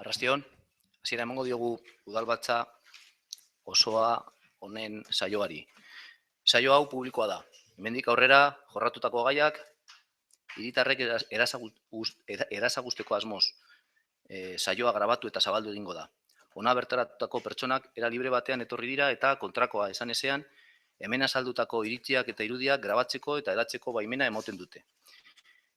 Arrastion, hasiera emango diogu udalbatza osoa honen saioari. Saio hau publikoa da. Hemendik aurrera jorratutako gaiak hiritarrek erasagusteko asmoz saioa grabatu eta zabaldu egingo da. Hona bertaratutako pertsonak era libre batean etorri dira eta kontrakoa esan ezean hemen azaldutako iritziak eta irudiak grabatzeko eta hedatzeko baimena emoten dute.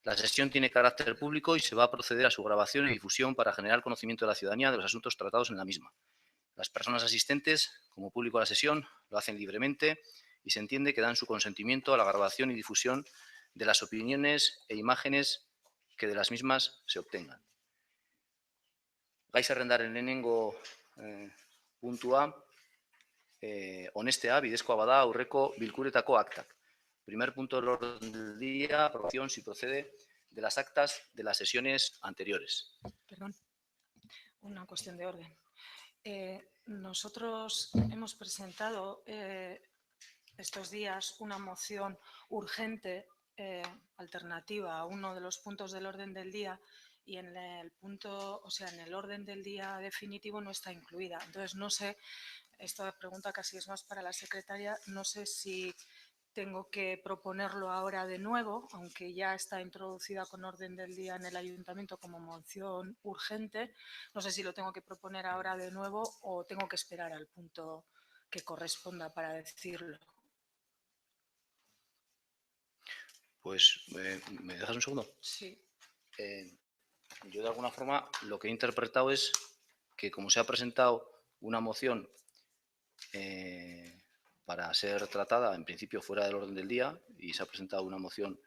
La sesión tiene carácter público y se va a proceder a su grabación y difusión para generar conocimiento de la ciudadanía de los asuntos tratados en la misma. Las personas asistentes, como público a la sesión, lo hacen libremente y se entiende que dan su consentimiento a la grabación y difusión de las opiniones e imágenes que de las mismas se obtengan. Gai zerrendaren lehenengo puntua, honestea, bidezkoa bada aurreko bilkuretako aktak. Primer punto del orden del día, aprobación, si procede, de las actas de las sesiones anteriores. Perdón, una cuestión de orden. Nosotros hemos presentado estos días una moción urgente alternativa a uno de los puntos del orden del día y en el punto, o sea, en el orden del día definitivo no está incluida. Entonces, no sé, esta pregunta casi es más para la secretaria, no sé si tengo que proponerlo ahora de nuevo, aunque ya está introducida con orden del día en el ayuntamiento como moción urgente. No sé si lo tengo que proponer ahora de nuevo o tengo que esperar al punto que corresponda para decirlo. Pues, ¿me dejas un segundo? Sí. Yo de alguna forma lo que he interpretado es que como se ha presentado una moción para ser tratada en principio fuera del orden del día y se ha presentado una moción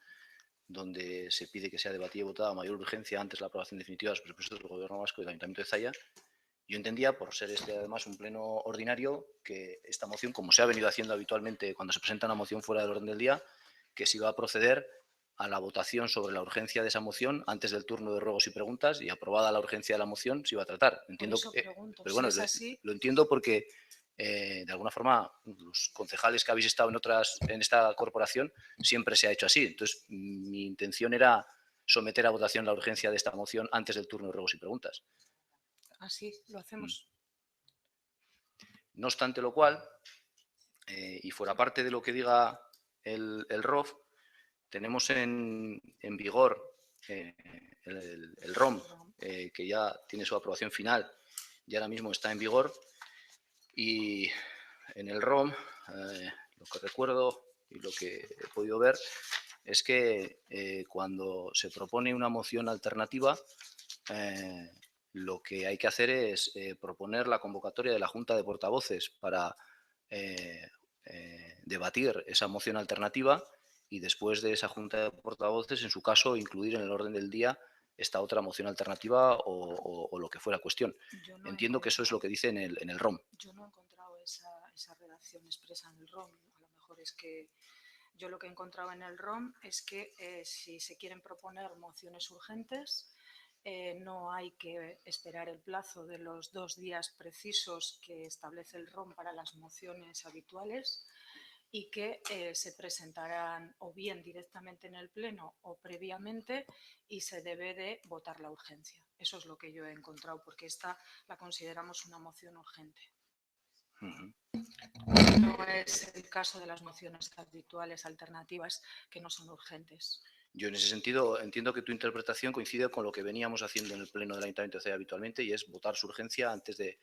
donde se pide que sea debatida y votada a mayor urgencia antes de la aprobación definitiva de los presupuestos del Gobierno Vasco y del Ayuntamiento de Zalla, yo entendía, por ser este además un pleno ordinario, que esta moción, como se ha venido haciendo habitualmente cuando se presenta una moción fuera del orden del día, que se iba a proceder a la votación sobre la urgencia de esa moción antes del turno de ruegos y preguntas y aprobada la urgencia de la moción se iba a tratar. Entiendo por eso pregunto, pero bueno, si es así, lo entiendo porque de alguna forma los concejales que habéis estado en esta corporación siempre se ha hecho así. Entonces, mi intención era someter a votación la urgencia de esta moción antes del turno de ruegos y preguntas. Así lo hacemos. No obstante lo cual, y fuera parte de lo que diga el ROF, tenemos en vigor el ROM, que ya tiene su aprobación final y ahora mismo está en vigor. Y en el ROM, lo que recuerdo y lo que he podido ver es que cuando se propone una moción alternativa, lo que hay que hacer es proponer la convocatoria de la Junta de Portavoces para debatir esa moción alternativa y después de esa Junta de Portavoces, en su caso, incluir en el orden del día esta otra moción alternativa o lo que fuera cuestión. Entiendo que eso es lo que dice en el ROM. Yo no he encontrado esa redacción expresa en el ROM. A lo mejor es que yo lo que he encontrado en el ROM es que si se quieren proponer mociones urgentes, no hay que esperar el plazo de los 2 días precisos que establece el ROM para las mociones habituales y que se presentarán o bien directamente en el Pleno o previamente y se debe de votar la urgencia. Eso es lo que yo he encontrado, porque esta la consideramos una moción urgente. No es el caso de las mociones habituales alternativas que no son urgentes. Yo en ese sentido entiendo que tu interpretación coincide con lo que veníamos haciendo en el Pleno del Ayuntamiento de Zalla habitualmente y es votar su urgencia antes del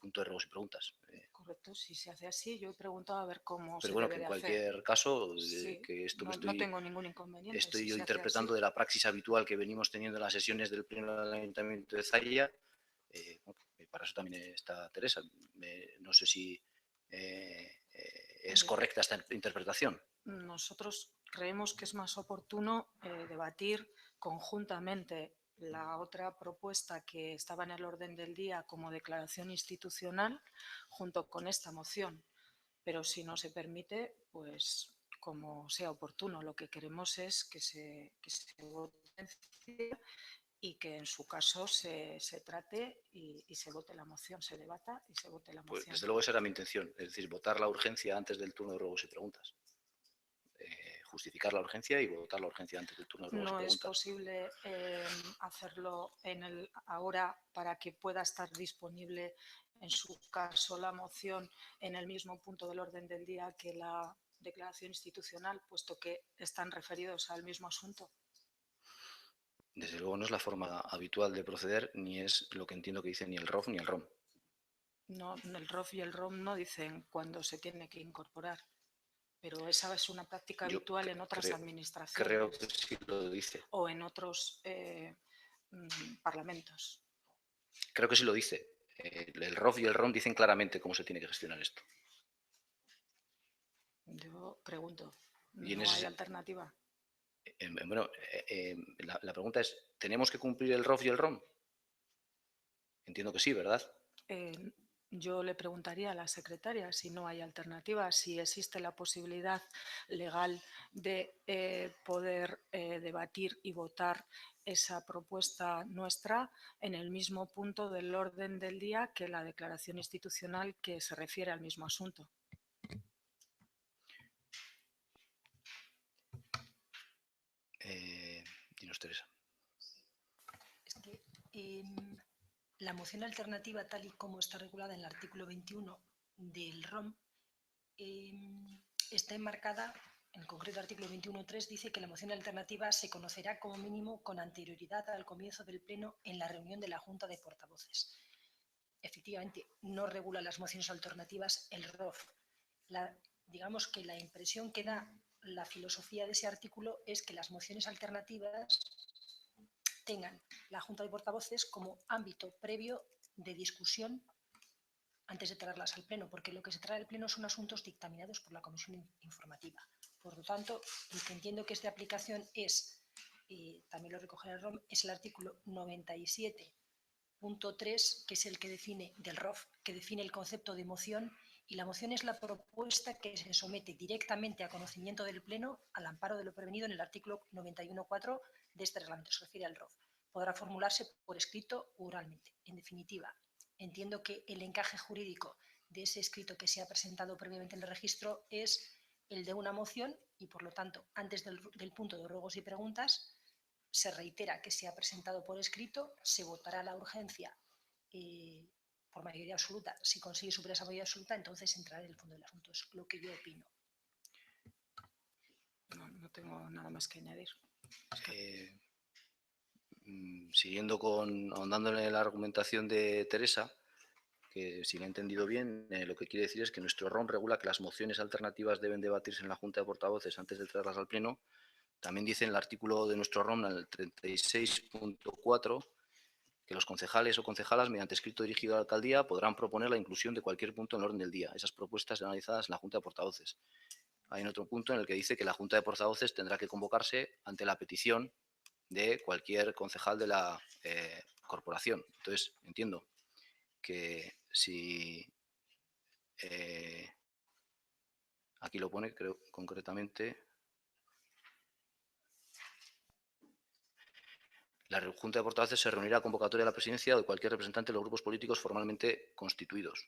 punto de ruegos y preguntas. Correcto, si se hace así, yo he preguntado a ver cómo pero se bueno, debe que en de cualquier hacer. caso, Sí, que esto no tengo ningún inconveniente. Estoy si yo se interpretando de la praxis habitual que venimos teniendo en las sesiones del Pleno del Ayuntamiento de Zalla. Para eso también está Teresa. No sé si es correcta esta interpretación. Nosotros creemos que es más oportuno debatir conjuntamente la otra propuesta que estaba en el orden del día como declaración institucional junto con esta moción. Pero si no se permite, pues como sea oportuno. Lo que queremos es que se vote y que en su caso se trate y se vote la moción, se debata y se vote la moción. Pues desde luego esa era mi intención, es decir, votar la urgencia antes del turno de ruegos y preguntas. justificar la urgencia y votar la urgencia antes del turno de ruegos y No es preguntas. posible hacerlo ahora para que pueda estar disponible, en su caso, la moción en el mismo punto del orden del día que la declaración institucional, puesto que están referidos al mismo asunto. Desde luego no es la forma habitual de proceder, ni es lo que entiendo que dice ni el ROF ni el ROM. No, el ROF y el ROM no dicen cuándo se tiene que incorporar, pero esa es una práctica Yo habitual en otras creo administraciones que sí lo dice. o en otros parlamentos. Creo que sí lo dice. El ROF y el ROM dicen claramente cómo se tiene que gestionar esto. Yo pregunto, Y en ¿no hay ese, alternativa? bueno, la pregunta es, ¿tenemos que cumplir el ROF y el ROM? Entiendo que sí, ¿verdad? Yo le preguntaría a la secretaria si no hay alternativa, si existe la posibilidad legal de poder debatir y votar esa propuesta nuestra en el mismo punto del orden del día que la declaración institucional que se refiere al mismo asunto. Dinos, Teresa. Es que la moción alternativa, tal y como está regulada en el artículo 21 del ROM, está enmarcada, en concreto el artículo 21.3 dice que la moción alternativa se conocerá como mínimo con anterioridad al comienzo del pleno en la reunión de la Junta de Portavoces. Efectivamente, no regula las mociones alternativas el ROF. Digamos que la impresión que da la filosofía de ese artículo es que las mociones alternativas tengan la Junta de Portavoces como ámbito previo de discusión antes de traerlas al Pleno, porque lo que se trae al Pleno son asuntos dictaminados por la Comisión Informativa. Por lo tanto, el que entiendo que es de aplicación es, también lo recoge el ROM, es el artículo 97.3, que es el que define del ROF, que define el concepto de moción, y la moción es la propuesta que se somete directamente a conocimiento del Pleno al amparo de lo prevenido en el artículo 91.4 de este reglamento, se refiere al ROF. Podrá formularse por escrito o oralmente. En definitiva, entiendo que el encaje jurídico de ese escrito que se ha presentado previamente en el registro es el de una moción y, por lo tanto, antes del punto de ruegos y preguntas, se reitera que se ha presentado por escrito, se votará la urgencia por mayoría absoluta. Si consigue superar esa mayoría absoluta, entonces entrará en el fondo del asunto. Es lo que yo opino. No tengo nada más que añadir. Siguiendo ahondando en la argumentación de Teresa, que si lo he entendido bien, lo que quiere decir es que nuestro ROM regula que las mociones alternativas deben debatirse en la Junta de Portavoces antes de traerlas al Pleno. También dice en el artículo de nuestro ROM, en el 36.4, que los concejales o concejalas, mediante escrito dirigido a la alcaldía, podrán proponer la inclusión de cualquier punto en el orden del día. Esas propuestas serán analizadas en la Junta de Portavoces. Hay otro punto en el que dice que la Junta de Portavoces tendrá que convocarse ante la petición de cualquier concejal de la corporación. Entonces, entiendo que si aquí lo pone, creo concretamente, la Junta de Portavoces se reunirá a convocatoria de la presidencia o de cualquier representante de los grupos políticos formalmente constituidos.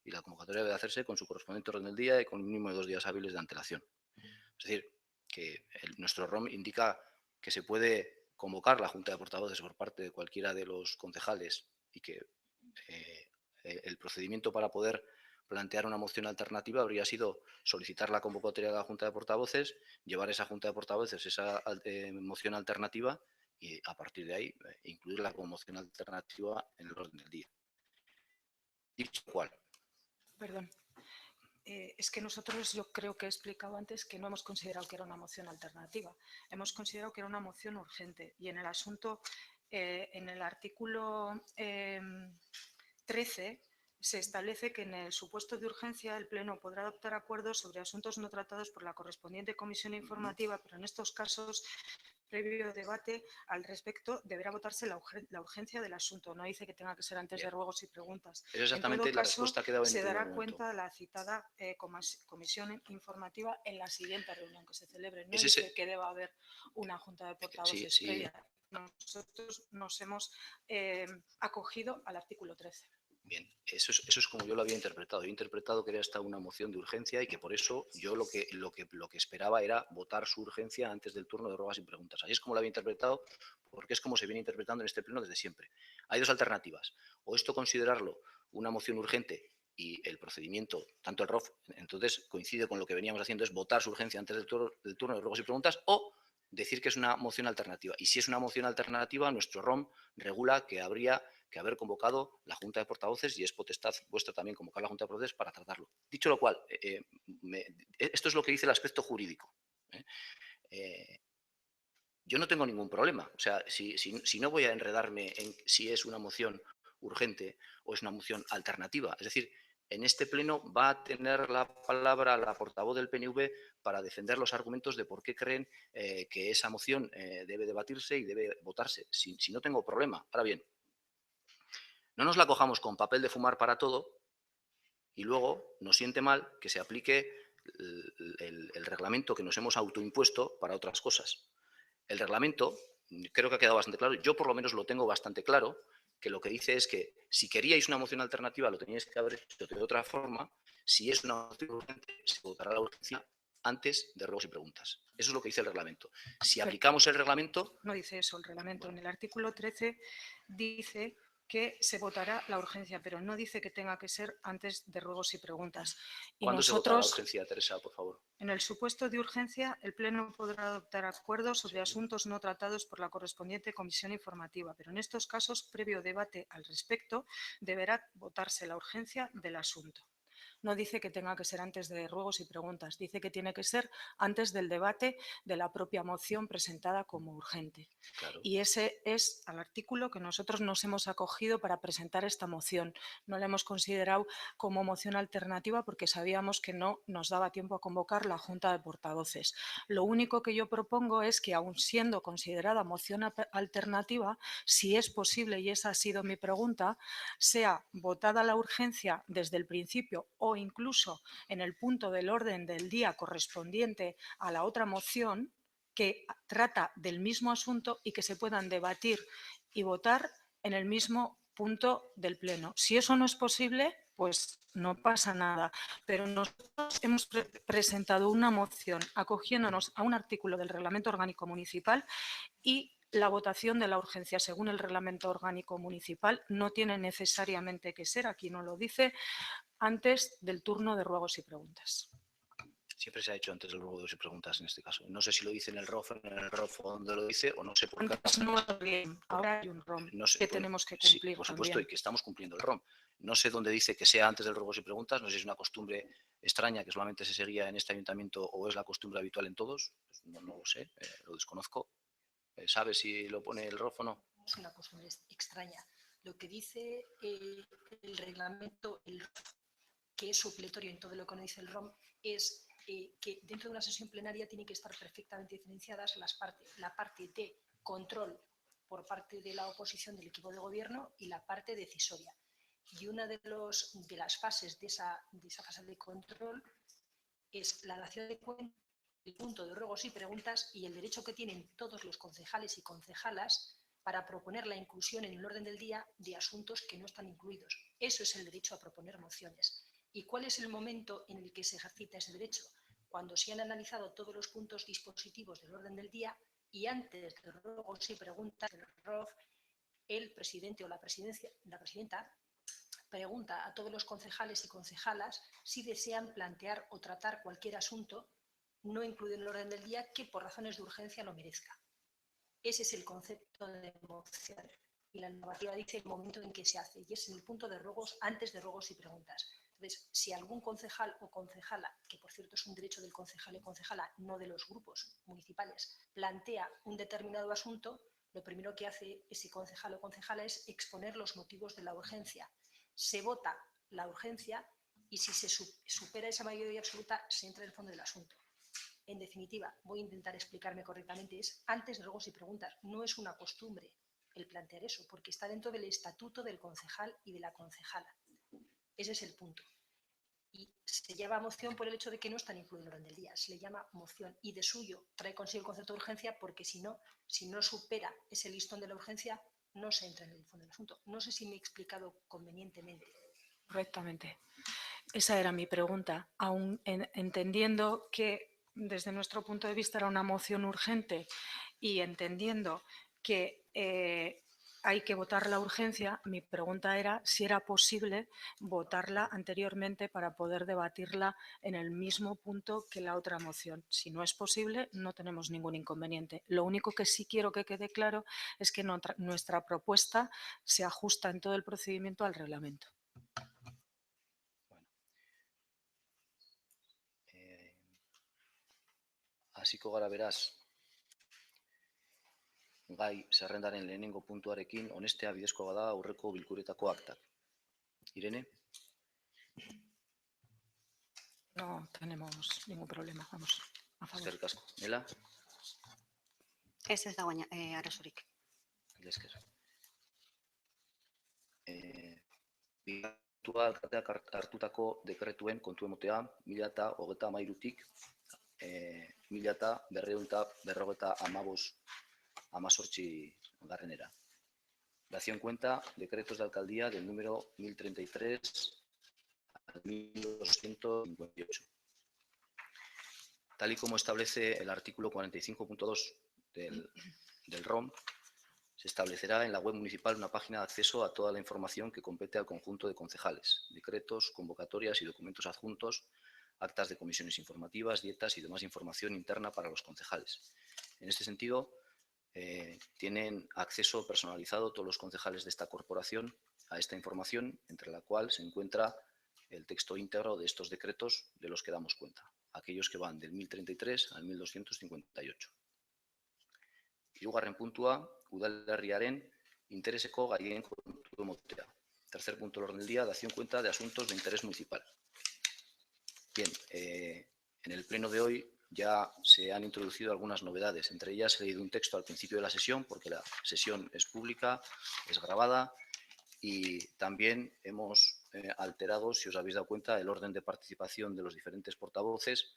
Y la convocatoria debe hacerse con su correspondiente orden del día y con un mínimo de 2 días hábiles de antelación. Es decir, que nuestro ROM indica que se puede convocar la Junta de Portavoces por parte de cualquiera de los concejales y que el procedimiento para poder plantear una moción alternativa habría sido solicitar la convocatoria de la Junta de Portavoces, llevar esa Junta de Portavoces esa moción alternativa y a partir de ahí incluirla como moción alternativa en el orden del día. Dicho cual. Perdón. Es que nosotros, yo creo que he explicado antes que no hemos considerado que era una moción alternativa. Hemos considerado que era una moción urgente. Y en el asunto, en el artículo 13, se establece que en el supuesto de urgencia el Pleno podrá adoptar acuerdos sobre asuntos no tratados por la correspondiente comisión informativa, pero en estos casos, previo debate al respecto, deberá votarse la urgencia del asunto. No dice que tenga que ser antes de ruegos y preguntas. Es exactamente en todo la caso, respuesta que he dado en se el primer dará momento. cuenta la citada comisión informativa en la siguiente reunión que se celebre. No Es dice ese, que deba haber una junta de portavoces sí. previa. Nosotros nos hemos acogido al artículo 13. Bien, eso es como yo lo había interpretado. Yo he interpretado que era esta una moción de urgencia y que por eso yo lo que esperaba era votar su urgencia antes del turno de ruegas y preguntas. Así es como lo había interpretado, porque es como se viene interpretando en este pleno desde siempre. Hay dos alternativas. O esto considerarlo una moción urgente y el procedimiento, tanto el ROF, entonces coincide con lo que veníamos haciendo, es votar su urgencia antes del turno de ruegos y preguntas, o decir que es una moción alternativa. Y si es una moción alternativa, nuestro ROM regula que habría que haber convocado la Junta de Portavoces y es potestad vuestra también convocar la Junta de Portavoces para tratarlo. Dicho lo cual, esto es lo que dice el aspecto jurídico. Yo no tengo ningún problema. O sea, si no voy a enredarme en si es una moción urgente o es una moción alternativa. Es decir, en este pleno va a tener la palabra la portavoz del PNV para defender los argumentos de por qué creen que esa moción debe debatirse y debe votarse. Si no tengo problema. Ahora bien, no nos la cojamos con papel de fumar para todo y luego nos siente mal que se aplique el reglamento que nos hemos autoimpuesto para otras cosas. El reglamento, creo que ha quedado bastante claro, yo por lo menos lo tengo bastante claro, que lo que dice es que si queríais una moción alternativa lo teníais que haber hecho de otra forma, si es una moción urgente se votará la urgencia antes de ruegos y preguntas. Eso es lo que dice el reglamento. Si aplicamos el reglamento... No dice eso el reglamento. En el artículo 13 dice que se votará la urgencia, pero no dice que tenga que ser antes de ruegos y preguntas. Y ¿Cuándo se votará la nosotros, urgencia, Teresa, por favor? en el supuesto de urgencia, el Pleno podrá adoptar acuerdos sobre asuntos no tratados por la correspondiente comisión informativa, pero en estos casos, previo debate al respecto, deberá votarse la urgencia del asunto. No dice que tenga que ser antes de ruegos y preguntas, dice que tiene que ser antes del debate de la propia moción presentada como urgente. Claro. Y ese es el artículo que nosotros nos hemos acogido para presentar esta moción. No la hemos considerado como moción alternativa porque sabíamos que no nos daba tiempo a convocar la Junta de Portavoces. Lo único que yo propongo es que, aun siendo considerada moción alternativa, si es posible, y esa ha sido mi pregunta, sea votada la urgencia desde el principio o incluso en el punto del orden del día correspondiente a la otra moción que trata del mismo asunto y que se puedan debatir y votar en el mismo punto del Pleno. Si eso no es posible, pues no pasa nada. Pero nosotros hemos presentado una moción acogiéndonos a un artículo del Reglamento Orgánico Municipal y la votación de la urgencia, según el Reglamento Orgánico Municipal, no tiene necesariamente que ser, aquí no lo dice, antes del turno de ruegos y preguntas. Siempre se ha hecho antes del ruegos y preguntas en este caso. No sé si lo dice en el ROF o donde lo dice, o no sé por qué. Antes no es bien, ahora hay un ROM no sé, que bueno, tenemos que cumplir. Sí, por supuesto, también. Y que estamos cumpliendo el ROM. No sé dónde dice que sea antes del ruegos y preguntas, no sé si es una costumbre extraña que solamente se seguía en este ayuntamiento o es la costumbre habitual en todos, pues no lo sé, lo desconozco. ¿Sabe si lo pone el ROF o no? Es una costumbre extraña. Lo que dice el reglamento, que es supletorio en todo lo que nos dice el ROM, es que dentro de una sesión plenaria tienen que estar perfectamente diferenciadas la parte de control por parte de la oposición del equipo de gobierno y la parte decisoria. Y una de las fases de esa fase de control es la dación de cuentas, el punto de ruegos y preguntas y el derecho que tienen todos los concejales y concejalas para proponer la inclusión en el orden del día de asuntos que no están incluidos. Eso es el derecho a proponer mociones. ¿Y cuál es el momento en el que se ejercita ese derecho? Cuando se han analizado todos los puntos dispositivos del orden del día y antes de ruegos y preguntas del ROF, el presidente o la presidenta pregunta a todos los concejales y concejalas si desean plantear o tratar cualquier asunto no incluido en el orden del día que por razones de urgencia lo merezca. Ese es el concepto de moción. Y la normativa dice el momento en que se hace, y es en el punto de ruegos, antes de ruegos y preguntas. Entonces, si algún concejal o concejala, que por cierto es un derecho del concejal y concejala, no de los grupos municipales, plantea un determinado asunto, lo primero que hace ese concejal o concejala es exponer los motivos de la urgencia. Se vota la urgencia y si se supera esa mayoría absoluta, se entra en el fondo del asunto. En definitiva, voy a intentar explicarme correctamente, es antes de ruegos y preguntas. No es una costumbre el plantear eso, porque está dentro del estatuto del concejal y de la concejala. Ese es el punto. Y se llama moción por el hecho de que no están incluidos en el orden del día. Se le llama moción y de suyo trae consigo el concepto de urgencia porque si no supera ese listón de la urgencia, no se entra en el fondo del asunto. No sé si me he explicado convenientemente. Correctamente. Esa era mi pregunta, aún entendiendo que desde nuestro punto de vista era una moción urgente y entendiendo que hay que votar la urgencia, mi pregunta era si era posible votarla anteriormente para poder debatirla en el mismo punto que la otra moción. Si no es posible, no tenemos ningún inconveniente. Lo único que sí quiero que quede claro es que nuestra propuesta se ajusta en todo el procedimiento al reglamento. Hasiko gara beraz, gai zerrendaren lehenengo puntuarekin onestea bidezkoa da aurreko bilkuretako aktak. Irene? No tenemos ningún problema, vamos, a favor. Eskerrik asko. Nela? Ez dago arazorik. Mila esker. Bigartua alkateak hartutako dekretuen kontu emotea 1033-tik 1255 garrenera. Dación en cuenta decretos de alcaldía del número 1033 al 1258. Tal y como establece el artículo 45.2 del ROM, se establecerá en la web municipal una página de acceso a toda la información que compete al conjunto de concejales, decretos, convocatorias y documentos adjuntos, actas de comisiones informativas, dietas y demás información interna para los concejales. En este sentido, tienen acceso personalizado todos los concejales de esta corporación a esta información, entre la cual se encuentra el texto íntegro de estos decretos de los que damos cuenta, aquellos que van del 1033 al 1258. Hirugarren puntua, udalerriaren intereseko gaien kontu emotea. Tercer punto del orden del día, dación cuenta de asuntos de interés municipal. Bien, en el pleno de hoy ya se han introducido algunas novedades. Entre ellas he leído un texto al principio de la sesión, porque la sesión es pública, es grabada, y también hemos alterado, si os habéis dado cuenta, el orden de participación de los diferentes portavoces,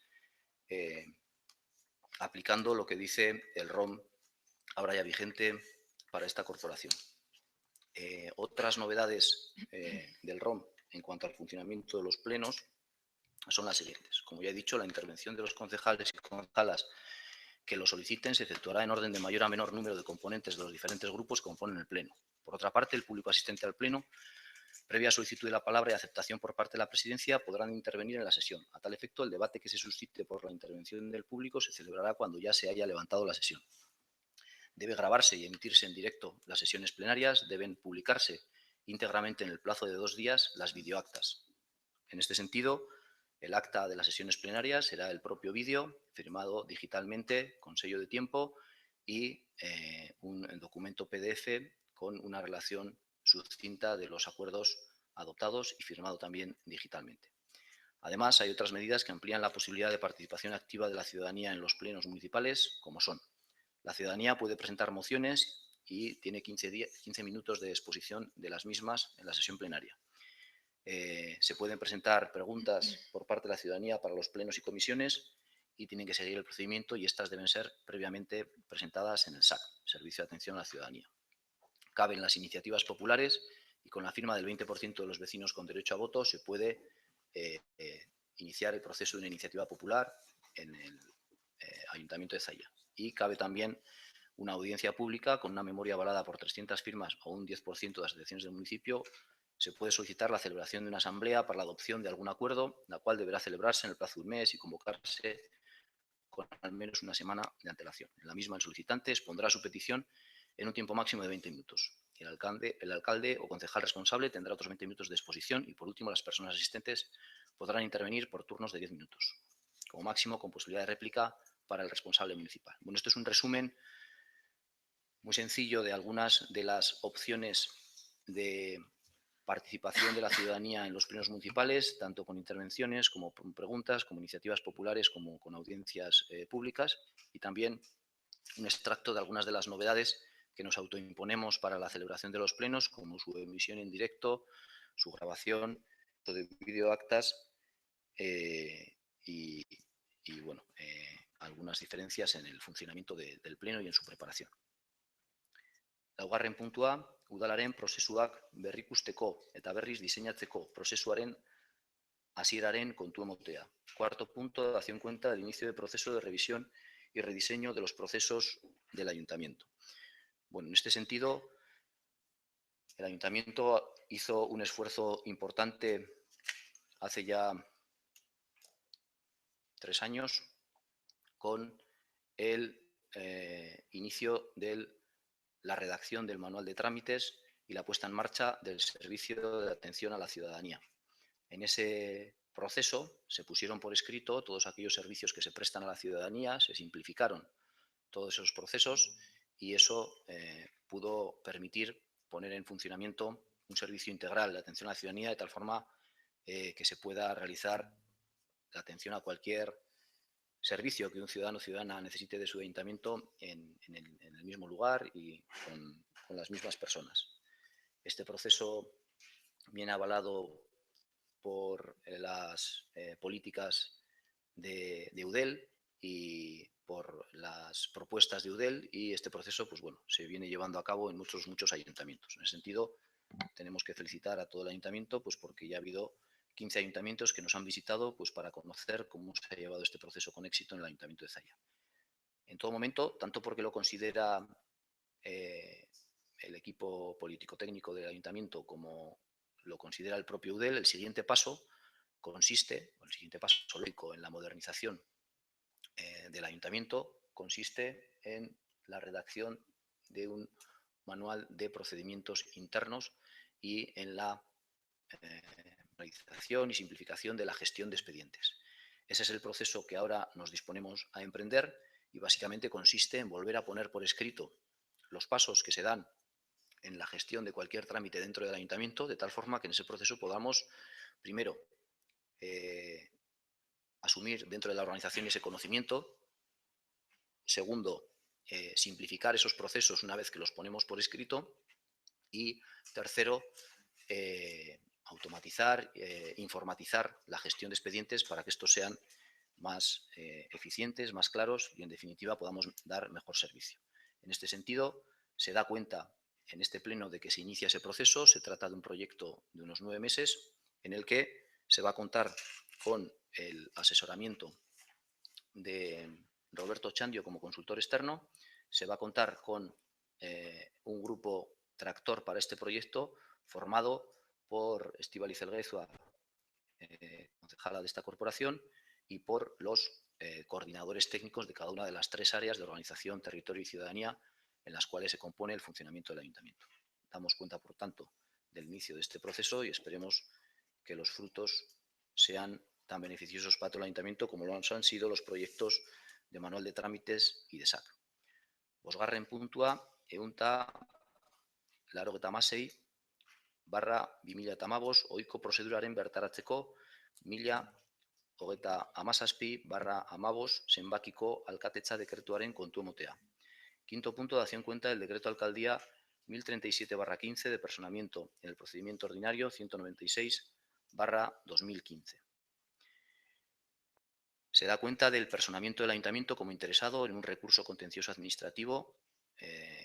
aplicando lo que dice el ROM ahora ya vigente para esta corporación. Otras novedades del ROM en cuanto al funcionamiento de los plenos son las siguientes. Como ya he dicho, la intervención de los concejales y concejalas que lo soliciten se efectuará en orden de mayor a menor número de componentes de los diferentes grupos que componen el pleno. Por otra parte, el público asistente al pleno, previa solicitud de la palabra y aceptación por parte de la presidencia, podrán intervenir en la sesión. A tal efecto, el debate que se suscite por la intervención del público se celebrará cuando ya se haya levantado la sesión. Debe grabarse y emitirse en directo las sesiones plenarias, deben publicarse íntegramente en el plazo de 2 días las videoactas. En este sentido, el acta de las sesiones plenarias será el propio vídeo, firmado digitalmente con sello de tiempo y un documento PDF con una relación sucinta de los acuerdos adoptados y firmado también digitalmente. Además, hay otras medidas que amplían la posibilidad de participación activa de la ciudadanía en los plenos municipales, como son: la ciudadanía puede presentar mociones y tiene 15 minutos de exposición de las mismas en la sesión plenaria. Se pueden presentar preguntas por parte de la ciudadanía para los plenos y comisiones y tienen que seguir el procedimiento, y estas deben ser previamente presentadas en el SAC, Servicio de Atención a la Ciudadanía. Caben las iniciativas populares y con la firma del 20% de los vecinos con derecho a voto se puede iniciar el proceso de una iniciativa popular en el Ayuntamiento de Zalla. Y cabe también una audiencia pública con una memoria avalada por 300 firmas o un 10% de las elecciones del municipio. Se puede solicitar la celebración de una asamblea para la adopción de algún acuerdo, la cual deberá celebrarse en el plazo de un mes y convocarse con al menos una semana de antelación. En la misma, el solicitante expondrá su petición en un tiempo máximo de 20 minutos. El alcalde o concejal responsable tendrá otros 20 minutos de exposición y, por último, las personas asistentes podrán intervenir por turnos de 10 minutos, como máximo con posibilidad de réplica para el responsable municipal. Bueno, esto es un resumen muy sencillo de algunas de las opciones de participación de la ciudadanía en los plenos municipales, tanto con intervenciones como con preguntas, como iniciativas populares, como con audiencias públicas, y también un extracto de algunas de las novedades que nos autoimponemos para la celebración de los plenos, como su emisión en directo, su grabación, de videoactas y bueno, algunas diferencias en el funcionamiento del pleno y en su preparación. Laugarren puntua, udalaren prozesuak berrikusteko eta berriz diseinatzeko prozesuaren hasieraren kontu emotea. Cuarto punto, dación cuenta del inicio del proceso de revisión y rediseño de los procesos del ayuntamiento. Bueno, en este sentido, el ayuntamiento hizo un esfuerzo importante hace ya 3 años con el inicio de la redacción del manual de trámites y la puesta en marcha del servicio de atención a la ciudadanía. En ese proceso se pusieron por escrito todos aquellos servicios que se prestan a la ciudadanía, se simplificaron todos esos procesos y eso pudo permitir poner en funcionamiento un servicio integral de atención a la ciudadanía de tal forma que se pueda realizar la atención a cualquier servicio que un ciudadano o ciudadana necesite de su ayuntamiento en el mismo lugar y con las mismas personas. Este proceso viene avalado por las políticas de Eudel y por las propuestas de Eudel y este proceso pues bueno, se viene llevando a cabo en muchos ayuntamientos. En ese sentido, tenemos que felicitar a todo el ayuntamiento pues porque ya ha habido 15 ayuntamientos que nos han visitado pues para conocer cómo se ha llevado este proceso con éxito en el Ayuntamiento de Zalla. En todo momento, tanto porque lo considera el equipo político-técnico del ayuntamiento como lo considera el propio Eudel, el siguiente paso lógico en la modernización del ayuntamiento consiste en la redacción de un manual de procedimientos internos y en la realización y simplificación de la gestión de expedientes. Ese es el proceso que ahora nos disponemos a emprender y básicamente consiste en volver a poner por escrito los pasos que se dan en la gestión de cualquier trámite dentro del ayuntamiento, de tal forma que en ese proceso podamos, primero, asumir dentro de la organización ese conocimiento. Segundo, simplificar esos procesos una vez que los ponemos por escrito. Y tercero, automatizar, informatizar la gestión de expedientes para que estos sean más eficientes, más claros y, en definitiva, podamos dar mejor servicio. En este sentido, se da cuenta en este pleno de que se inicia ese proceso. Se trata de un proyecto de unos 9 meses en el que se va a contar con el asesoramiento de Roberto Chandio como consultor externo. Se va a contar con un grupo tractor para este proyecto formado por Estíbaliz Elguezua, concejala de esta corporación, y por los coordinadores técnicos de cada una de las 3 áreas de organización, territorio y ciudadanía en las cuales se compone el funcionamiento del ayuntamiento. Damos cuenta, por tanto, del inicio de este proceso y esperemos que los frutos sean tan beneficiosos para todo el ayuntamiento como lo han sido los proyectos de manual de trámites y de SAC. Bosgarren puntua, ehunta laurogeita hamasei /2015 ohiko prozeduraren bertaratzeko 1037/15 zenbakiko alkatetza dekretuaren kontu emotea. Quinto punto, dación cuenta del decreto alcaldía 1037/15 de personamiento en el procedimiento ordinario 196/2015. Se da cuenta del personamiento del ayuntamiento como interesado en un recurso contencioso administrativo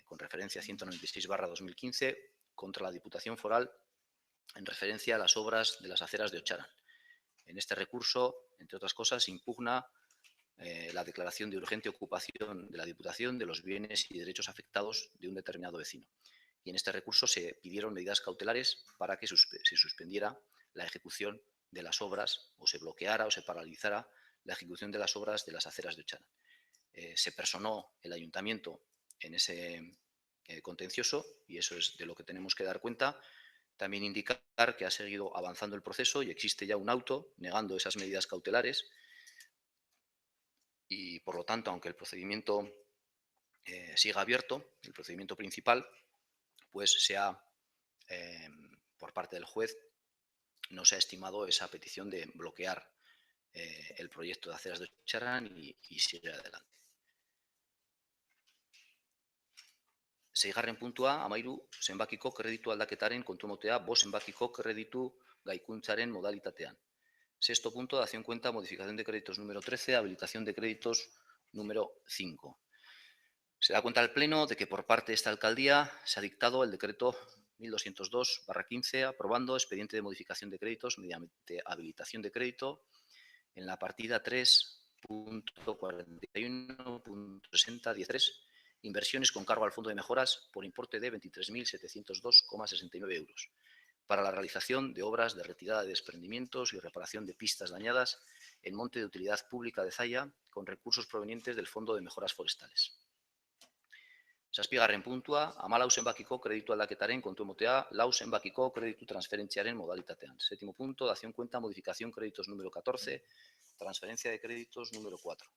con referencia a 196/2015 contra la Diputación Foral en referencia a las obras de las aceras de Ocharan. En este recurso, entre otras cosas, se impugna la declaración de urgente ocupación de la Diputación de los bienes y derechos afectados de un determinado vecino. Y en este recurso se pidieron medidas cautelares para que se suspendiera la ejecución de las obras o se bloqueara o se paralizara la ejecución de las obras de las aceras de Ocharan. Se personó el ayuntamiento en ese contencioso y eso es de lo que tenemos que dar cuenta. También indicar que ha seguido avanzando el proceso y existe ya un auto negando esas medidas cautelares y, por lo tanto, aunque el procedimiento siga abierto, el procedimiento principal, pues por parte del juez, no se ha estimado esa petición de bloquear el proyecto de aceras de Ocharan y sigue adelante. Seigarren puntua, 13, zenbakiko kreditu aldaketaren kontu emotea 5 zenbakiko kreditu gaikuntzaren modalitatean. Sexto punto, dación cuenta, modificación de créditos número 13, habilitación de créditos número 5. Se da cuenta el Pleno de que por parte de esta alcaldía se ha dictado el decreto 1202/15, aprobando expediente de modificación de créditos mediante habilitación de crédito en la partida 3.41.60.13, inversiones con cargo al Fondo de Mejoras por importe de 23.702,69 euros, para la realización de obras de retirada de desprendimientos y reparación de pistas dañadas en monte de utilidad pública de Zalla, con recursos provenientes del Fondo de Mejoras Forestales. Zazpigarren puntua, 14 zenbakiko kreditu aldaketaren kontu emotea, 4 zenbakiko kreditu transferentziaren modalitatean. Séptimo punto, dación cuenta, modificación créditos número 14, transferencia de créditos número 4.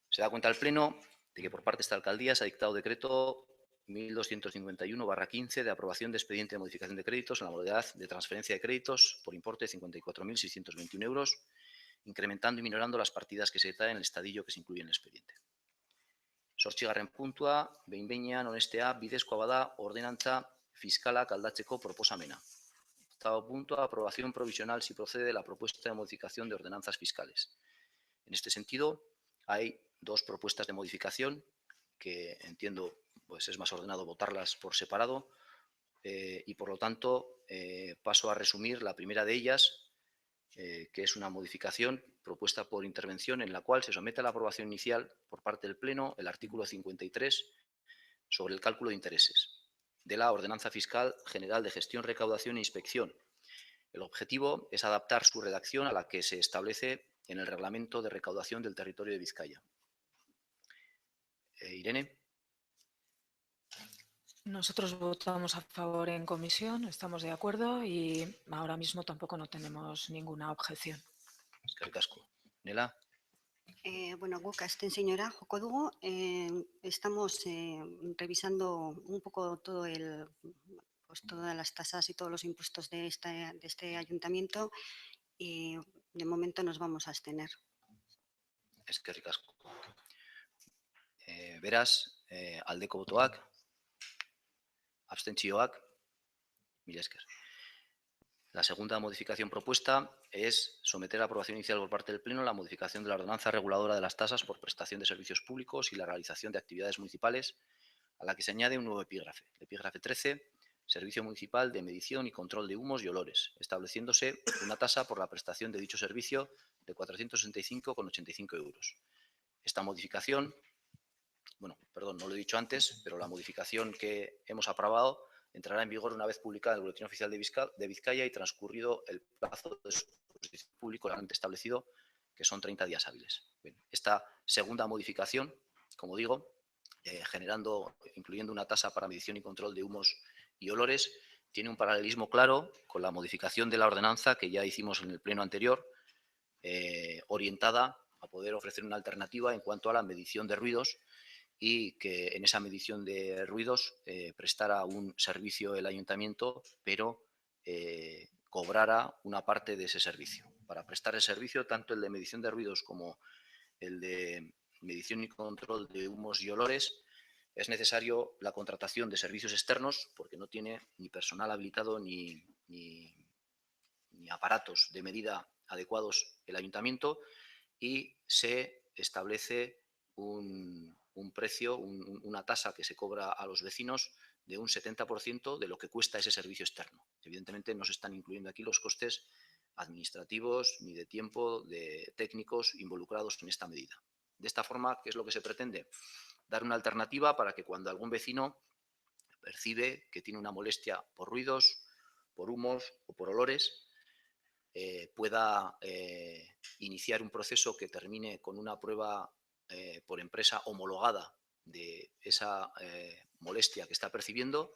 Se da cuenta el Pleno de que por parte de esta alcaldía se ha dictado decreto 1251/15 de aprobación de expediente de modificación de créditos en la modalidad de transferencia de créditos por importe de 54.621 euros, incrementando y minorando las partidas que se detallan en el estadillo que se incluye en el expediente. Zortzigarren puntua, behin-behinean onestea bidezkoa bada ordenantza fiskalak aldatzeko proposamena. Octavo punto, aprobación provisional si procede la propuesta de modificación de ordenanzas fiscales. En este sentido, hay dos propuestas de modificación que entiendo pues es más ordenado votarlas por separado y por lo tanto paso a resumir la primera de ellas, que es una modificación propuesta por intervención en la cual se somete a la aprobación inicial por parte del Pleno el artículo 53 sobre el cálculo de intereses de la Ordenanza Fiscal General de Gestión, Recaudación e Inspección. El objetivo es adaptar su redacción a la que se establece en el Reglamento de Recaudación del Territorio de Vizcaya. Irene. Nosotros votamos a favor en comisión, estamos de acuerdo y ahora mismo tampoco no tenemos ninguna objeción. Eskerrik asko. Nela. Bueno, guk abstenziora joko dugu. Estamos revisando un poco pues todas las tasas y todos los impuestos de este ayuntamiento y de momento nos vamos a abstener. Eskerrik asko. Beraz, aldeko botoak, abstentzioak, mila esker. La segunda modificación propuesta es someter a aprobación inicial por parte del Pleno la modificación de la ordenanza reguladora de las tasas por prestación de servicios públicos y la realización de actividades municipales, a la que se añade un nuevo epígrafe. El epígrafe 13, Servicio Municipal de Medición y Control de Humos y Olores, estableciéndose una tasa por la prestación de dicho servicio de 465,85 euros. Esta modificación, bueno, perdón, no lo he dicho antes, pero la modificación que hemos aprobado entrará en vigor una vez publicada en el Boletín Oficial de Vizcaya y transcurrido el plazo de su exposición público legalmente establecido, que son 30 días hábiles. Bien, esta segunda modificación, como digo, incluyendo una tasa para medición y control de humos y olores, tiene un paralelismo claro con la modificación de la ordenanza que ya hicimos en el pleno anterior, orientada a poder ofrecer una alternativa en cuanto a la medición de ruidos y que en esa medición de ruidos prestara un servicio el ayuntamiento, pero cobrara una parte de ese servicio. Para prestar el servicio, tanto el de medición de ruidos como el de medición y control de humos y olores, es necesario la contratación de servicios externos, porque no tiene ni personal habilitado ni aparatos de medida adecuados el ayuntamiento, y se establece un precio, una tasa que se cobra a los vecinos de un 70% de lo que cuesta ese servicio externo. Evidentemente no se están incluyendo aquí los costes administrativos ni de tiempo de técnicos involucrados en esta medida. De esta forma, ¿qué es lo que se pretende? Dar una alternativa para que cuando algún vecino percibe que tiene una molestia por ruidos, por humos o por olores, pueda iniciar un proceso que termine con una prueba por empresa homologada de esa molestia que está percibiendo,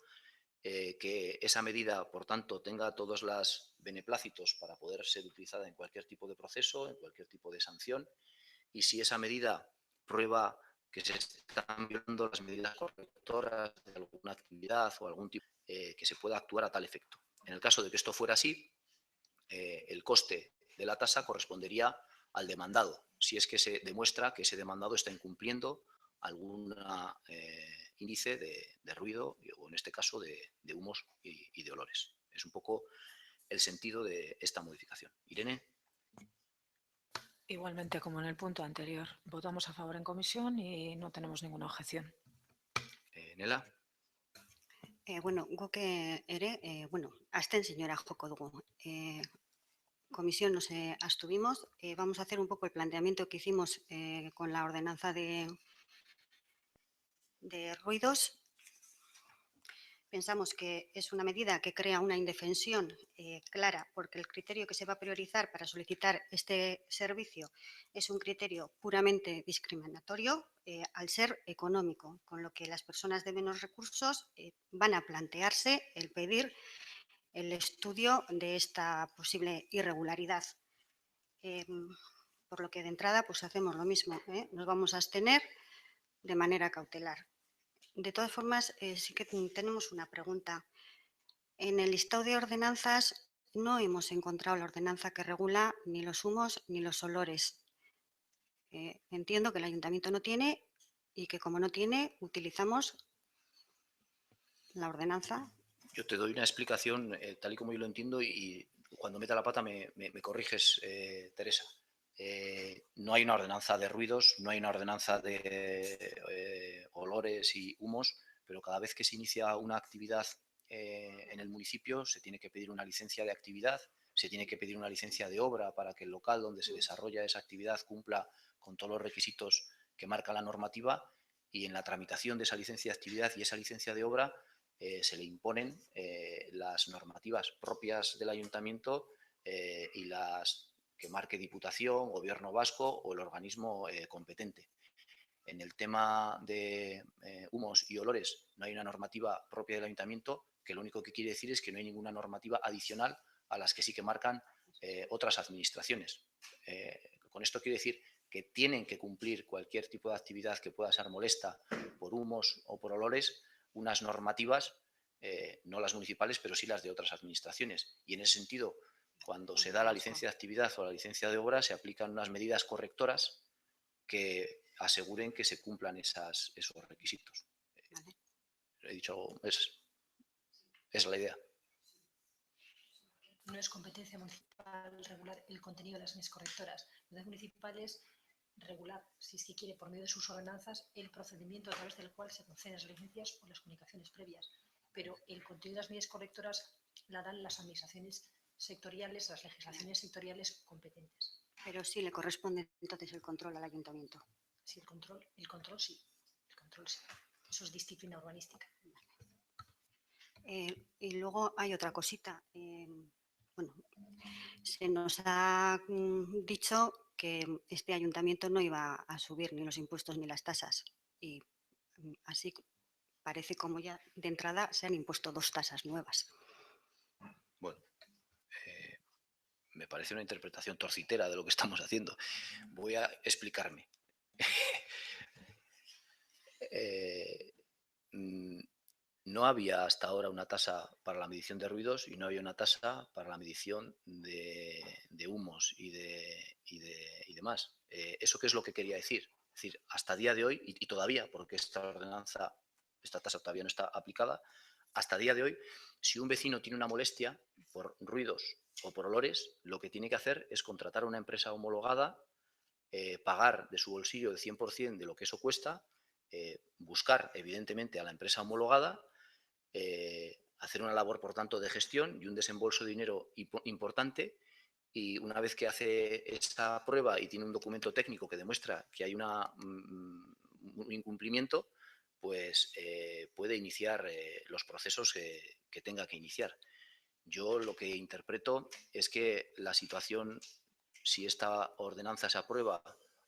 que esa medida, por tanto, tenga todos los beneplácitos para poder ser utilizada en cualquier tipo de proceso, en cualquier tipo de sanción, y si esa medida prueba que se están violando las medidas correctoras de alguna actividad o algún tipo, que se pueda actuar a tal efecto. En el caso de que esto fuera así, el coste de la tasa correspondería al demandado, si es que se demuestra que ese demandado está incumpliendo algún índice de ruido o, en este caso, de humos y de olores. Es un poco el sentido de esta modificación. Irene. Igualmente como en el punto anterior, votamos a favor en comisión y no tenemos ninguna objeción. Nela, Bueno, guk ere, abstenziora joko dugu. Comisión nos abstuvimos. Vamos a hacer un poco el planteamiento que hicimos con la ordenanza de ruidos. Pensamos que es una medida que crea una indefensión clara, porque el criterio que se va a priorizar para solicitar este servicio es un criterio puramente discriminatorio al ser económico, con lo que las personas de menos recursos van a plantearse el pedir el estudio de esta posible irregularidad. Por lo que de entrada pues hacemos lo mismo, nos vamos a abstener de manera cautelar. De todas formas, sí que tenemos una pregunta. En el listado de ordenanzas no hemos encontrado la ordenanza que regula ni los humos ni los olores. Entiendo que el ayuntamiento no tiene y que como no tiene, utilizamos la ordenanza. yo te doy una explicación tal y como yo lo entiendo y cuando meta la pata me corriges, Teresa. No hay una ordenanza de ruidos, no hay una ordenanza de olores y humos, pero cada vez que se inicia una actividad en el municipio se tiene que pedir una licencia de actividad, se tiene que pedir una licencia de obra para que el local donde se desarrolla esa actividad cumpla con todos los requisitos que marca la normativa y en la tramitación de esa licencia de actividad y esa licencia de obra se le imponen las normativas propias del ayuntamiento y las que marque Diputación, Gobierno vasco o el organismo competente. En el tema de humos y olores no hay una normativa propia del ayuntamiento, que lo único que quiere decir es que no hay ninguna normativa adicional a las que sí que marcan otras administraciones. Con esto quiero decir que tienen que cumplir cualquier tipo de actividad que pueda ser molesta por humos o por olores, unas normativas, no las municipales, pero sí las de otras administraciones. Y en ese sentido, cuando se da la licencia de actividad o la licencia de obra, se aplican unas medidas correctoras que aseguren que se cumplan esos requisitos. Vale. He dicho, es la idea. No es competencia municipal regular el contenido de las leyes correctoras. Las municipales regular, si es que quiere, por medio de sus ordenanzas, el procedimiento a través del cual se conceden las licencias o las comunicaciones previas. Pero el contenido de las medidas correctoras la dan las administraciones sectoriales, las legislaciones sectoriales competentes. Pero sí le corresponde entonces el control al ayuntamiento. Sí, el control sí. El control sí. Eso es disciplina urbanística. Y luego hay otra cosita. Se nos ha dicho que este ayuntamiento no iba a subir ni los impuestos ni las tasas. Y así parece como ya de entrada se han impuesto 2 tasas nuevas. Bueno, me parece una interpretación torcitera de lo que estamos haciendo. Voy a explicarme. No había hasta ahora una tasa para la medición de ruidos y no había una tasa para la medición de humos y demás. ¿Eso qué es lo que quería decir? Es decir, hasta día de hoy, y todavía, porque esta tasa todavía no está aplicada, hasta día de hoy, si un vecino tiene una molestia por ruidos o por olores, lo que tiene que hacer es contratar a una empresa homologada, pagar de su bolsillo el 100% de lo que eso cuesta, buscar, evidentemente, a la empresa homologada, hacer una labor, por tanto, de gestión y un desembolso de dinero importante. Y una vez que hace esta prueba y tiene un documento técnico que demuestra que hay un incumplimiento, pues puede iniciar los procesos que tenga que iniciar. Yo lo que interpreto es que la situación, si esta ordenanza se aprueba,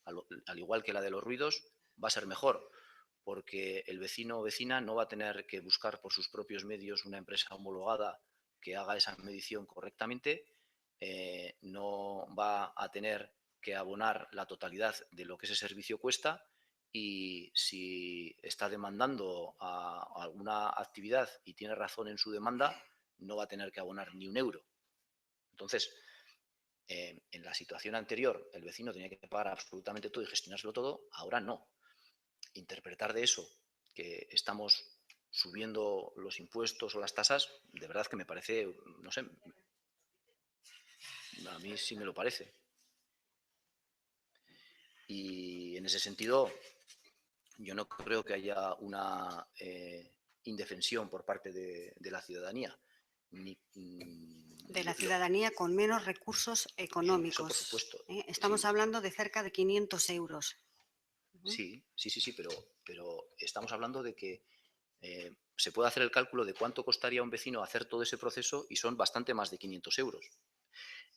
al igual que la de los ruidos, va a ser mejor, porque el vecino o vecina no va a tener que buscar por sus propios medios una empresa homologada que haga esa medición correctamente, no va a tener que abonar la totalidad de lo que ese servicio cuesta y si está demandando a alguna actividad y tiene razón en su demanda, no va a tener que abonar ni un euro. Entonces, en la situación anterior, el vecino tenía que pagar absolutamente todo y gestionárselo todo, ahora no. Interpretar de eso que estamos subiendo los impuestos o las tasas, de verdad que me parece, no sé, a mí sí me lo parece. Y en ese sentido, yo no creo que haya una indefensión por parte de la ciudadanía. De la ciudadanía con menos recursos económicos. Eso por supuesto. Estamos Sí. hablando de cerca de 500 euros. Sí, pero estamos hablando de que se puede hacer el cálculo de cuánto costaría a un vecino hacer todo ese proceso y son bastante más de 500 euros.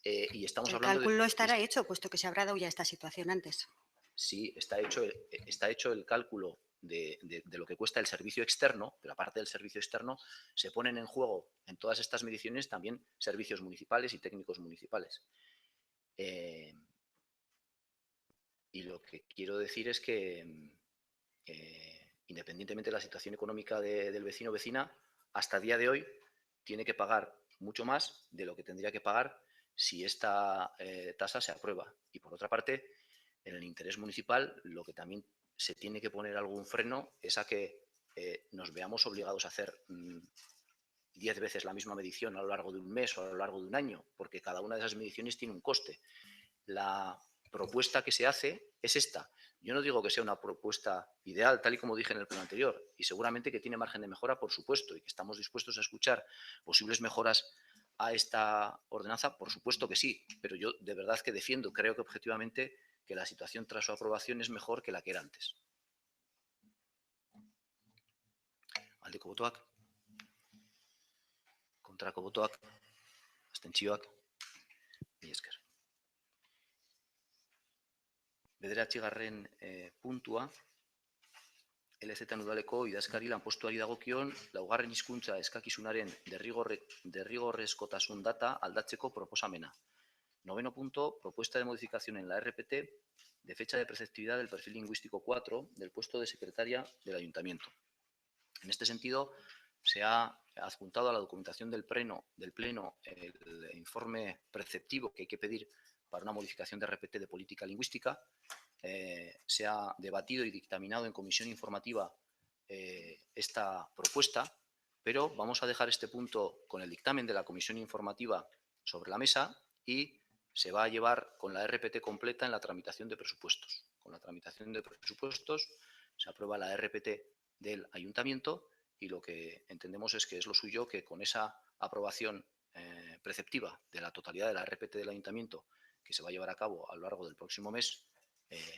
Y estamos El hablando cálculo estará hecho, puesto que se habrá dado ya esta situación antes. Sí, está hecho el cálculo de lo que cuesta el servicio externo, pero aparte del servicio externo, se ponen en juego en todas estas mediciones también servicios municipales y técnicos municipales. Y lo que quiero decir es que, independientemente de la situación económica del vecino o vecina, hasta el día de hoy tiene que pagar mucho más de lo que tendría que pagar si esta tasa se aprueba. Y por otra parte, en el interés municipal, lo que también se tiene que poner algún freno es a que nos veamos obligados a hacer 10 veces la misma medición a lo largo de un mes o a lo largo de un año, porque cada una de esas mediciones tiene un coste. La propuesta que se hace es esta. Yo no digo que sea una propuesta ideal, tal y como dije en el pleno anterior, y seguramente que tiene margen de mejora, por supuesto, y que estamos dispuestos a escuchar posibles mejoras a esta ordenanza, por supuesto que sí, pero yo de verdad que defiendo, creo que objetivamente, que la situación tras su aprobación es mejor que la que era antes. Aldeko botoak, kontrako botoak, abstentzioak, mila esker. Bederatzigarren puntua, LZ udaleko idazkari lanpostuari dagokion laugarren hizkuntza eskakizunaren derrigorrezkotasun data aldatzeko proposamena. Noveno punto, propuesta de modificación en la RPT de fecha de preceptividad del perfil lingüístico 4 del puesto de secretaria del Ayuntamiento. En este sentido, se ha adjuntado a la documentación del Pleno el informe preceptivo que hay que pedir para una modificación de RPT de política lingüística. Se ha debatido y dictaminado en comisión informativa esta propuesta, pero vamos a dejar este punto con el dictamen de la comisión informativa sobre la mesa y se va a llevar con la RPT completa en la tramitación de presupuestos. Con la tramitación de presupuestos se aprueba la RPT del ayuntamiento y lo que entendemos es que es lo suyo que con esa aprobación preceptiva de la totalidad de la RPT del ayuntamiento que se va a llevar a cabo a lo largo del próximo mes,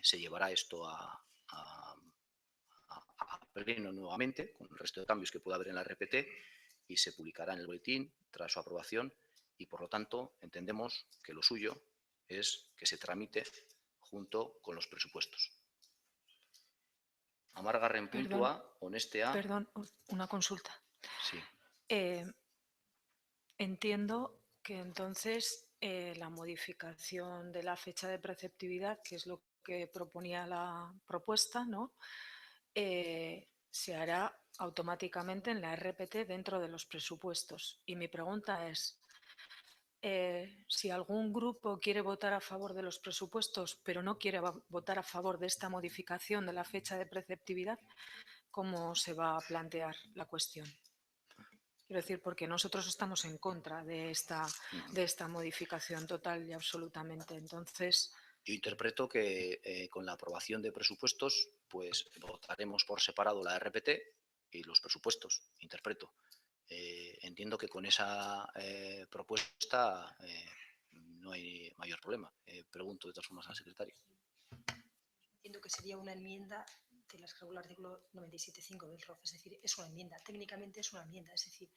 se llevará esto a pleno nuevamente, con el resto de cambios que pueda haber en la RPT, y se publicará en el boletín tras su aprobación y, por lo tanto, entendemos que lo suyo es que se tramite junto con los presupuestos. Hamargarren puntua, honestea... Perdón, una consulta. Sí. Entiendo que entonces la modificación de la fecha de preceptividad, que es lo que proponía la propuesta, ¿no? Se hará automáticamente en la RPT dentro de los presupuestos. Y mi pregunta es, si algún grupo quiere votar a favor de los presupuestos, pero no quiere votar a favor de esta modificación de la fecha de preceptividad, ¿cómo se va a plantear la cuestión? Quiero decir, porque nosotros estamos en contra de esta modificación total y absolutamente. Entonces, yo interpreto que con la aprobación de presupuestos, pues votaremos por separado la RPT y los presupuestos. Interpreto. Entiendo que con esa propuesta no hay mayor problema. Pregunto de todas formas al secretario. Entiendo que sería una enmienda de las que regula el artículo 97.5 del ROF, es decir, es una enmienda, técnicamente es una enmienda, es decir,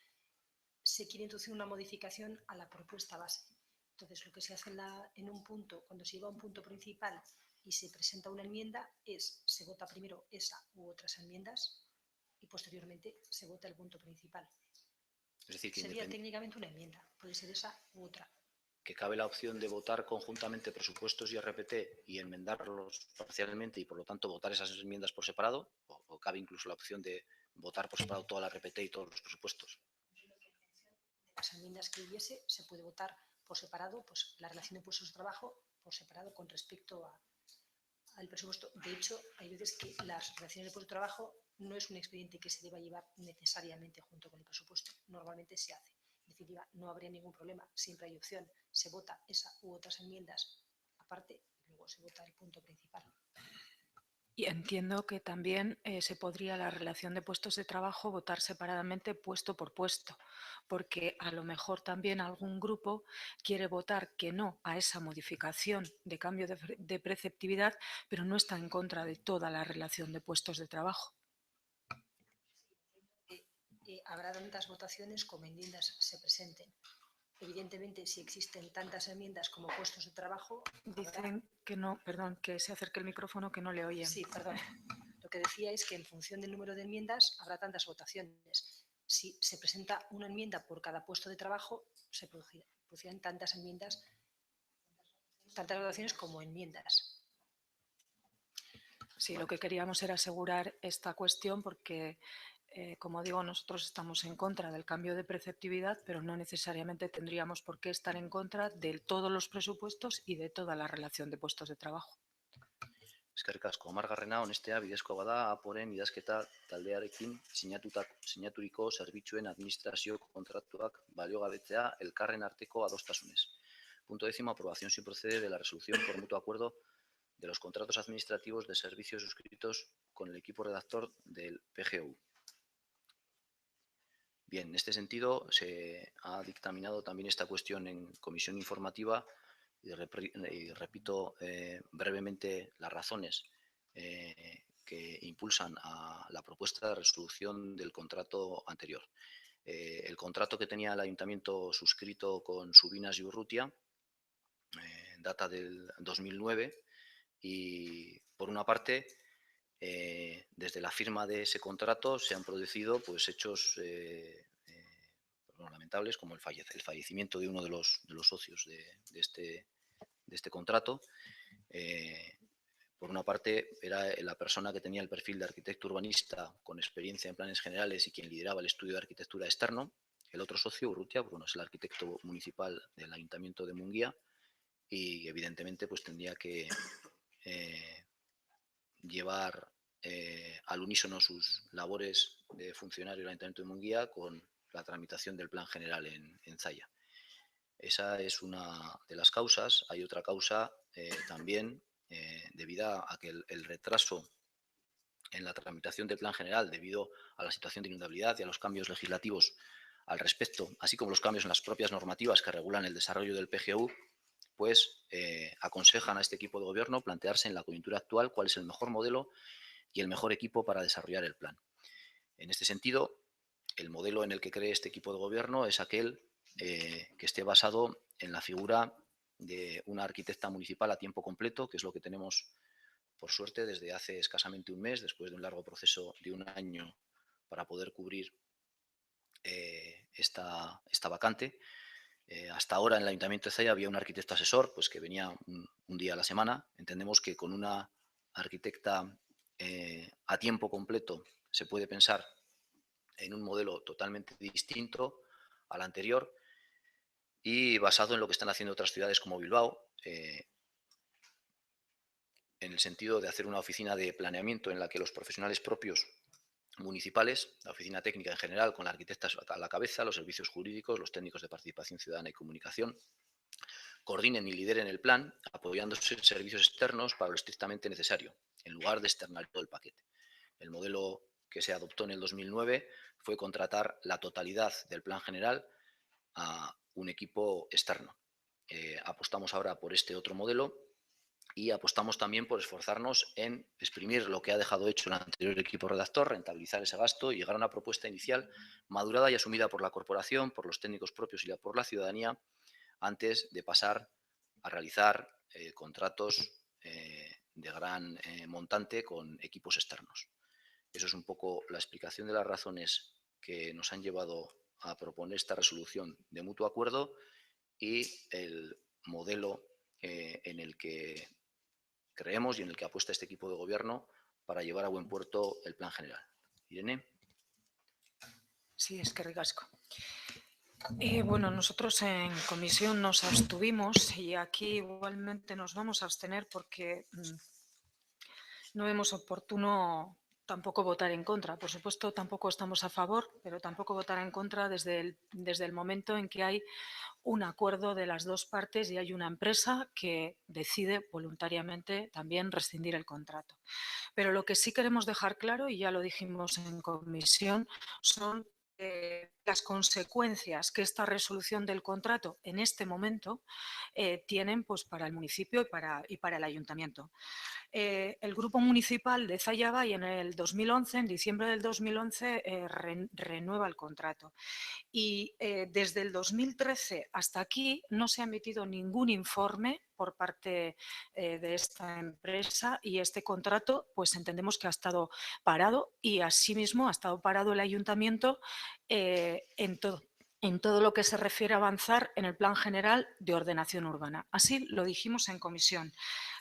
se quiere introducir una modificación a la propuesta base. Entonces, lo que se hace en un punto, cuando se lleva a un punto principal y se presenta una enmienda, se vota primero esa u otras enmiendas y posteriormente se vota el punto principal. Es decir, que sería técnicamente una enmienda, puede ser esa u otra. Que cabe la opción de votar conjuntamente presupuestos y RPT y enmendarlos parcialmente y por lo tanto votar esas enmiendas por separado, o cabe incluso la opción de votar por separado toda la RPT y todos los presupuestos. Las enmiendas que hubiese se puede votar por separado, pues la relación de puestos de trabajo por separado con respecto al presupuesto. De hecho, hay veces que las relaciones de puestos de trabajo no es un expediente que se deba llevar necesariamente junto con el presupuesto. Normalmente se hace. En definitiva, no habría ningún problema. Siempre hay opción. Se vota esa u otras enmiendas aparte y luego se vota el punto principal. Y entiendo que también se podría la relación de puestos de trabajo votar separadamente puesto por puesto, porque a lo mejor también algún grupo quiere votar que no a esa modificación de cambio de preceptividad, pero no está en contra de toda la relación de puestos de trabajo. Habrá tantas votaciones como enmiendas se presenten. Evidentemente, si existen tantas enmiendas como puestos de trabajo... Dicen que no, perdón, que se acerque el micrófono, que no le oyen. Sí, perdón. Lo que decía es que en función del número de enmiendas habrá tantas votaciones. Si se presenta una enmienda por cada puesto de trabajo, se producirán tantas enmiendas, tantas votaciones como enmiendas. Sí, lo que queríamos era asegurar esta cuestión porque, como digo, nosotros estamos en contra del cambio de preceptividad, pero no necesariamente tendríamos por qué estar en contra de todos los presupuestos y de toda la relación de puestos de trabajo. Eskerrik asko. 10. onestea bidezko bada aporen idazketa taldearekin sinaturiko zerbitzuen administrazio kontratuak baliogabetzea elkarren arteko adostasunez. Punto 10. Aprobación si procede de la resolución por mutuo acuerdo de los contratos administrativos de servicios suscritos con el equipo redactor del PGU. Bien, en este sentido se ha dictaminado también esta cuestión en comisión informativa y repito brevemente las razones que impulsan a la propuesta de resolución del contrato anterior. El contrato que tenía el ayuntamiento suscrito con Subinas y Urrutia data del 2009 y, por una parte, desde la firma de ese contrato se han producido pues, hechos lamentables, como el fallecimiento de uno de los socios de este contrato. Por una parte, era la persona que tenía el perfil de arquitecto urbanista con experiencia en planes generales y quien lideraba el estudio de arquitectura externo. El otro socio, Urrutia, bueno, es el arquitecto municipal del Ayuntamiento de Munguía y, evidentemente, pues tendría que llevar al unísono sus labores de funcionario del Ayuntamiento de Munguía con la tramitación del plan general en Zalla. Esa es una de las causas. Hay otra causa también debida a que el retraso en la tramitación del plan general debido a la situación de inundabilidad y a los cambios legislativos al respecto, así como los cambios en las propias normativas que regulan el desarrollo del PGU, pues aconsejan a este equipo de gobierno plantearse en la coyuntura actual cuál es el mejor modelo y el mejor equipo para desarrollar el plan. En este sentido, el modelo en el que cree este equipo de gobierno es aquel que esté basado en la figura de una arquitecta municipal a tiempo completo, que es lo que tenemos, por suerte, desde hace escasamente un mes, después de un largo proceso de un año para poder cubrir esta vacante. Hasta ahora en el Ayuntamiento de Zalla había un arquitecto asesor pues, que venía un día a la semana. Entendemos que con una arquitecta a tiempo completo se puede pensar en un modelo totalmente distinto al anterior y basado en lo que están haciendo otras ciudades como Bilbao, en el sentido de hacer una oficina de planeamiento en la que los profesionales propios municipales, la oficina técnica en general, con la arquitecta a la cabeza, los servicios jurídicos, los técnicos de participación ciudadana y comunicación, coordinen y lideren el plan, apoyándose en servicios externos para lo estrictamente necesario, en lugar de externalizar todo el paquete. El modelo que se adoptó en el 2009 fue contratar la totalidad del plan general a un equipo externo. Apostamos ahora por este otro modelo y apostamos también por esforzarnos en exprimir lo que ha dejado hecho el anterior equipo redactor, rentabilizar ese gasto y llegar a una propuesta inicial madurada y asumida por la corporación, por los técnicos propios y por la ciudadanía, antes de pasar a realizar contratos de gran montante con equipos externos. Eso es un poco la explicación de las razones que nos han llevado a proponer esta resolución de mutuo acuerdo y el modelo en el que creemos y en el que apuesta este equipo de gobierno para llevar a buen puerto el plan general. Irene. Sí, es que ricasco. Bueno, nosotros en comisión nos abstuvimos y aquí igualmente nos vamos a abstener porque no vemos oportuno tampoco votar en contra. Por supuesto, tampoco estamos a favor, pero tampoco votar en contra desde el momento en que hay un acuerdo de las dos partes y hay una empresa que decide voluntariamente también rescindir el contrato. Pero lo que sí queremos dejar claro, y ya lo dijimos en comisión, son las consecuencias que esta resolución del contrato en este momento tienen pues, para el municipio y para el ayuntamiento. El grupo municipal de Zalla Bay en el 2011, en diciembre del 2011, renueva el contrato. Y desde el 2013 hasta aquí no se ha emitido ningún informe por parte de esta empresa y este contrato pues entendemos que ha estado parado y asimismo ha estado parado el ayuntamiento en todo lo que se refiere a avanzar en el Plan General de Ordenación Urbana. Así lo dijimos en comisión.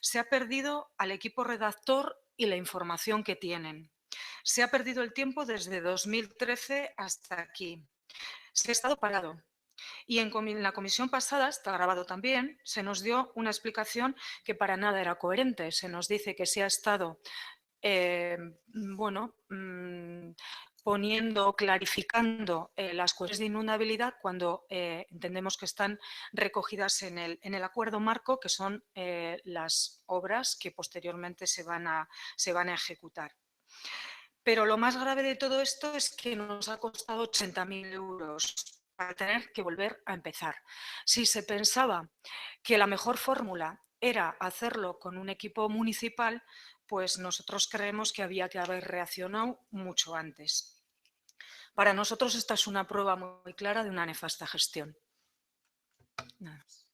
Se ha perdido al equipo redactor y la información que tienen. Se ha perdido el tiempo desde 2013 hasta aquí. Se ha estado parado. Y en la comisión pasada, está grabado también, se nos dio una explicación que para nada era coherente. Se nos dice que se ha estado clarificando las cuestiones de inundabilidad cuando entendemos que están recogidas en el acuerdo marco, que son las obras que posteriormente se van a ejecutar. Pero lo más grave de todo esto es que nos ha costado 80.000 euros para tener que volver a empezar. Si se pensaba que la mejor fórmula era hacerlo con un equipo municipal, pues nosotros creemos que había que haber reaccionado mucho antes. Para nosotros esta es una prueba muy clara de una nefasta gestión. Nada más.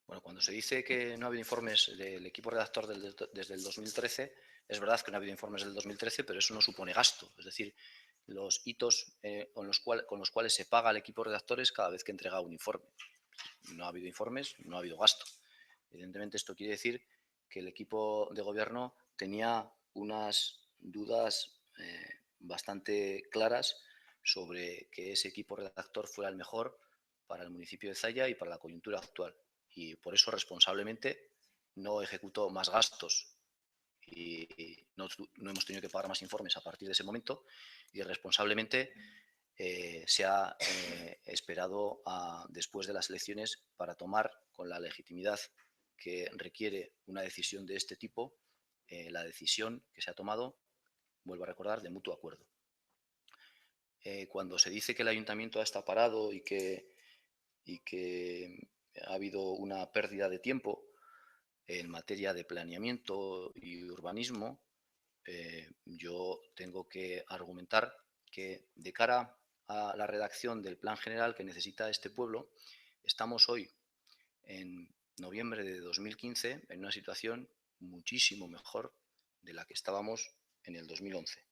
Bueno, cuando se dice que no ha habido informes del equipo redactor desde el 2013, es verdad que no ha habido informes del 2013, pero eso no supone gasto. Es decir, los hitos con los cuales se paga al equipo redactores cada vez que entrega un informe. No ha habido informes, no ha habido gasto. Evidentemente, esto quiere decir que el equipo de gobierno tenía unas dudas bastante claras sobre que ese equipo redactor fuera el mejor para el municipio de Zalla y para la coyuntura actual. Y por eso responsablemente no ejecutó más gastos y no hemos tenido que pagar más informes a partir de ese momento y responsablemente se ha esperado después de las elecciones para tomar con la legitimidad que requiere una decisión de este tipo, la decisión que se ha tomado, vuelvo a recordar, de mutuo acuerdo. Cuando se dice que el ayuntamiento está parado y que ha habido una pérdida de tiempo en materia de planeamiento y urbanismo, yo tengo que argumentar que de cara a la redacción del plan general que necesita este pueblo, estamos hoy, en noviembre de 2015, en una situación muchísimo mejor de la que estábamos en el 2011.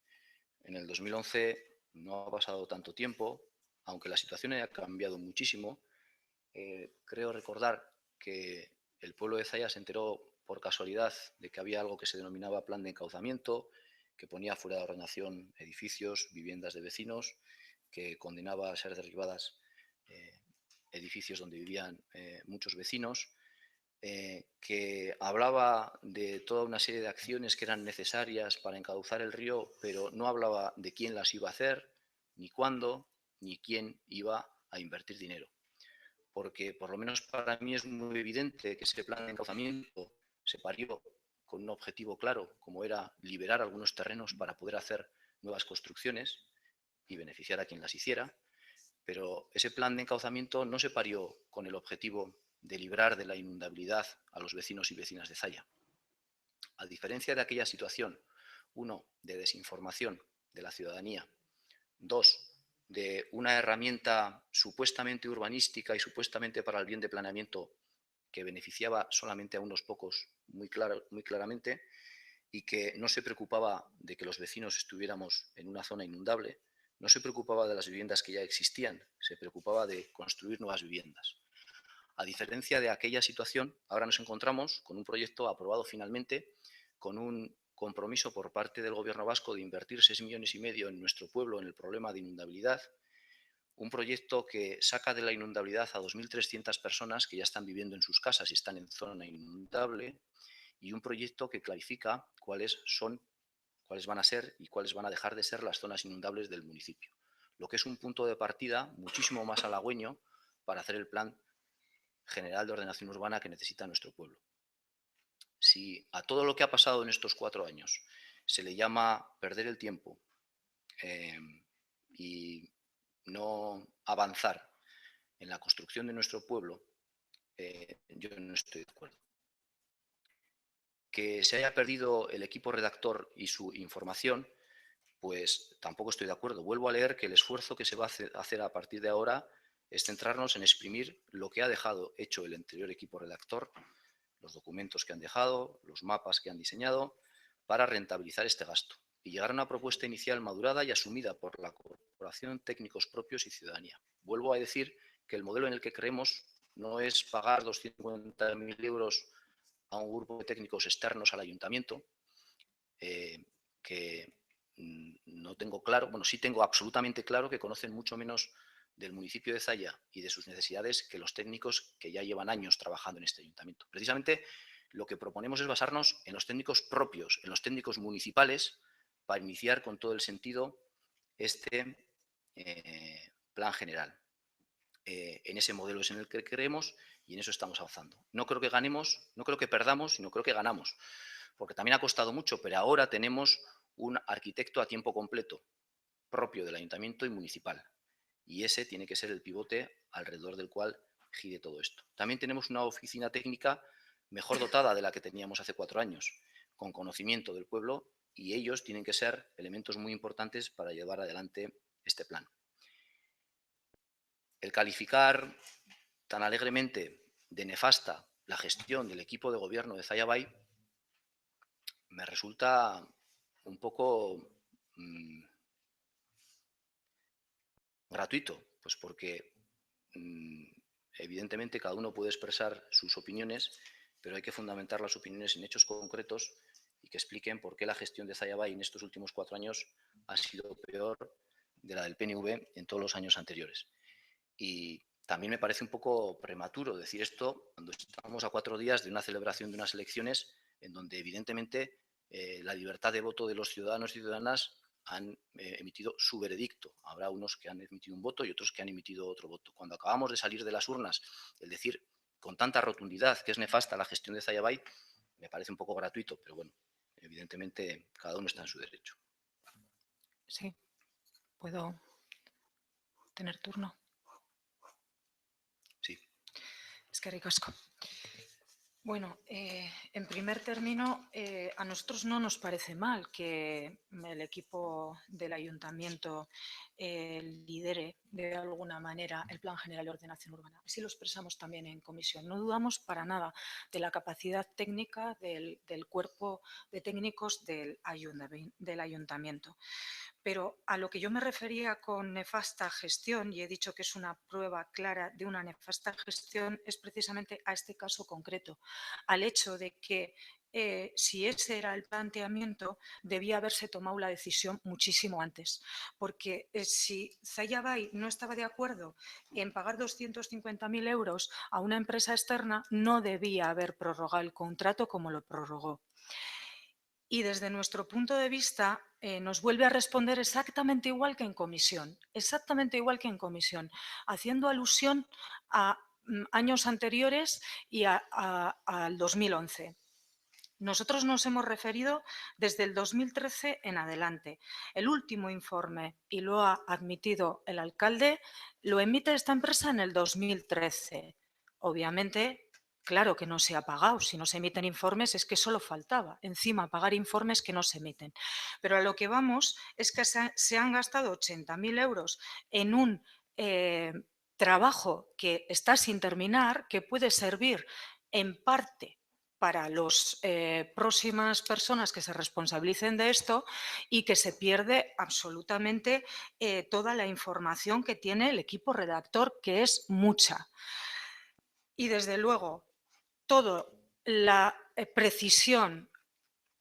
En el 2011 no ha pasado tanto tiempo, aunque la situación haya cambiado muchísimo. Creo recordar que el pueblo de Zalla se enteró por casualidad de que había algo que se denominaba plan de encauzamiento, que ponía fuera de ordenación edificios, viviendas de vecinos, que condenaba a ser derribadas edificios donde vivían muchos vecinos, que hablaba de toda una serie de acciones que eran necesarias para encauzar el río, pero no hablaba de quién las iba a hacer, ni cuándo, ni quién iba a invertir dinero. Porque por lo menos para mí es muy evidente que ese plan de encauzamiento se parió con un objetivo claro, como era liberar algunos terrenos para poder hacer nuevas construcciones y beneficiar a quien las hiciera, pero ese plan de encauzamiento no se parió con el objetivo de librar de la inundabilidad a los vecinos y vecinas de Zalla. A diferencia de aquella situación, uno, de desinformación de la ciudadanía, dos, de una herramienta supuestamente urbanística y supuestamente para el bien de planeamiento que beneficiaba solamente a unos pocos muy claramente y que no se preocupaba de que los vecinos estuviéramos en una zona inundable, no se preocupaba de las viviendas que ya existían, se preocupaba de construir nuevas viviendas. A diferencia de aquella situación, ahora nos encontramos con un proyecto aprobado finalmente, con un compromiso por parte del Gobierno vasco de invertir 6,5 millones en nuestro pueblo en el problema de inundabilidad, un proyecto que saca de la inundabilidad a 2.300 personas que ya están viviendo en sus casas y están en zona inundable, y un proyecto que clarifica cuáles van a ser y cuáles van a dejar de ser las zonas inundables del municipio. Lo que es un punto de partida muchísimo más halagüeño para hacer el plan general de ordenación urbana que necesita nuestro pueblo. Si a todo lo que ha pasado en estos 4 años se le llama perder el tiempo y no avanzar en la construcción de nuestro pueblo, yo no estoy de acuerdo. Que se haya perdido el equipo redactor y su información, pues tampoco estoy de acuerdo. Vuelvo a leer que el esfuerzo que se va a hacer a partir de ahora es centrarnos en exprimir lo que ha dejado hecho el anterior equipo redactor, los documentos que han dejado, los mapas que han diseñado, para rentabilizar este gasto y llegar a una propuesta inicial madurada y asumida por la corporación, técnicos propios y ciudadanía. Vuelvo a decir que el modelo en el que creemos no es pagar 250.000 euros a un grupo de técnicos externos al ayuntamiento, que no tengo claro, bueno, sí tengo absolutamente claro que conocen mucho menos del municipio de Zalla y de sus necesidades que los técnicos que ya llevan años trabajando en este ayuntamiento. Precisamente lo que proponemos es basarnos en los técnicos propios, en los técnicos municipales, para iniciar con todo el sentido este plan general. En ese modelo es en el que creemos y en eso estamos avanzando. No creo que ganemos, no creo que perdamos, sino creo que ganamos, porque también ha costado mucho, pero ahora tenemos un arquitecto a tiempo completo propio del ayuntamiento y municipal, y ese tiene que ser el pivote alrededor del cual gire todo esto. También tenemos una oficina técnica mejor dotada de la que teníamos hace 4 años, con conocimiento del pueblo, y ellos tienen que ser elementos muy importantes para llevar adelante este plan. El calificar tan alegremente de nefasta la gestión del equipo de gobierno de Zalla Bay me resulta un poco gratuito, pues porque evidentemente cada uno puede expresar sus opiniones, pero hay que fundamentar las opiniones en hechos concretos y que expliquen por qué la gestión de Zalla Bay en estos últimos 4 años ha sido peor de la del PNV en todos los años anteriores. Y también me parece un poco prematuro decir esto cuando estamos a 4 días de una celebración de unas elecciones en donde evidentemente la libertad de voto de los ciudadanos y ciudadanas han emitido su veredicto. Habrá unos que han emitido un voto y otros que han emitido otro voto. Cuando acabamos de salir de las urnas, el decir con tanta rotundidad que es nefasta la gestión de Zalla Bay, me parece un poco gratuito, pero bueno, evidentemente cada uno está en su derecho. Sí, puedo tener turno. Sí. Es que ricasco. Bueno, en primer término, a nosotros no nos parece mal que el equipo del ayuntamiento lidere de alguna manera el Plan General de Ordenación Urbana. Así lo expresamos también en comisión. No dudamos para nada de la capacidad técnica del cuerpo de técnicos del ayuntamiento. Pero a lo que yo me refería con nefasta gestión, y he dicho que es una prueba clara de una nefasta gestión, es precisamente a este caso concreto, al hecho de que si ese era el planteamiento, debía haberse tomado la decisión muchísimo antes. Porque si Zalla Bay no estaba de acuerdo en pagar 250.000 euros a una empresa externa, no debía haber prorrogado el contrato como lo prorrogó. Y desde nuestro punto de vista nos vuelve a responder exactamente igual que en comisión, haciendo alusión a años anteriores y al 2011. Nosotros nos hemos referido desde el 2013 en adelante. El último informe, y lo ha admitido el alcalde, lo emite esta empresa en el 2013. Obviamente, claro que no se ha pagado. Si no se emiten informes es que solo faltaba. Encima, pagar informes que no se emiten. Pero a lo que vamos es que se han gastado 80.000 euros en un trabajo que está sin terminar, que puede servir en parte para las próximas personas que se responsabilicen de esto, y que se pierde absolutamente toda la información que tiene el equipo redactor, que es mucha. Y desde luego, toda la precisión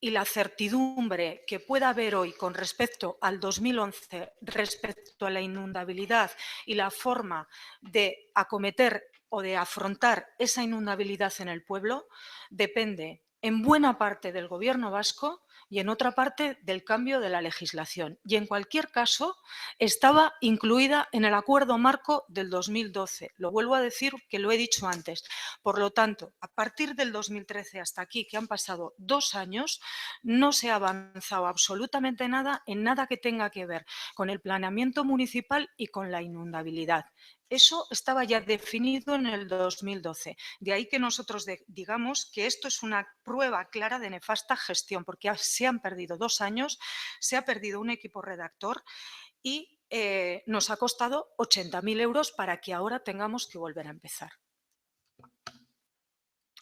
y la certidumbre que pueda haber hoy con respecto al 2011, respecto a la inundabilidad y la forma de acometer o de afrontar esa inundabilidad en el pueblo, depende en buena parte del Gobierno vasco y en otra parte del cambio de la legislación. Y en cualquier caso, estaba incluida en el acuerdo marco del 2012. Lo vuelvo a decir, que lo he dicho antes. Por lo tanto, a partir del 2013 hasta aquí, que han pasado 2 años, no se ha avanzado absolutamente nada en nada que tenga que ver con el planeamiento municipal y con la inundabilidad. Eso estaba ya definido en el 2012. De ahí que nosotros digamos que esto es una prueba clara de nefasta gestión, porque se han perdido 2 años, se ha perdido un equipo redactor y nos ha costado 80.000 euros para que ahora tengamos que volver a empezar.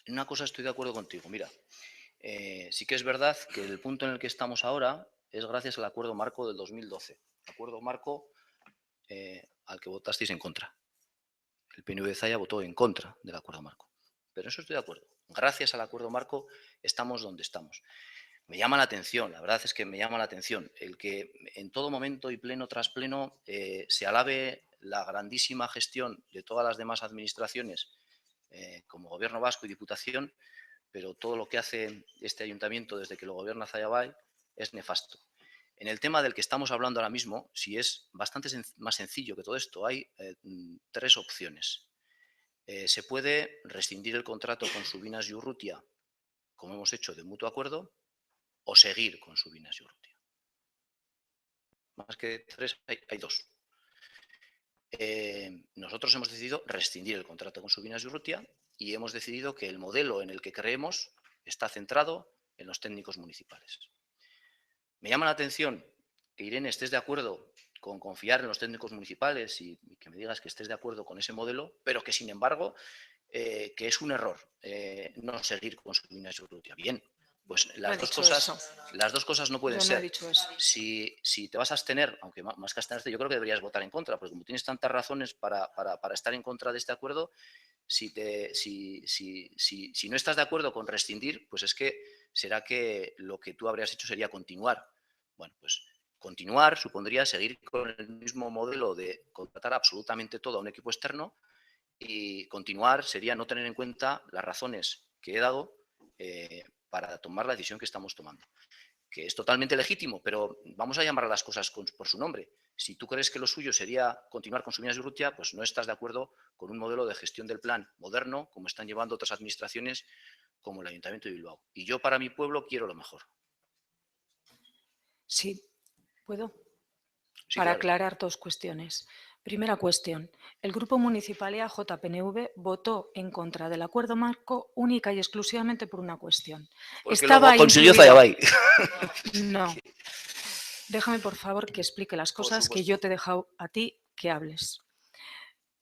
En una cosa estoy de acuerdo contigo. Mira, sí que es verdad que el punto en el que estamos ahora es gracias al acuerdo marco del 2012. Acuerdo marco al que votasteis en contra. El PNV de Zaya votó en contra del acuerdo marco. Pero en eso estoy de acuerdo. Gracias al acuerdo marco estamos donde estamos. Me llama la atención, la verdad es que me llama la atención el que en todo momento y pleno tras pleno se alabe la grandísima gestión de todas las demás administraciones como Gobierno vasco y Diputación, pero todo lo que hace este ayuntamiento desde que lo gobierna Zayabay es nefasto. En el tema del que estamos hablando ahora mismo, sí es bastante más sencillo que todo esto. Hay 3 opciones. Se puede rescindir el contrato con Subinas y Urrutia, como hemos hecho de mutuo acuerdo, o seguir con Subinas y Urrutia. Más que 3, hay 2. Nosotros hemos decidido rescindir el contrato con Subinas y Urrutia y hemos decidido que el modelo en el que creemos está centrado en los técnicos municipales. Me llama la atención que, Irene, estés de acuerdo con confiar en los técnicos municipales y que me digas que estés de acuerdo con ese modelo, pero que, sin embargo, que es un error no seguir con Subinas y Urrutia. Bien, pues las dos cosas no pueden ser. Si te vas a abstener, aunque más que abstenerte, yo creo que deberías votar en contra, porque como tienes tantas razones para estar en contra de este acuerdo, si no estás de acuerdo con rescindir, pues es que será que lo que tú habrías hecho sería continuar. Bueno, pues continuar supondría seguir con el mismo modelo de contratar absolutamente todo a un equipo externo, y continuar sería no tener en cuenta las razones que he dado para tomar la decisión que estamos tomando. Que es totalmente legítimo, pero vamos a llamar a las cosas por su nombre. Si tú crees que lo suyo sería continuar con Subinas y Urrutia, pues no estás de acuerdo con un modelo de gestión del plan moderno, como están llevando otras administraciones como el Ayuntamiento de Bilbao. Y yo para mi pueblo quiero lo mejor. Sí, ¿puedo? Sí, Para claro. aclarar 2 cuestiones. Primera cuestión. El Grupo Municipal EAJ-PNV votó en contra del acuerdo marco única y exclusivamente por una cuestión. Porque luego consiguió Zayabay. No. Déjame, por favor, que explique las cosas que yo te he dejado a ti que hables.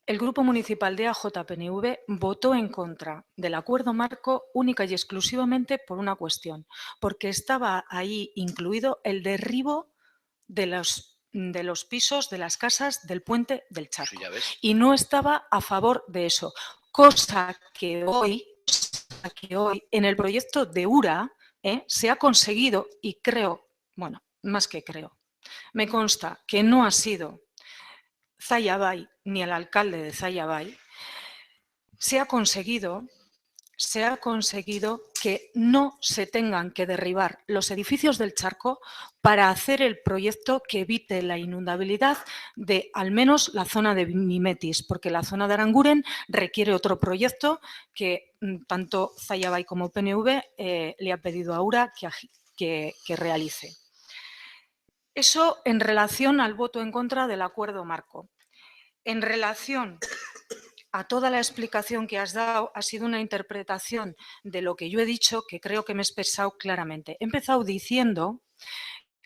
El Grupo Municipal de EAJ-PNV votó en contra del acuerdo marco única y exclusivamente por una cuestión, porque estaba ahí incluido el derribo de los pisos, de las casas del puente del Charco. Sí, ya ves. Y no estaba a favor de eso, cosa que hoy en el proyecto de URA se ha conseguido, y creo, bueno, más que creo, me consta que no ha sido Zayabay ni el alcalde de Zayabay, se ha conseguido que no se tengan que derribar los edificios del Charco para hacer el proyecto que evite la inundabilidad de al menos la zona de Mimetis, porque la zona de Aranguren requiere otro proyecto que tanto Zayabay como PNV le ha pedido a URA que realice. Eso en relación al voto en contra del acuerdo marco. En relación a toda la explicación que has dado, ha sido una interpretación de lo que yo he dicho, que creo que me he expresado claramente. He empezado diciendo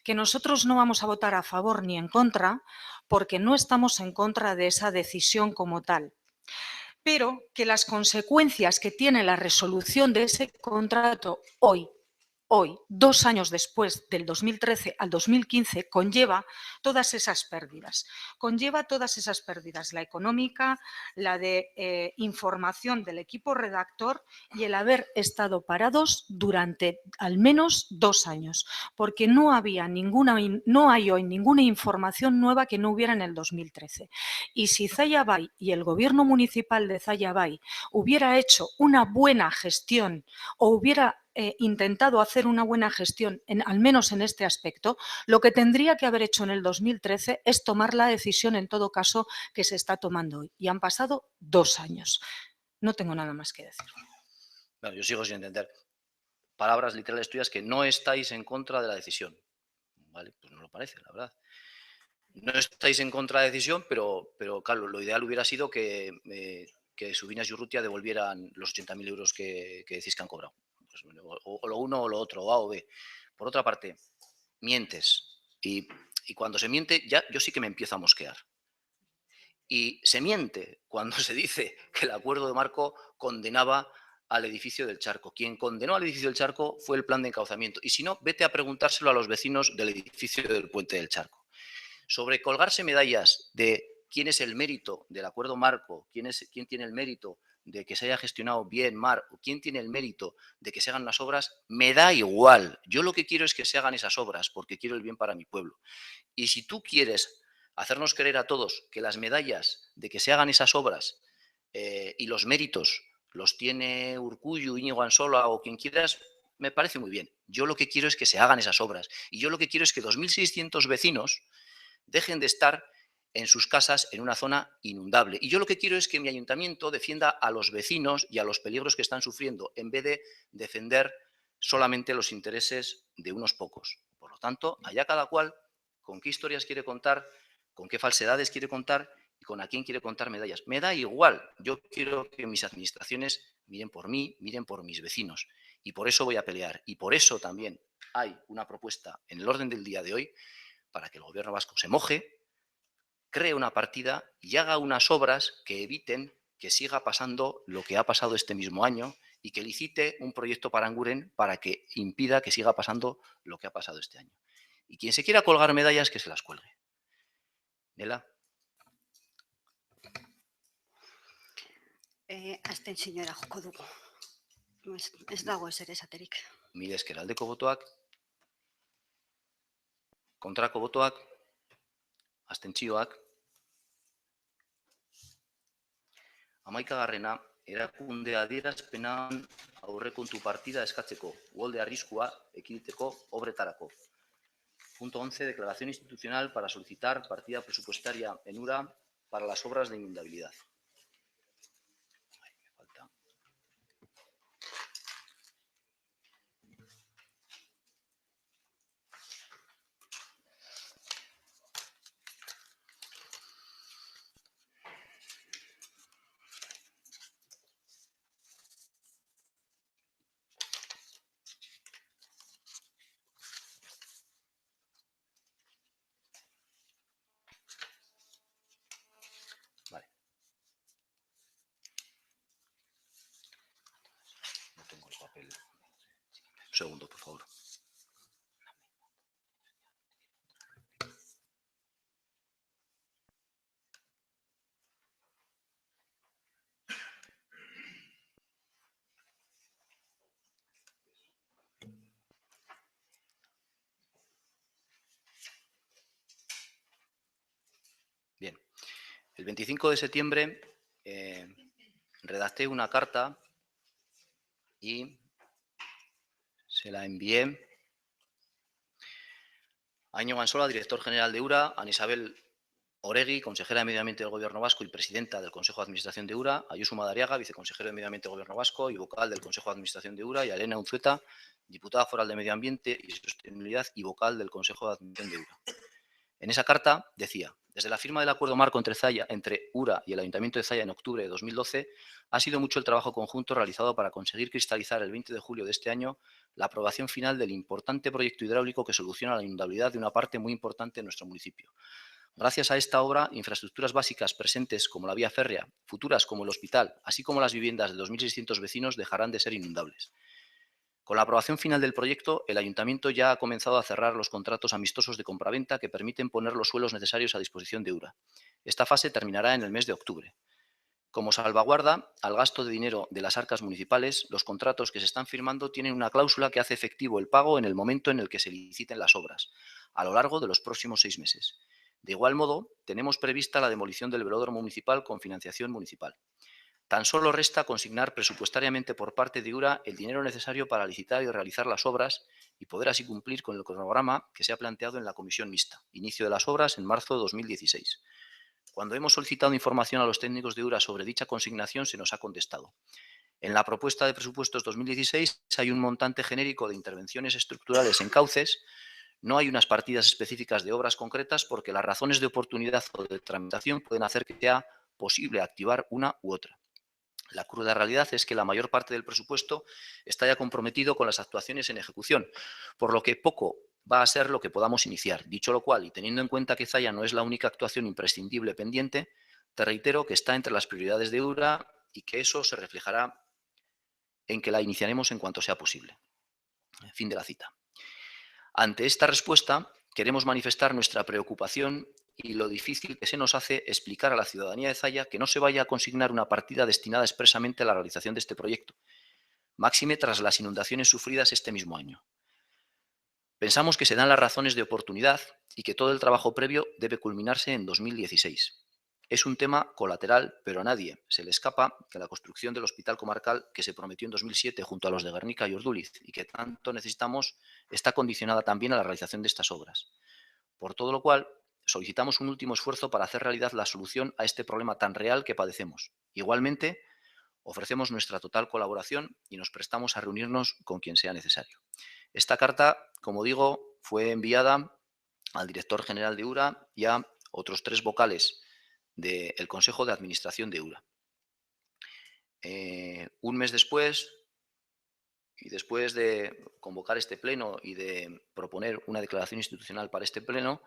que nosotros no vamos a votar a favor ni en contra, porque no estamos en contra de esa decisión como tal, pero que las consecuencias que tiene la resolución de ese contrato hoy hoy, 2 años después, del 2013 al 2015, conlleva todas esas pérdidas. Conlleva todas esas pérdidas, la económica, la de información del equipo redactor y el haber estado parados durante al menos 2 años, porque no hay hoy ninguna información nueva que no hubiera en el 2013. Y si Zaya Bay y el gobierno municipal de Zaya Bay hubiera hecho una buena gestión o hubiera intentado hacer una buena gestión, al menos en este aspecto, lo que tendría que haber hecho en el 2013 es tomar la decisión, en todo caso, que se está tomando hoy. Y han pasado 2 años. No tengo nada más que decir. Bueno, yo sigo sin entender. Palabras literales tuyas que no estáis en contra de la decisión. Vale, pues no lo parece, la verdad. No estáis en contra de la decisión, pero claro, lo ideal hubiera sido que Subinas y Urrutia devolvieran los 80.000 euros que decís que han cobrado. Pues, o lo uno o lo otro, o A o B. Por otra parte, mientes. Y cuando se miente, ya yo sí que me empiezo a mosquear. Y se miente cuando se dice que el acuerdo de marco condenaba al edificio del Charco. Quien condenó al edificio del Charco fue el plan de encauzamiento. Y si no, vete a preguntárselo a los vecinos del edificio del Puente del Charco. Sobre colgarse medallas de quién es el mérito del acuerdo marco, quién tiene el mérito de que se haya gestionado bien mar, o quién tiene el mérito de que se hagan las obras, me da igual. Yo lo que quiero es que se hagan esas obras porque quiero el bien para mi pueblo. Y si tú quieres hacernos creer a todos que las medallas de que se hagan esas obras y los méritos los tiene Urkullu, Íñigo Ansola o quien quieras, me parece muy bien. Yo lo que quiero es que se hagan esas obras. Y yo lo que quiero es que 2.600 vecinos dejen de estar en sus casas en una zona inundable. Y yo lo que quiero es que mi ayuntamiento defienda a los vecinos y a los peligros que están sufriendo, en vez de defender solamente los intereses de unos pocos. Por lo tanto, allá cada cual con qué historias quiere contar, con qué falsedades quiere contar y con a quién quiere contar medallas. Me da igual. Yo quiero que mis administraciones miren por mí, miren por mis vecinos. Y por eso voy a pelear. Y por eso también hay una propuesta en el orden del día de hoy para que el gobierno vasco se moje, cree una partida y haga unas obras que eviten que siga pasando lo que ha pasado este mismo año y que licite un proyecto para Anguren para que impida que siga pasando lo que ha pasado este año. Y quien se quiera colgar medallas, que se las cuelgue. Nela. Abstentzioa joko dugu. Ez dago ezer esaterik. Mila esker aldeko botoak, kontrako botoak, abstentzioak. 11. Erakunde adierazpenan aurrekontu partida eskatzeko, uholde arriskua ekiditeko obretarako. Punto 11. Declaración institucional para solicitar partida presupuestaria en URA para las obras de inundabilidad. Me falta. Vale. No tengo el papel. Un segundo, por favor. Bien. El 25 de septiembre redacté una carta y se la envié a Íñigo Ansola, director general de URA, a Ana Isabel Oregui, consejera de Medio Ambiente del Gobierno Vasco y presidenta del Consejo de Administración de URA, a Josu Madariaga, viceconsejero de Medio Ambiente del Gobierno Vasco y vocal del Consejo de Administración de URA, y a Elena Unzueta, diputada foral de Medio Ambiente y Sostenibilidad y vocal del Consejo de Administración de URA. En esa carta decía: desde la firma del acuerdo marco entre URA y el Ayuntamiento de Zaya en octubre de 2012, ha sido mucho el trabajo conjunto realizado para conseguir cristalizar el 20 de julio de este año la aprobación final del importante proyecto hidráulico que soluciona la inundabilidad de una parte muy importante de nuestro municipio. Gracias a esta obra, infraestructuras básicas presentes como la vía férrea, futuras como el hospital, así como las viviendas de 2.600 vecinos dejarán de ser inundables. Con la aprobación final del proyecto, el Ayuntamiento ya ha comenzado a cerrar los contratos amistosos de compraventa que permiten poner los suelos necesarios a disposición de URA. Esta fase terminará en el mes de octubre. Como salvaguarda al gasto de dinero de las arcas municipales, los contratos que se están firmando tienen una cláusula que hace efectivo el pago en el momento en el que se liciten las obras, a lo largo de los próximos 6 meses. De igual modo, tenemos prevista la demolición del velódromo municipal con financiación municipal. Tan solo resta consignar presupuestariamente por parte de URA el dinero necesario para licitar y realizar las obras y poder así cumplir con el cronograma que se ha planteado en la comisión mixta, inicio de las obras en marzo de 2016. Cuando hemos solicitado información a los técnicos de URA sobre dicha consignación, se nos ha contestado. En la propuesta de presupuestos 2016 hay un montante genérico de intervenciones estructurales en cauces. No hay unas partidas específicas de obras concretas porque las razones de oportunidad o de tramitación pueden hacer que sea posible activar una u otra. La cruda realidad es que la mayor parte del presupuesto está ya comprometido con las actuaciones en ejecución, por lo que poco va a ser lo que podamos iniciar. Dicho lo cual, y teniendo en cuenta que Zaya no es la única actuación imprescindible pendiente, te reitero que está entre las prioridades de URA y que eso se reflejará en que la iniciaremos en cuanto sea posible. Fin de la cita. Ante esta respuesta, queremos manifestar nuestra preocupación y lo difícil que se nos hace explicar a la ciudadanía de Zaya que no se vaya a consignar una partida destinada expresamente a la realización de este proyecto, máxime tras las inundaciones sufridas este mismo año. Pensamos que se dan las razones de oportunidad y que todo el trabajo previo debe culminarse en 2016. Es un tema colateral, pero a nadie se le escapa que la construcción del hospital comarcal que se prometió en 2007 junto a los de Guernica y Urduliz y que tanto necesitamos está condicionada también a la realización de estas obras. Por todo lo cual, solicitamos un último esfuerzo para hacer realidad la solución a este problema tan real que padecemos. Igualmente, ofrecemos nuestra total colaboración y nos prestamos a reunirnos con quien sea necesario. Esta carta, como digo, fue enviada al director general de URA y a otros 3 vocales del Consejo de Administración de URA. Un mes después, y después de convocar este pleno y de proponer una declaración institucional para este pleno,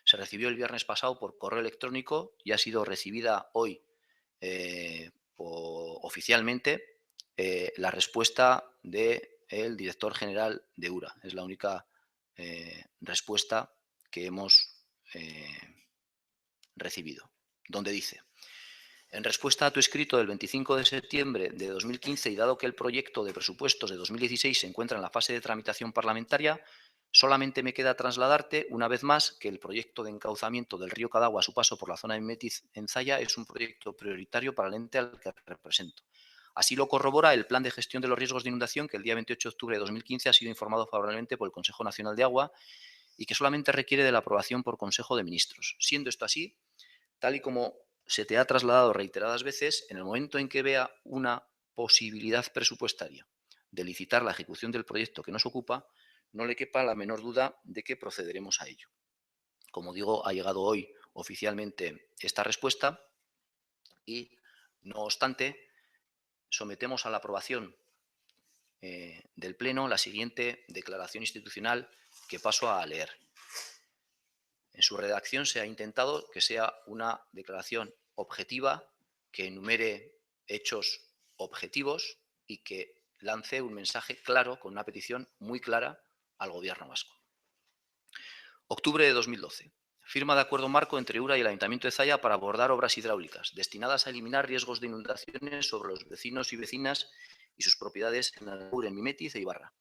se recibió el viernes pasado por correo electrónico y ha sido recibida hoy oficialmente la respuesta del director general de URA. Es la única respuesta que hemos recibido, donde dice: en respuesta a tu escrito del 25 de septiembre de 2015 y dado que el proyecto de presupuestos de 2016 se encuentra en la fase de tramitación parlamentaria, solamente me queda trasladarte una vez más que el proyecto de encauzamiento del río Cadagua a su paso por la zona de Métiz en Zaya es un proyecto prioritario para el ente al que represento. Así lo corrobora el Plan de Gestión de los Riesgos de Inundación que el día 28 de octubre de 2015 ha sido informado favorablemente por el Consejo Nacional de Agua y que solamente requiere de la aprobación por Consejo de Ministros. Siendo esto así, tal y como se te ha trasladado reiteradas veces, en el momento en que vea una posibilidad presupuestaria de licitar la ejecución del proyecto que nos ocupa, no le quepa la menor duda de que procederemos a ello. Como digo, ha llegado hoy oficialmente esta respuesta y, no obstante, sometemos a la aprobación del Pleno la siguiente declaración institucional que paso a leer. En su redacción se ha intentado que sea una declaración objetiva, que enumere hechos objetivos y que lance un mensaje claro, con una petición muy clara al Gobierno vasco. Octubre de 2012. Firma de acuerdo marco entre URA y el Ayuntamiento de Zaya para abordar obras hidráulicas destinadas a eliminar riesgos de inundaciones sobre los vecinos y vecinas y sus propiedades en Albur, en Mimetiz e Ibarra.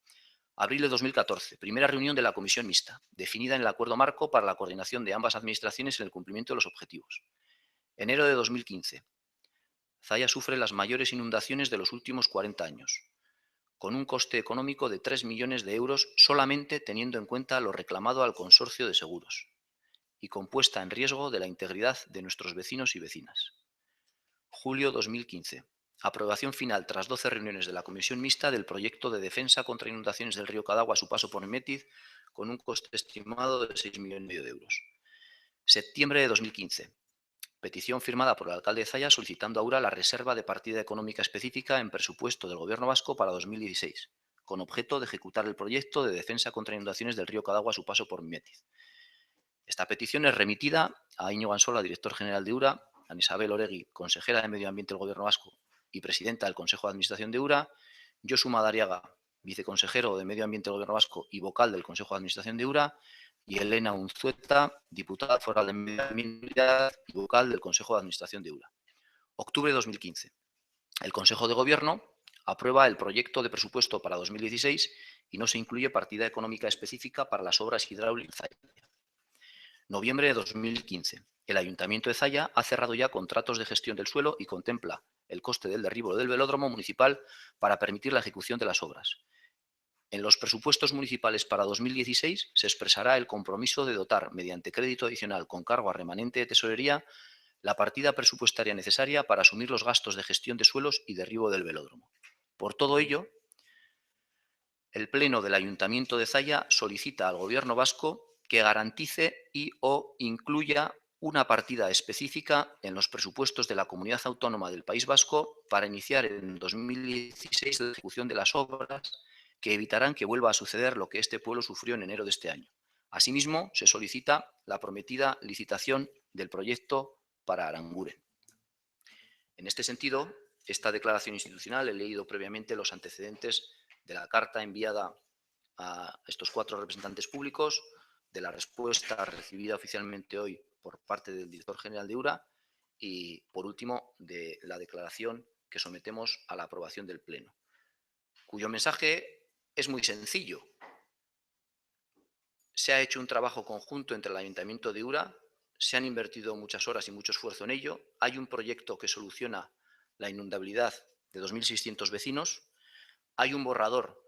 Abril de 2014, primera reunión de la comisión mixta, definida en el acuerdo marco para la coordinación de ambas administraciones en el cumplimiento de los objetivos. Enero de 2015, Zaya sufre las mayores inundaciones de los últimos 40 años, con un coste económico de 3 millones de euros solamente teniendo en cuenta lo reclamado al consorcio de seguros y con puesta en riesgo de la integridad de nuestros vecinos y vecinas. Julio 2015. Aprobación final tras 12 reuniones de la comisión mixta del proyecto de defensa contra inundaciones del río Cadagua a su paso por Métiz con un coste estimado de 6,5 millones de euros. Septiembre de 2015. Petición firmada por el alcalde de Zaya solicitando a URA la reserva de partida económica específica en presupuesto del Gobierno vasco para 2016, con objeto de ejecutar el proyecto de defensa contra inundaciones del río Cadagua a su paso por Métiz. Esta petición es remitida a Íñigo Ansola, director general de URA, a Isabel Oregui, consejera de Medio Ambiente del Gobierno vasco y presidenta del Consejo de Administración de URA, Josu Madariaga, viceconsejero de Medio Ambiente del Gobierno Vasco y vocal del Consejo de Administración de Ura, y Elena Unzueta, diputada foral de Medio Ambiente y vocal del Consejo de Administración de Ura. Octubre de 2015. El Consejo de Gobierno aprueba el proyecto de presupuesto para 2016 y no se incluye partida económica específica para las obras hidráulicas. Noviembre de 2015. El Ayuntamiento de Zalla ha cerrado ya contratos de gestión del suelo y contempla el coste del derribo del velódromo municipal para permitir la ejecución de las obras. En los presupuestos municipales para 2016 se expresará el compromiso de dotar, mediante crédito adicional con cargo a remanente de tesorería, la partida presupuestaria necesaria para asumir los gastos de gestión de suelos y derribo del velódromo. Por todo ello, el Pleno del Ayuntamiento de Zalla solicita al Gobierno vasco que garantice y o incluya una partida específica en los presupuestos de la Comunidad Autónoma del País Vasco para iniciar en 2016 la ejecución de las obras que evitarán que vuelva a suceder lo que este pueblo sufrió en enero de este año. Asimismo, se solicita la prometida licitación del proyecto para Aranguren. En este sentido, esta declaración institucional, he leído previamente los antecedentes de la carta enviada a estos 4 representantes públicos, de la respuesta recibida oficialmente hoy por parte del director general de Ura y, por último, de la declaración que sometemos a la aprobación del Pleno, cuyo mensaje es muy sencillo. Se ha hecho un trabajo conjunto entre el Ayuntamiento de Ura, se han invertido muchas horas y mucho esfuerzo en ello, hay un proyecto que soluciona la inundabilidad de 2.600 vecinos, hay un borrador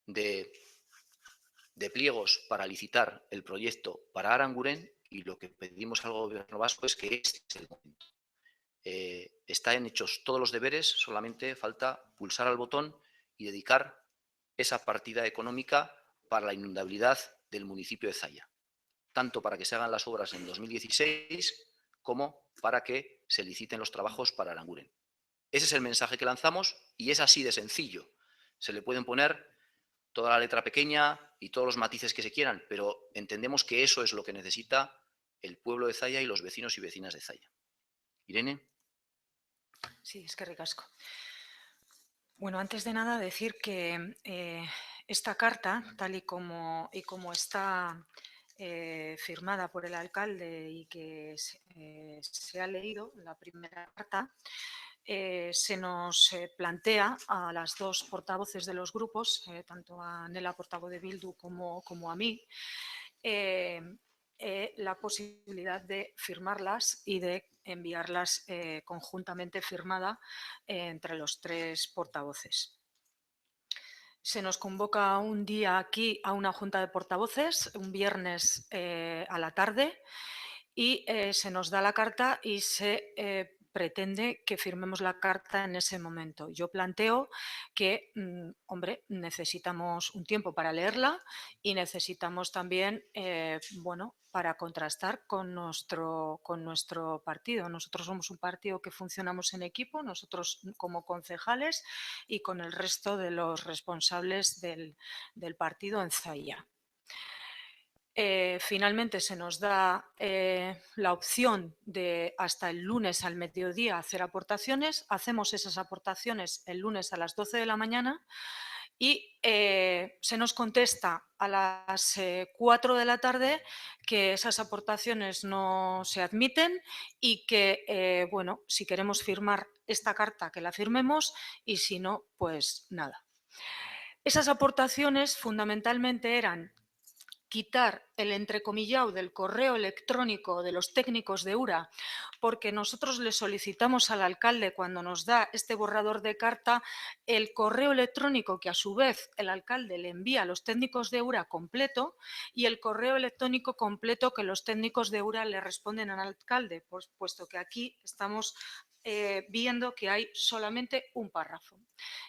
de pliegos para licitar el proyecto para Aranguren y lo que pedimos al Gobierno vasco es que este es el momento. Están hechos todos los deberes, solamente falta pulsar al botón y dedicar esa partida económica para la inundabilidad del municipio de Zalla, tanto para que se hagan las obras en 2016 como para que se liciten los trabajos para Aranguren. Ese es el mensaje que lanzamos y es así de sencillo. Se le pueden poner toda la letra pequeña y todos los matices que se quieran, pero entendemos que eso es lo que necesita el pueblo de Zalla y los vecinos y vecinas de Zalla. Irene. Sí, es que ricasco. Bueno, antes de nada decir que esta carta, tal y como está firmada por el alcalde y que se ha leído, la primera carta, se nos plantea a las 2 portavoces de los grupos, tanto a Nela, portavoz de Bildu, como a mí, la posibilidad de firmarlas y de enviarlas conjuntamente firmada entre los 3 portavoces. Se nos convoca un día aquí a una junta de portavoces, un viernes a la tarde, y se nos da la carta y se pretende que firmemos la carta en ese momento. Yo planteo que, hombre, necesitamos un tiempo para leerla y necesitamos también, bueno, para contrastar con nuestro partido. Nosotros somos un partido que funcionamos en equipo, nosotros como concejales y con el resto de los responsables del partido en Zalla. Finalmente se nos da la opción de hasta el lunes al mediodía hacer aportaciones. Hacemos esas aportaciones el lunes a las 12 de la mañana y se nos contesta a las 4 de la tarde que esas aportaciones no se admiten y que, bueno, si queremos firmar esta carta, que la firmemos y si no, pues nada. Esas aportaciones fundamentalmente eran quitar el entrecomillado del correo electrónico de los técnicos de Ura, porque nosotros le solicitamos al alcalde, cuando nos da este borrador de carta, el correo electrónico que a su vez el alcalde le envía a los técnicos de Ura completo y el correo electrónico completo que los técnicos de Ura le responden al alcalde, puesto que aquí estamos viendo que hay solamente un párrafo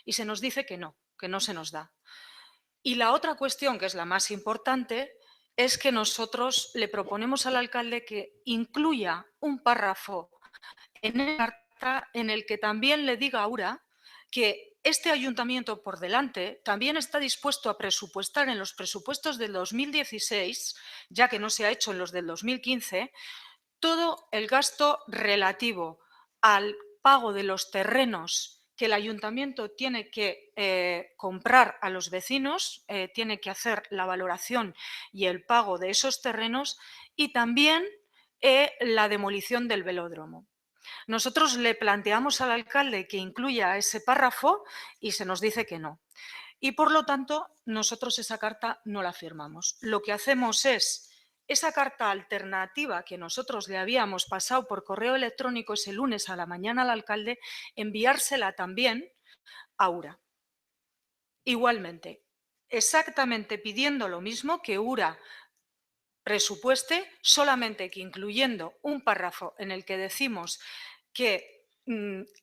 y se nos dice que no se nos da. Y la otra cuestión, que es la más importante, es que nosotros le proponemos al alcalde que incluya un párrafo en la carta en el que también le diga a Ura que este ayuntamiento por delante también está dispuesto a presupuestar en los presupuestos del 2016, ya que no se ha hecho en los del 2015, todo el gasto relativo al pago de los terrenos que el ayuntamiento tiene que comprar a los vecinos, tiene que hacer la valoración y el pago de esos terrenos y también la demolición del velódromo. Nosotros le planteamos al alcalde que incluya ese párrafo y se nos dice que no. Y por lo tanto, nosotros esa carta no la firmamos. Lo que hacemos es esa carta alternativa que nosotros le habíamos pasado por correo electrónico ese lunes a la mañana al alcalde, enviársela también a URA. Igualmente, exactamente pidiendo lo mismo que URA presupueste, solamente que incluyendo un párrafo en el que decimos que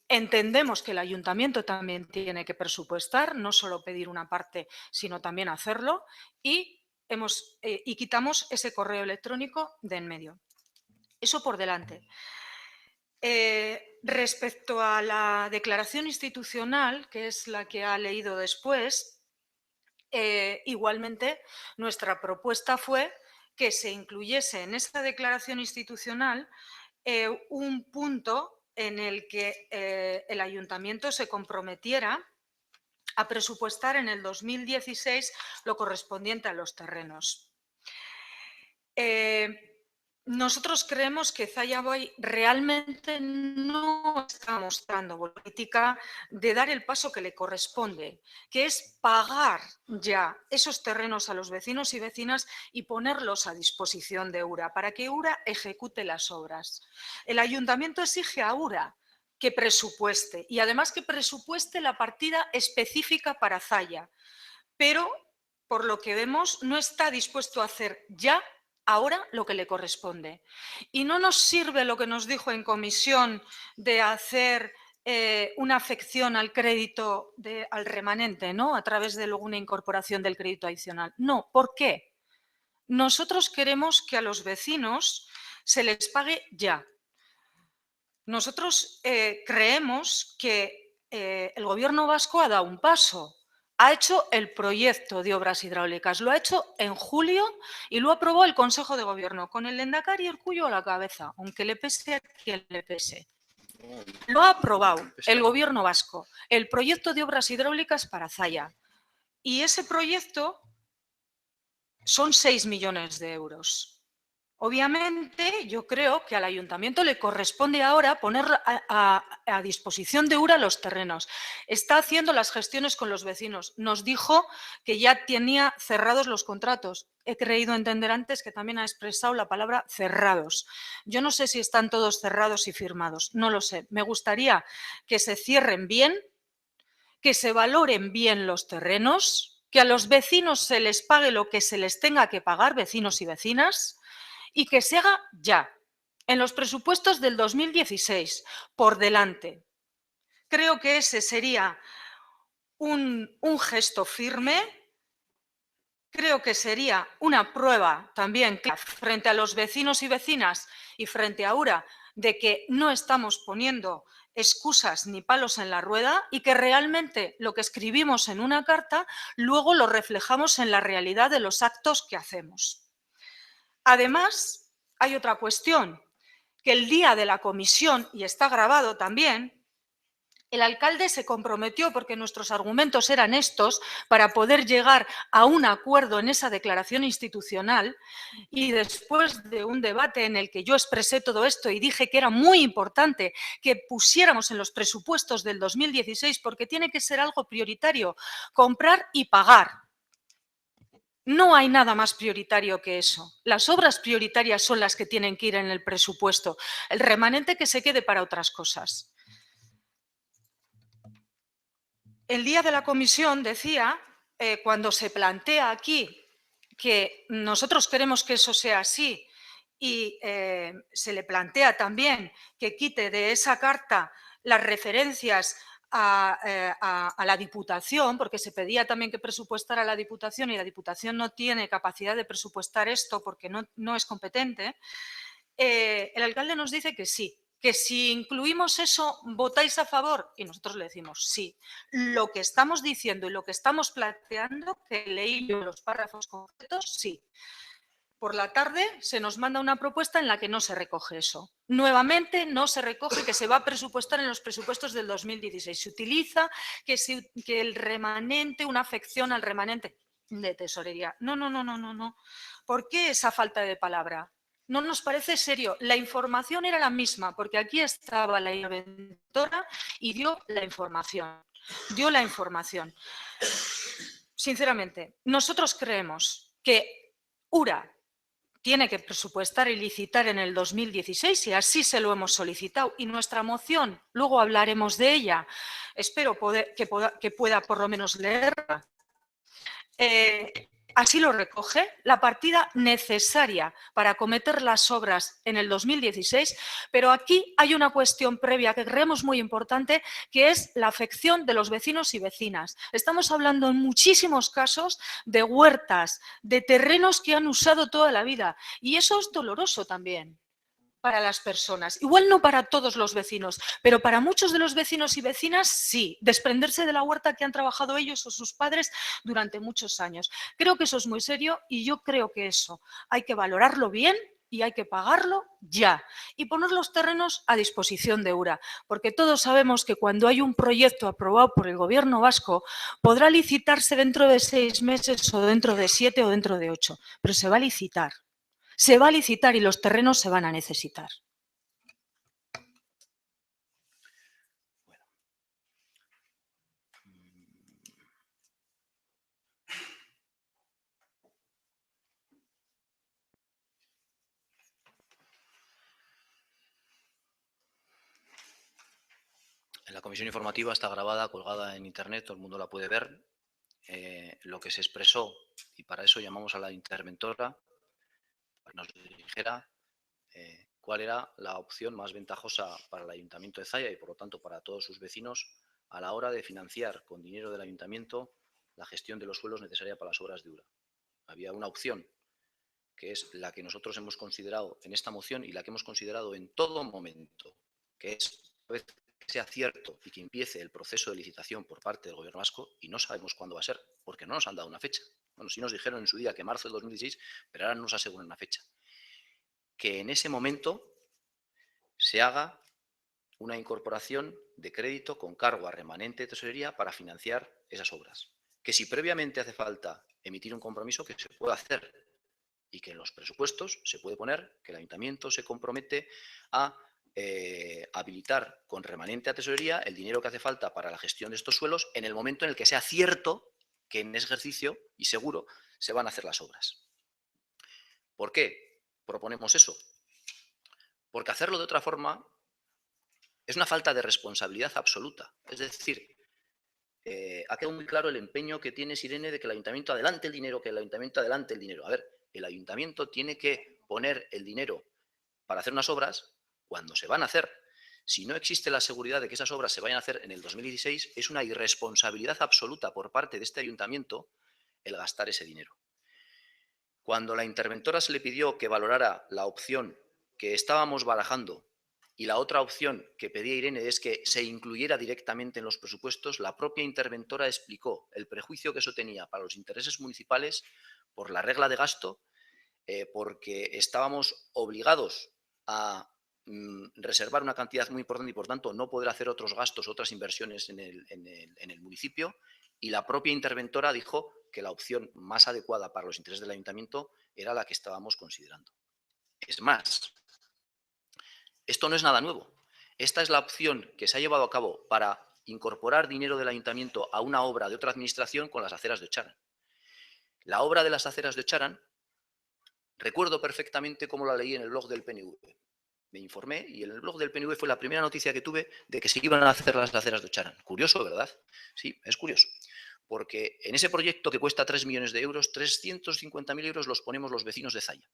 entendemos que el ayuntamiento también tiene que presupuestar, no solo pedir una parte, sino también hacerlo, y quitamos ese correo electrónico de en medio. Eso por delante. Respecto a la declaración institucional, que es la que ha leído después, igualmente nuestra propuesta fue que se incluyese en esta declaración institucional un punto en el que el ayuntamiento se comprometiera a presupuestar en el 2016 lo correspondiente a los terrenos. Nosotros creemos que Zaya Boy realmente no está mostrando política de dar el paso que le corresponde, que es pagar ya esos terrenos a los vecinos y vecinas y ponerlos a disposición de URA para que URA ejecute las obras. El ayuntamiento exige a URA que presupueste y además que presupueste la partida específica para Zaya, pero por lo que vemos no está dispuesto a hacer ya ahora lo que le corresponde. Y no nos sirve lo que nos dijo en comisión de hacer una afección al crédito, al remanente, ¿no? A través de luego una incorporación del crédito adicional. No, ¿por qué? Nosotros queremos que a los vecinos se les pague ya. Nosotros creemos que el Gobierno vasco ha dado un paso. Ha hecho el proyecto de obras hidráulicas, lo ha hecho en julio y lo aprobó el Consejo de Gobierno, con el lehendakari Urkullu a la cabeza, aunque le pese a quien le pese. Lo ha aprobado el Gobierno vasco, el proyecto de obras hidráulicas para Zaya. Y ese proyecto son 6 millones de euros. Obviamente, yo creo que al ayuntamiento le corresponde ahora poner a disposición de URA los terrenos. Está haciendo las gestiones con los vecinos. Nos dijo que ya tenía cerrados los contratos. He creído entender antes que también ha expresado la palabra cerrados. Yo no sé si están todos cerrados y firmados. No lo sé. Me gustaría que se cierren bien, que se valoren bien los terrenos, que a los vecinos se les pague lo que se les tenga que pagar, vecinos y vecinas, y que se haga ya, en los presupuestos del 2016, por delante. Creo que ese sería un gesto firme, creo que sería una prueba también frente a los vecinos y vecinas y frente a URA de que no estamos poniendo excusas ni palos en la rueda y que realmente lo que escribimos en una carta luego lo reflejamos en la realidad de los actos que hacemos. Además, hay otra cuestión, que el día de la comisión, y está grabado también, el alcalde se comprometió, porque nuestros argumentos eran estos, para poder llegar a un acuerdo en esa declaración institucional, y después de un debate en el que yo expresé todo esto y dije que era muy importante que pusiéramos en los presupuestos del 2016, porque tiene que ser algo prioritario, comprar y pagar. No hay nada más prioritario que eso. Las obras prioritarias son las que tienen que ir en el presupuesto. El remanente que se quede para otras cosas. El día de la comisión decía, cuando se plantea aquí que nosotros queremos que eso sea así y se le plantea también que quite de esa carta las referencias a la Diputación, porque se pedía también que presupuestara la Diputación y la Diputación no tiene capacidad de presupuestar esto porque no es competente, el alcalde nos dice que sí, que si incluimos eso, ¿votáis a favor? Y nosotros le decimos sí. Lo que estamos diciendo y lo que estamos planteando, que leí yo los párrafos concretos, sí. Por la tarde se nos manda una propuesta en la que no se recoge eso. Nuevamente no se recoge que se va a presupuestar en los presupuestos del 2016. Se utiliza que el remanente, una afección al remanente de tesorería. No, no, no, no, no, no. ¿Por qué esa falta de palabra? No nos parece serio. La información era la misma, porque aquí estaba la inventora y dio la información. Dio la información. Sinceramente, nosotros creemos que URA tiene que presupuestar y licitar en el 2016 y así se lo hemos solicitado. Y nuestra moción, luego hablaremos de ella, espero que pueda por lo menos leerla. Así lo recoge, la partida necesaria para acometer las obras en el 2016, pero aquí hay una cuestión previa que creemos muy importante, que es la afección de los vecinos y vecinas. Estamos hablando en muchísimos casos de huertas, de terrenos que han usado toda la vida, y eso es doloroso también para las personas. Igual no para todos los vecinos, pero para muchos de los vecinos y vecinas sí, desprenderse de la huerta que han trabajado ellos o sus padres durante muchos años. Creo que eso es muy serio y yo creo que eso hay que valorarlo bien y hay que pagarlo ya y poner los terrenos a disposición de URA, porque todos sabemos que cuando hay un proyecto aprobado por el Gobierno vasco podrá licitarse dentro de 6 meses o dentro de 7 o dentro de 8, pero se va a licitar. Se va a licitar y los terrenos se van a necesitar. En la comisión informativa está grabada, colgada en internet, todo el mundo la puede ver. Lo que se expresó, y para eso llamamos a la interventora, para que nos dijera cuál era la opción más ventajosa para el Ayuntamiento de Zalla y, por lo tanto, para todos sus vecinos a la hora de financiar con dinero del Ayuntamiento la gestión de los suelos necesaria para las obras de URA. Había una opción, que es la que nosotros hemos considerado en esta moción y la que hemos considerado en todo momento, que es, una vez que sea cierto y que empiece el proceso de licitación por parte del Gobierno vasco, y no sabemos cuándo va a ser, porque no nos han dado una fecha. Bueno, sí nos dijeron en su día que marzo del 2016, pero ahora no nos aseguran una fecha. Que en ese momento se haga una incorporación de crédito con cargo a remanente de tesorería para financiar esas obras. Que si previamente hace falta emitir un compromiso, que se pueda hacer, y que en los presupuestos se puede poner que el ayuntamiento se compromete a habilitar con remanente a tesorería el dinero que hace falta para la gestión de estos suelos en el momento en el que sea cierto que en ese ejercicio y seguro se van a hacer las obras. ¿Por qué proponemos eso? Porque hacerlo de otra forma es una falta de responsabilidad absoluta. Es decir, ha quedado muy claro el empeño que tiene Irene de que el ayuntamiento adelante el dinero, que el ayuntamiento adelante el dinero. A ver, el ayuntamiento tiene que poner el dinero para hacer unas obras cuando se van a hacer. Si no existe la seguridad de que esas obras se vayan a hacer en el 2016, es una irresponsabilidad absoluta por parte de este ayuntamiento el gastar ese dinero. Cuando la interventora se le pidió que valorara la opción que estábamos barajando y la otra opción que pedía Irene es que se incluyera directamente en los presupuestos, la propia interventora explicó el prejuicio que eso tenía para los intereses municipales por la regla de gasto, porque estábamos obligados a reservar una cantidad muy importante y, por tanto, no poder hacer otros gastos, otras inversiones en el municipio, y la propia interventora dijo que la opción más adecuada para los intereses del ayuntamiento era la que estábamos considerando. Es más, esto no es nada nuevo. Esta es la opción que se ha llevado a cabo para incorporar dinero del ayuntamiento a una obra de otra administración con las aceras de Ocharan. La obra de las aceras de Ocharan, recuerdo perfectamente cómo la leí en el blog del PNV. Me informé y en el blog del PNV fue la primera noticia que tuve de que se iban a hacer las aceras de Ocharan. Curioso, ¿verdad? Sí, es curioso. Porque en ese proyecto que cuesta 3 millones de euros, 350.000 euros los ponemos los vecinos de Zalla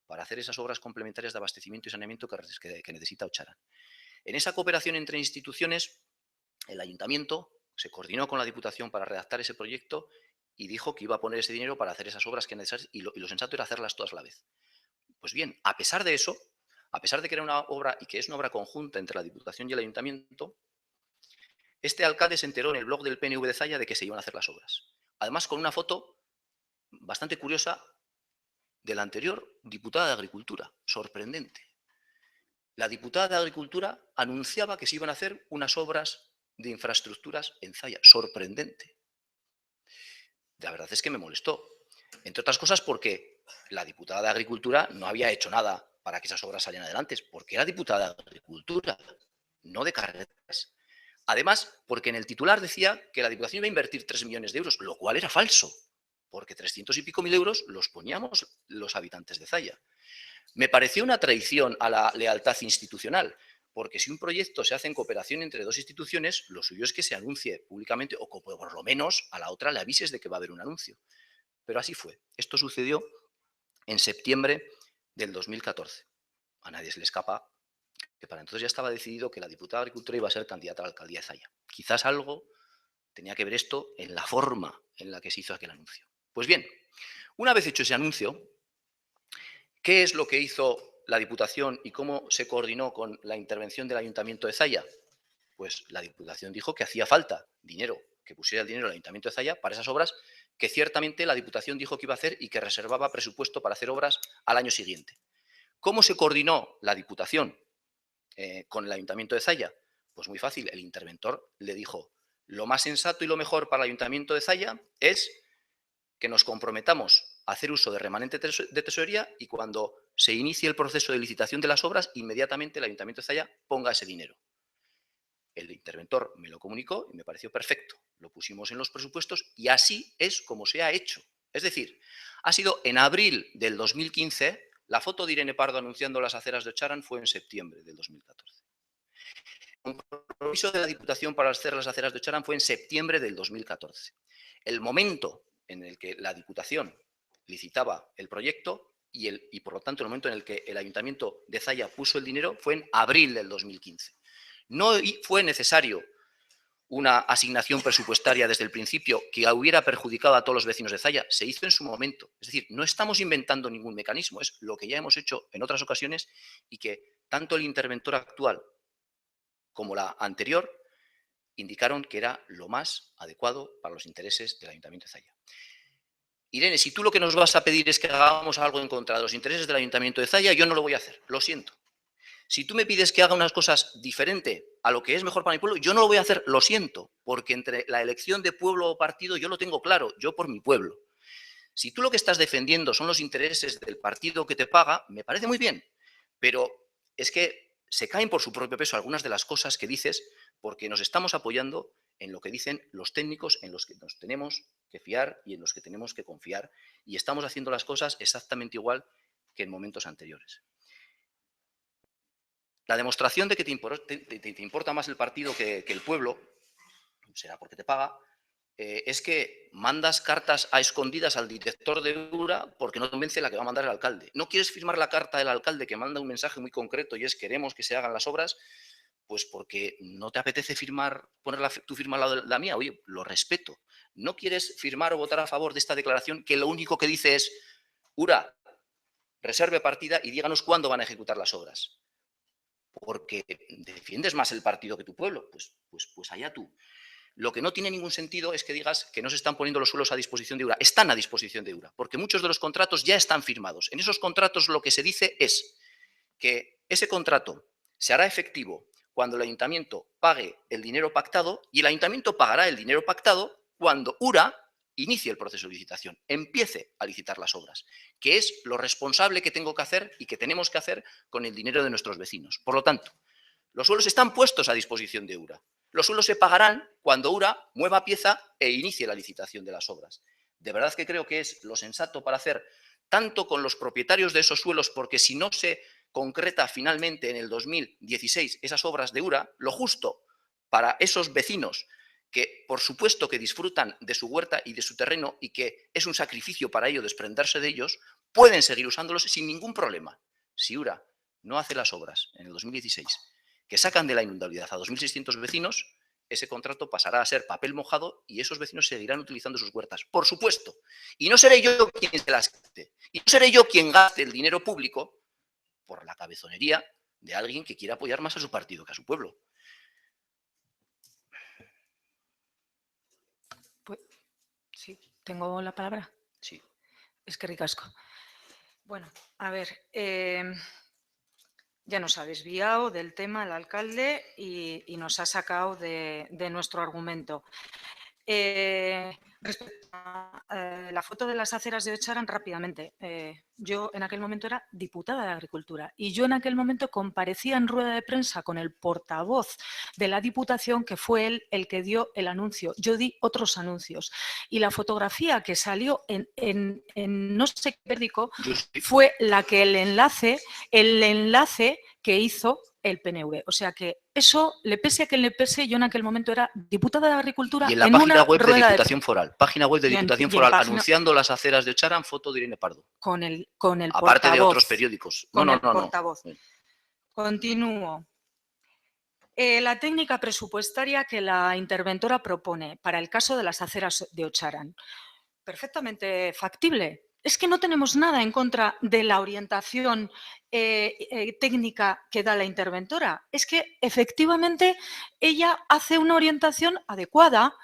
para hacer esas obras complementarias de abastecimiento y saneamiento que necesita Ocharan. En esa cooperación entre instituciones, el ayuntamiento se coordinó con la Diputación para redactar ese proyecto y dijo que iba a poner ese dinero para hacer esas obras que necesarias y lo sensato era hacerlas todas a la vez. Pues bien, a pesar de eso, a pesar de que era una obra y que es una obra conjunta entre la Diputación y el Ayuntamiento, este alcalde se enteró en el blog del PNV de Zalla de que se iban a hacer las obras. Además, con una foto bastante curiosa de la anterior diputada de Agricultura. Sorprendente. La diputada de Agricultura anunciaba que se iban a hacer unas obras de infraestructuras en Zalla. Sorprendente. La verdad es que me molestó. Entre otras cosas porque la diputada de Agricultura no había hecho nada para que esas obras salieran adelante, porque era diputada de Agricultura, no de carreteras. Además, porque en el titular decía que la Diputación iba a invertir 3 millones de euros, lo cual era falso, porque 300 y pico mil euros los poníamos los habitantes de Zalla. Me pareció una traición a la lealtad institucional, porque si un proyecto se hace en cooperación entre dos instituciones, lo suyo es que se anuncie públicamente o que por lo menos a la otra le avises de que va a haber un anuncio. Pero así fue. Esto sucedió en septiembre del 2014. A nadie se le escapa que para entonces ya estaba decidido que la diputada de Agricultura iba a ser candidata a la alcaldía de Zalla. Quizás algo tenía que ver esto en la forma en la que se hizo aquel anuncio. Pues bien, una vez hecho ese anuncio, ¿qué es lo que hizo la Diputación y cómo se coordinó con la intervención del Ayuntamiento de Zalla? Pues la Diputación dijo que hacía falta dinero, que pusiera el dinero el Ayuntamiento de Zalla para esas obras que ciertamente la Diputación dijo que iba a hacer y que reservaba presupuesto para hacer obras al año siguiente. ¿Cómo se coordinó la Diputación con el Ayuntamiento de Zalla? Pues muy fácil, el interventor le dijo: lo más sensato y lo mejor para el Ayuntamiento de Zalla es que nos comprometamos a hacer uso de remanente de tesorería y cuando se inicie el proceso de licitación de las obras, inmediatamente el Ayuntamiento de Zalla ponga ese dinero. El interventor me lo comunicó y me pareció perfecto. Lo pusimos en los presupuestos y así es como se ha hecho. Es decir, ha sido en abril del 2015, la foto de Irene Pardo anunciando las aceras de Ocharan fue en septiembre del 2014. El compromiso de la Diputación para hacer las aceras de Ocharan fue en septiembre del 2014. El momento en el que la Diputación licitaba el proyecto y por lo tanto el momento en el que el Ayuntamiento de Zalla puso el dinero fue en abril del 2015. No fue necesario una asignación presupuestaria desde el principio que hubiera perjudicado a todos los vecinos de Zalla. Se hizo en su momento. Es decir, no estamos inventando ningún mecanismo, es lo que ya hemos hecho en otras ocasiones y que tanto el interventor actual como la anterior indicaron que era lo más adecuado para los intereses del Ayuntamiento de Zalla. Irene, si tú lo que nos vas a pedir es que hagamos algo en contra de los intereses del Ayuntamiento de Zalla, yo no lo voy a hacer, lo siento. Si tú me pides que haga unas cosas diferente a lo que es mejor para mi pueblo, yo no lo voy a hacer, lo siento, porque entre la elección de pueblo o partido yo lo tengo claro, yo por mi pueblo. Si tú lo que estás defendiendo son los intereses del partido que te paga, me parece muy bien, pero es que se caen por su propio peso algunas de las cosas que dices porque nos estamos apoyando en lo que dicen los técnicos en los que nos tenemos que fiar y en los que tenemos que confiar y estamos haciendo las cosas exactamente igual que en momentos anteriores. La demostración de que te importa más el partido que el pueblo, será porque te paga, es que mandas cartas a escondidas al director de URA porque no convence la que va a mandar el alcalde. No quieres firmar la carta del alcalde que manda un mensaje muy concreto y es queremos que se hagan las obras, pues porque no te apetece poner tu firma al lado de la mía. Oye, lo respeto. No quieres firmar o votar a favor de esta declaración que lo único que dice es: URA, reserve partida y díganos cuándo van a ejecutar las obras. Porque defiendes más el partido que tu pueblo, pues allá tú. Lo que no tiene ningún sentido es que digas que no se están poniendo los suelos a disposición de URA. Están a disposición de URA, porque muchos de los contratos ya están firmados. En esos contratos lo que se dice es que ese contrato se hará efectivo cuando el ayuntamiento pague el dinero pactado y el ayuntamiento pagará el dinero pactado cuando URA inicie el proceso de licitación, empiece a licitar las obras, que es lo responsable que tengo que hacer y que tenemos que hacer con el dinero de nuestros vecinos. Por lo tanto, los suelos están puestos a disposición de URA. Los suelos se pagarán cuando URA mueva pieza e inicie la licitación de las obras. De verdad que creo que es lo sensato para hacer tanto con los propietarios de esos suelos, porque si no se concreta finalmente en el 2016 esas obras de URA, lo justo para esos vecinos que por supuesto que disfrutan de su huerta y de su terreno y que es un sacrificio para ello desprenderse de ellos, pueden seguir usándolos sin ningún problema. Si URA no hace las obras en el 2016 que sacan de la inundabilidad a 2.600 vecinos, ese contrato pasará a ser papel mojado y esos vecinos seguirán utilizando sus huertas, por supuesto. Y no seré yo quien se las quite. Y no seré yo quien gaste el dinero público por la cabezonería de alguien que quiera apoyar más a su partido que a su pueblo. Pues, sí, tengo la palabra. Sí. Es que ricasco. Bueno, a ver, ya nos ha desviado del tema el alcalde y nos ha sacado de nuestro argumento. Respecto a la foto de las aceras de Ocharan, rápidamente. Yo en aquel momento era diputada de Agricultura y yo en aquel momento comparecía en rueda de prensa con el portavoz de la Diputación, que fue él el que dio el anuncio. Yo di otros anuncios y la fotografía que salió en no sé qué periódico fue la que el enlace que hizo el PNV. O sea que eso, le pese a quien le pese, yo en aquel momento era diputada de Agricultura Y en la página una web de rueda Diputación Foral. Página web de y en- Diputación y en Foral página- anunciando las aceras de Ocharan, foto de Irene Pardo. con el Aparte de portavoz. otros periódicos. Con No. el portavoz. Continúo. La técnica presupuestaria que la interventora propone para el caso de las aceras de Ocharan. Perfectamente factible. Es que no tenemos nada en contra de la orientación técnica que da la interventora. Es que efectivamente ella hace una orientación adecuada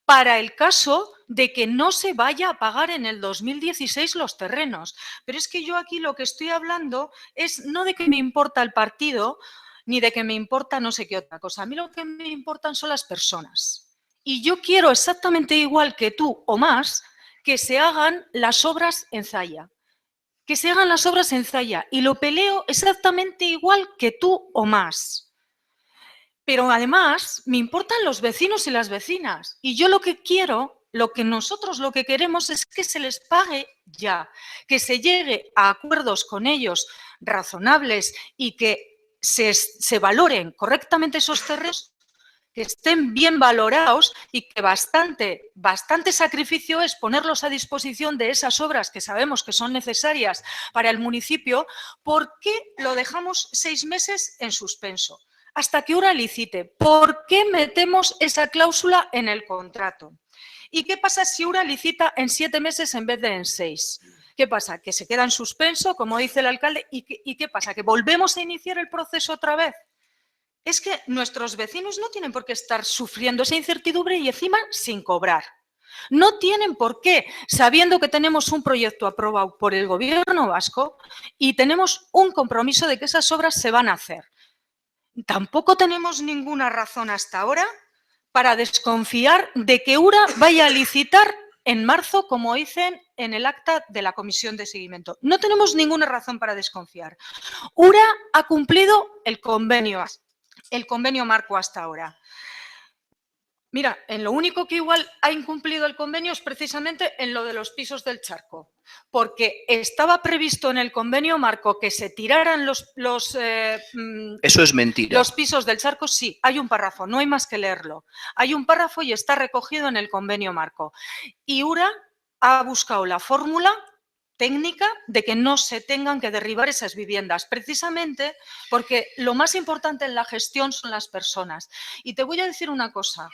para el caso de que no se vaya a pagar en el 2016 los terrenos. Pero es que yo aquí lo que estoy hablando es no de que me importa el partido ni de que me importa no sé qué otra cosa. A mí lo que me importan son las personas. Y yo quiero exactamente igual que tú o más que se hagan las obras en Zaya. Que se hagan las obras en Zaya. Y lo peleo exactamente igual que tú o más. Pero además me importan los vecinos y las vecinas. Y yo lo que quiero, lo que queremos es que se les pague ya, que se llegue a acuerdos con ellos razonables y que se valoren correctamente esos terrenos, que estén bien valorados y que bastante sacrificio es ponerlos a disposición de esas obras que sabemos que son necesarias para el municipio. ¿Por qué lo dejamos 6 meses en suspenso? Hasta que Ura licite. ¿Por qué metemos esa cláusula en el contrato? ¿Y qué pasa si Ura licita en 7 meses en vez de en 6? ¿Qué pasa? Que se queda en suspenso, como dice el alcalde, ¿y qué pasa? ¿Que volvemos a iniciar el proceso otra vez? Es que nuestros vecinos no tienen por qué estar sufriendo esa incertidumbre y encima sin cobrar. No tienen por qué, sabiendo que tenemos un proyecto aprobado por el Gobierno vasco y tenemos un compromiso de que esas obras se van a hacer. Tampoco tenemos ninguna razón hasta ahora para desconfiar de que Ura vaya a licitar en marzo, como dicen en el acta de la comisión de seguimiento. No tenemos ninguna razón para desconfiar. Ura ha cumplido el convenio marco hasta ahora. Mira, en lo único que igual ha incumplido el convenio es precisamente en lo de los pisos del Charco, porque estaba previsto en el convenio marco que se tiraran Eso es mentira. los pisos del Charco. Sí, hay un párrafo, no hay más que leerlo. Hay un párrafo y está recogido en el convenio marco. Y Ura ha buscado la fórmula técnica de que no se tengan que derribar esas viviendas, precisamente porque lo más importante en la gestión son las personas. Y te voy a decir una cosa,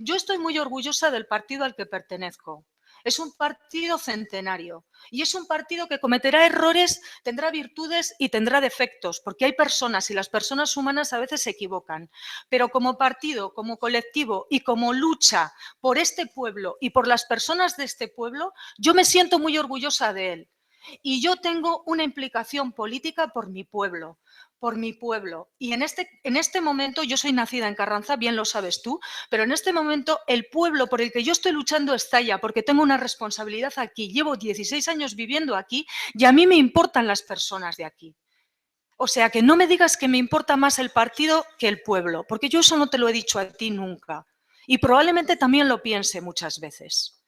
yo estoy muy orgullosa del partido al que pertenezco. Es un partido centenario y es un partido que cometerá errores, tendrá virtudes y tendrá defectos, porque hay personas y las personas humanas a veces se equivocan. Pero como partido, como colectivo y como lucha por este pueblo y por las personas de este pueblo, yo me siento muy orgullosa de él. Y yo tengo una implicación política por mi pueblo. Y en este momento, yo soy nacida en Carranza, bien lo sabes tú, pero en este momento el pueblo por el que yo estoy luchando es Zalla, porque tengo una responsabilidad aquí. Llevo 16 años viviendo aquí y a mí me importan las personas de aquí. O sea, que no me digas que me importa más el partido que el pueblo, porque yo eso no te lo he dicho a ti nunca. Y probablemente también lo piense muchas veces.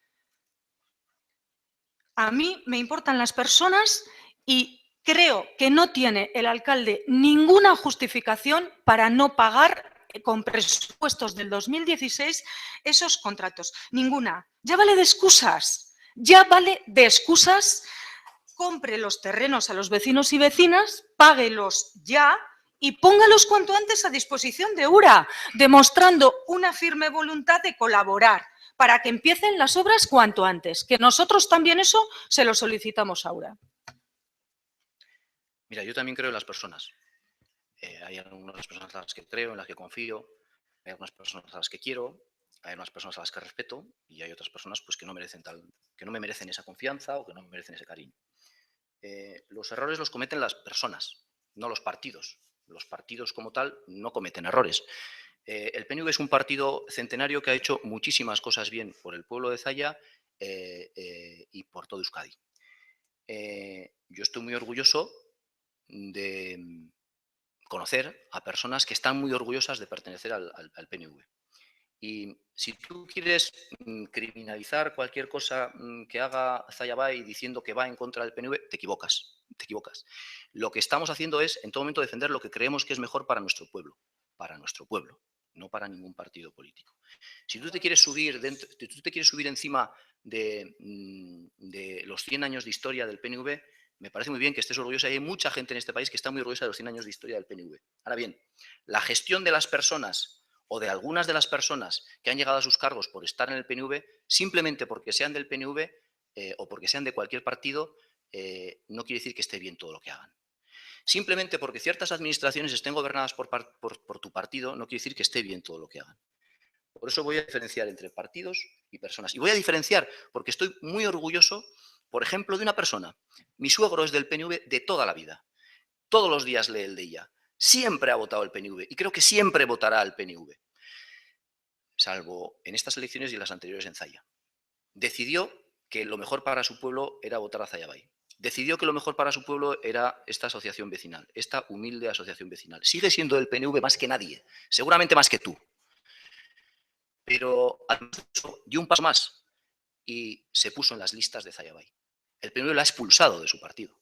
A mí me importan las personas y creo que no tiene el alcalde ninguna justificación para no pagar con presupuestos del 2016 esos contratos. Ninguna. Ya vale de excusas. Ya vale de excusas. Compre los terrenos a los vecinos y vecinas, páguelos ya y póngalos cuanto antes a disposición de Ura, demostrando una firme voluntad de colaborar para que empiecen las obras cuanto antes, que nosotros también eso se lo solicitamos a Ura. Mira, yo también creo en las personas. Hay algunas personas a las que creo, en las que confío, hay algunas personas a las que quiero, hay unas personas a las que respeto y hay otras personas pues, que no me merecen esa confianza o que no me merecen ese cariño. los errores los cometen las personas, no los partidos. Los partidos como tal no cometen errores. El PNV es un partido centenario que ha hecho muchísimas cosas bien por el pueblo de Zalla y por todo Euskadi. Yo estoy muy orgulloso de conocer a personas que están muy orgullosas de pertenecer al PNV. Y si tú quieres criminalizar cualquier cosa que haga Zalla Bay diciendo que va en contra del PNV, te equivocas, te equivocas. Lo que estamos haciendo es, en todo momento, defender lo que creemos que es mejor para nuestro pueblo, no para ningún partido político. Si tú te quieres subir, encima de los 100 años de historia del PNV, me parece muy bien que estés orgullosa y hay mucha gente en este país que está muy orgullosa de los 100 años de historia del PNV. Ahora bien, la gestión de las personas o de algunas de las personas que han llegado a sus cargos por estar en el PNV, simplemente porque sean del PNV o porque sean de cualquier partido, no quiere decir que esté bien todo lo que hagan. Simplemente porque ciertas administraciones estén gobernadas por tu partido, no quiere decir que esté bien todo lo que hagan. Por eso voy a diferenciar entre partidos y personas. Y voy a diferenciar porque estoy muy orgulloso, por ejemplo, de una persona. Mi suegro es del PNV de toda la vida. Todos los días lee el de ella. Siempre ha votado el PNV y creo que siempre votará al PNV, salvo en estas elecciones y en las anteriores en Zalla. Decidió que lo mejor para su pueblo era votar a Zalla Bay. Decidió que lo mejor para su pueblo era esta asociación vecinal, esta humilde asociación vecinal. Sigue siendo del PNV más que nadie, seguramente más que tú. Pero además de eso, dio un paso más y se puso en las listas de Zalla Bay. El PNV lo ha expulsado de su partido.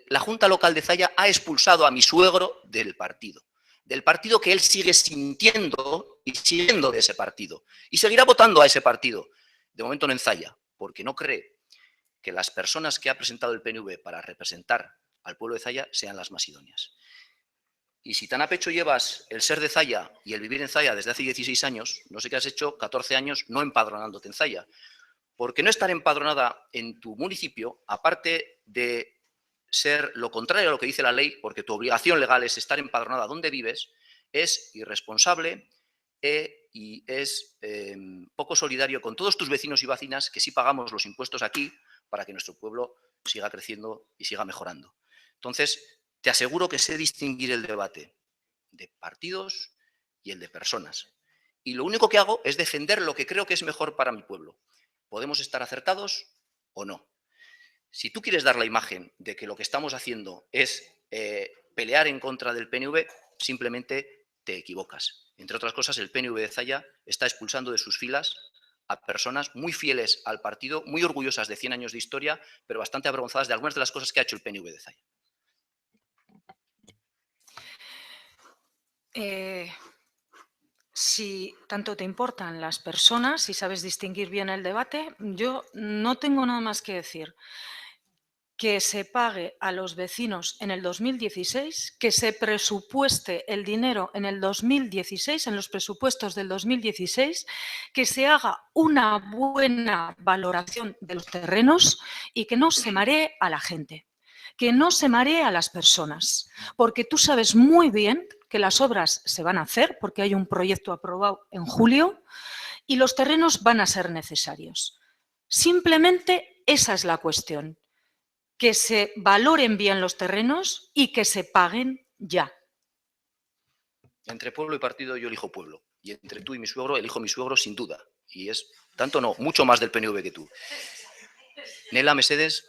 La Junta Local de Zalla ha expulsado a mi suegro del partido que él sigue sintiendo y siguiendo de ese partido. Y seguirá votando a ese partido, de momento no en Zalla, porque no cree que las personas que ha presentado el PNV para representar al pueblo de Zalla sean las más idóneas. Y si tan a pecho llevas el ser de Zalla y el vivir en Zalla desde hace 16 años, no sé qué has hecho 14 años no empadronándote en Zalla. Porque no estar empadronada en tu municipio, aparte de ser lo contrario a lo que dice la ley, porque tu obligación legal es estar empadronada donde vives, es irresponsable y es poco solidario con todos tus vecinos y vecinas que sí pagamos los impuestos aquí para que nuestro pueblo siga creciendo y siga mejorando. Entonces, te aseguro que sé distinguir el debate de partidos y el de personas. Y lo único que hago es defender lo que creo que es mejor para mi pueblo. Podemos estar acertados o no. Si tú quieres dar la imagen de que lo que estamos haciendo es pelear en contra del PNV, simplemente te equivocas. Entre otras cosas, el PNV de Zalla está expulsando de sus filas a personas muy fieles al partido, muy orgullosas de 100 años de historia, pero bastante avergonzadas de algunas de las cosas que ha hecho el PNV de Zalla. Si tanto te importan las personas y sabes distinguir bien el debate, yo no tengo nada más que decir. Que se pague a los vecinos en el 2016, que se presupueste el dinero en el 2016, en los presupuestos del 2016, que se haga una buena valoración de los terrenos y que no se maree a la gente, que no se maree a las personas, porque tú sabes muy bien que las obras se van a hacer, porque hay un proyecto aprobado en julio y los terrenos van a ser necesarios. Simplemente esa es la cuestión. Que se valoren bien los terrenos y que se paguen ya. Entre pueblo y partido yo elijo pueblo. Y entre tú y mi suegro elijo mi suegro sin duda. Y es, tanto no, mucho más del PNV que tú. Nela Mesedes.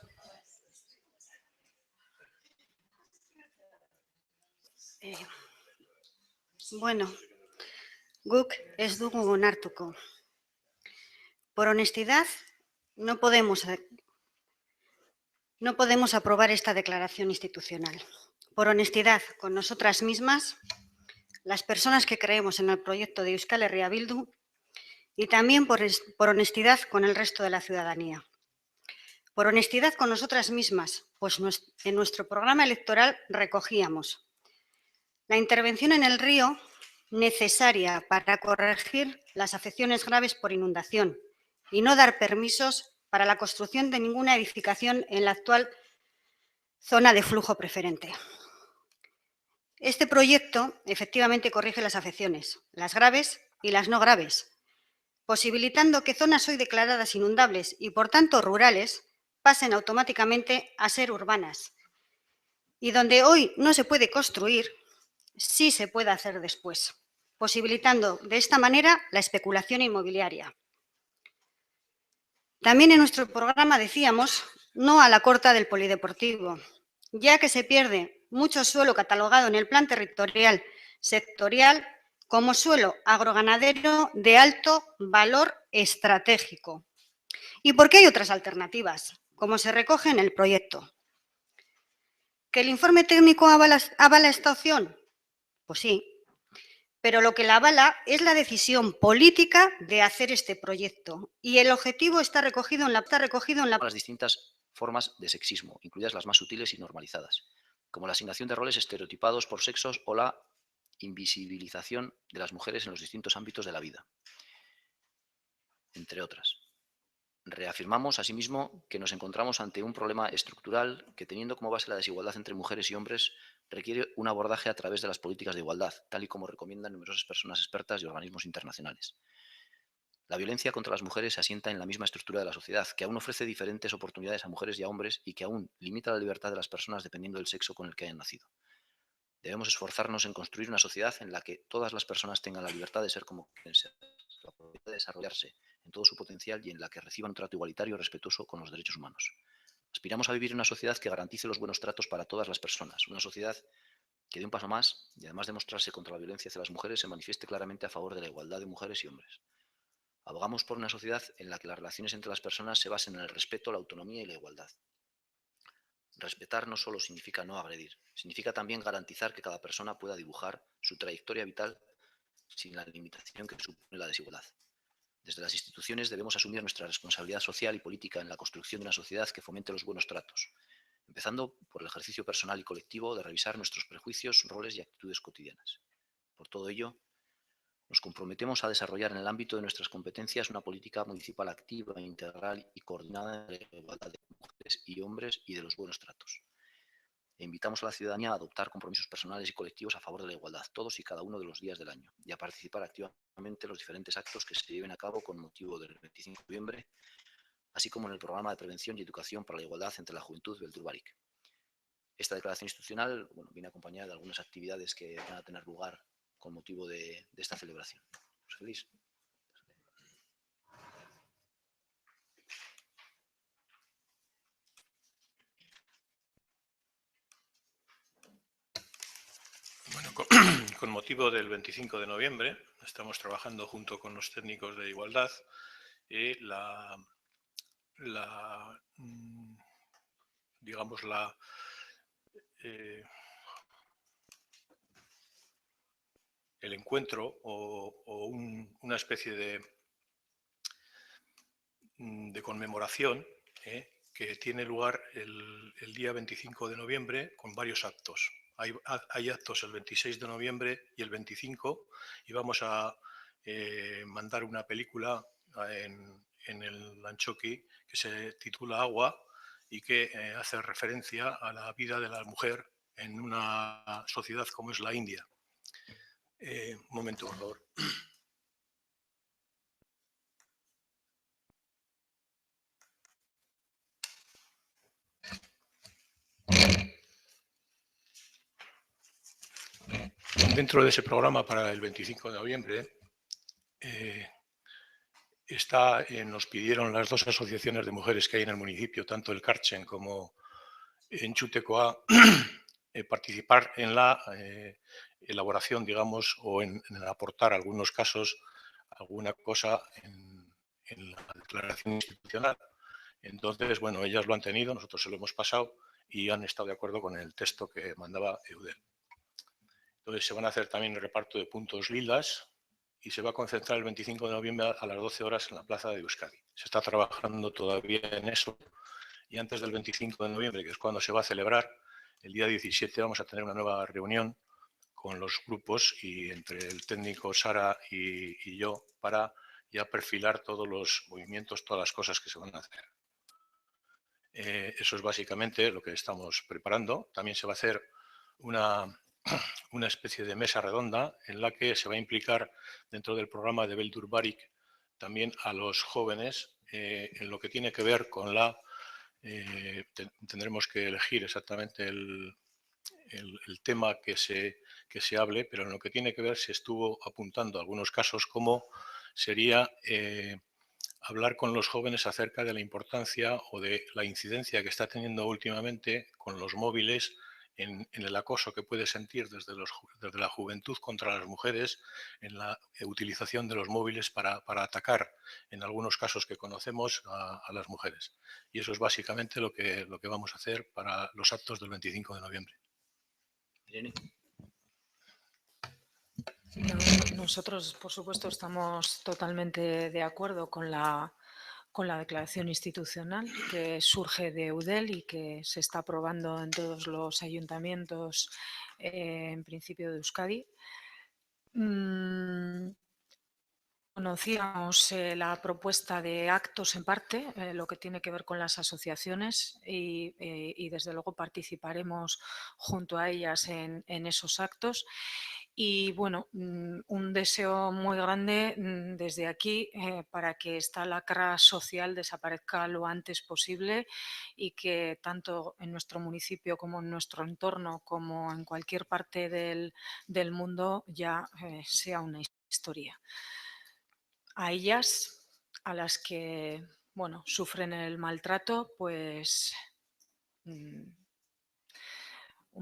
Bueno, guk ez dugu onartuko. Por honestidad, no podemos aprobar esta declaración institucional. Por honestidad con nosotras mismas, las personas que creemos en el proyecto de Euskal Herria Bildu y también por honestidad con el resto de la ciudadanía. Por honestidad con nosotras mismas, pues en nuestro programa electoral recogíamos la intervención en el río necesaria para corregir las afecciones graves por inundación y no dar permisos para la construcción de ninguna edificación en la actual zona de flujo preferente. Este proyecto efectivamente corrige las afecciones, las graves y las no graves, posibilitando que zonas hoy declaradas inundables y por tanto rurales pasen automáticamente a ser urbanas Y donde hoy no se puede construir, sí se puede hacer después, posibilitando de esta manera la especulación inmobiliaria. También en nuestro programa decíamos no a la corta del polideportivo, ya que se pierde mucho suelo catalogado en el plan territorial sectorial como suelo agroganadero de alto valor estratégico. ¿Y por qué hay otras alternativas, como se recoge en el proyecto? ¿Que el informe técnico avala esta opción? Pues sí, pero lo que la avala es la decisión política de hacer este proyecto y el objetivo está recogido en la las distintas formas de sexismo, incluidas las más sutiles y normalizadas, como la asignación de roles estereotipados por sexos o la invisibilización de las mujeres en los distintos ámbitos de la vida, entre otras. Reafirmamos, asimismo, que nos encontramos ante un problema estructural que, teniendo como base la desigualdad entre mujeres y hombres, requiere un abordaje a través de las políticas de igualdad, tal y como recomiendan numerosas personas expertas y organismos internacionales. La violencia contra las mujeres se asienta en la misma estructura de la sociedad, que aún ofrece diferentes oportunidades a mujeres y a hombres y que aún limita la libertad de las personas dependiendo del sexo con el que hayan nacido. Debemos esforzarnos en construir una sociedad en la que todas las personas tengan la libertad de ser como quieren ser, la oportunidad de desarrollarse en todo su potencial y en la que reciban un trato igualitario y respetuoso con los derechos humanos. Aspiramos a vivir en una sociedad que garantice los buenos tratos para todas las personas, una sociedad que dé un paso más y, además de mostrarse contra la violencia hacia las mujeres, se manifieste claramente a favor de la igualdad de mujeres y hombres. Abogamos por una sociedad en la que las relaciones entre las personas se basen en el respeto, la autonomía y la igualdad. Respetar no solo significa no agredir, significa también garantizar que cada persona pueda dibujar su trayectoria vital sin la limitación que supone la desigualdad. Desde las instituciones debemos asumir nuestra responsabilidad social y política en la construcción de una sociedad que fomente los buenos tratos, empezando por el ejercicio personal y colectivo de revisar nuestros prejuicios, roles y actitudes cotidianas. Por todo ello, nos comprometemos a desarrollar en el ámbito de nuestras competencias una política municipal activa, integral y coordinada de la igualdad de mujeres y hombres y de los buenos tratos. E invitamos a la ciudadanía a adoptar compromisos personales y colectivos a favor de la igualdad todos y cada uno de los días del año y a participar activamente en los diferentes actos que se lleven a cabo con motivo del 25 de noviembre, así como en el programa de prevención y educación para la igualdad entre la juventud Beldur Barik. Esta declaración institucional viene acompañada de algunas actividades que van a tener lugar con motivo de esta celebración. José Luis. Bueno, con motivo del 25 de noviembre estamos trabajando junto con los técnicos de igualdad el encuentro o una especie de conmemoración que tiene lugar el día 25 de noviembre con varios actos. Hay actos el 26 de noviembre y el 25 y vamos a mandar una película en el Lanchoqui que se titula Agua y que hace referencia a la vida de la mujer en una sociedad como es la India. Un momento, por favor. Dentro de ese programa para el 25 de noviembre nos pidieron las dos asociaciones de mujeres que hay en el municipio, tanto el Carchen como en Chutecoa, participar en la elaboración, digamos, o en aportar algunos casos, alguna cosa en la declaración institucional. Entonces, bueno, ellas lo han tenido, nosotros se lo hemos pasado y han estado de acuerdo con el texto que mandaba Eudel. Entonces se van a hacer también el reparto de puntos lilas y se va a concentrar el 25 de noviembre a las 12 horas en la plaza de Euskadi. Se está trabajando todavía en eso y antes del 25 de noviembre, que es cuando se va a celebrar, el día 17 vamos a tener una nueva reunión con los grupos y entre el técnico Sara y yo para ya perfilar todos los movimientos, todas las cosas que se van a hacer. Eso es básicamente lo que estamos preparando. También se va a hacer una especie de mesa redonda en la que se va a implicar dentro del programa de Beldur Barik también a los jóvenes en lo que tiene que ver con tendremos que elegir exactamente el tema que se hable, pero en lo que tiene que ver se estuvo apuntando algunos casos como sería hablar con los jóvenes acerca de la importancia o de la incidencia que está teniendo últimamente con los móviles en el acoso que puede sentir desde la juventud contra las mujeres, en la utilización de los móviles para atacar, en algunos casos que conocemos, a las mujeres. Y eso es básicamente lo que vamos a hacer para los actos del 25 de noviembre. Irene. Nosotros, por supuesto, estamos totalmente de acuerdo con la declaración institucional que surge de EUDEL y que se está aprobando en todos los ayuntamientos, en principio de Euskadi. Conocíamos la propuesta de actos en parte, lo que tiene que ver con las asociaciones y desde luego participaremos junto a ellas en esos actos. Y bueno, un deseo muy grande desde aquí para que esta lacra social desaparezca lo antes posible y que tanto en nuestro municipio como en nuestro entorno, como en cualquier parte del mundo, ya sea una historia. A ellas, a las que bueno, sufren el maltrato, pues un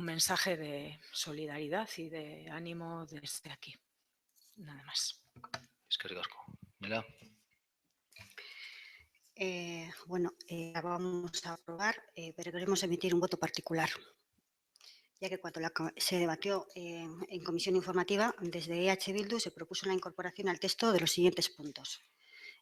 mensaje de solidaridad y de ánimo desde aquí. Nada más. Eskerrik asko. Mela. Bueno, vamos a aprobar, pero queremos emitir un voto particular, ya que cuando se debatió en comisión informativa, desde EH Bildu se propuso la incorporación al texto de los siguientes puntos.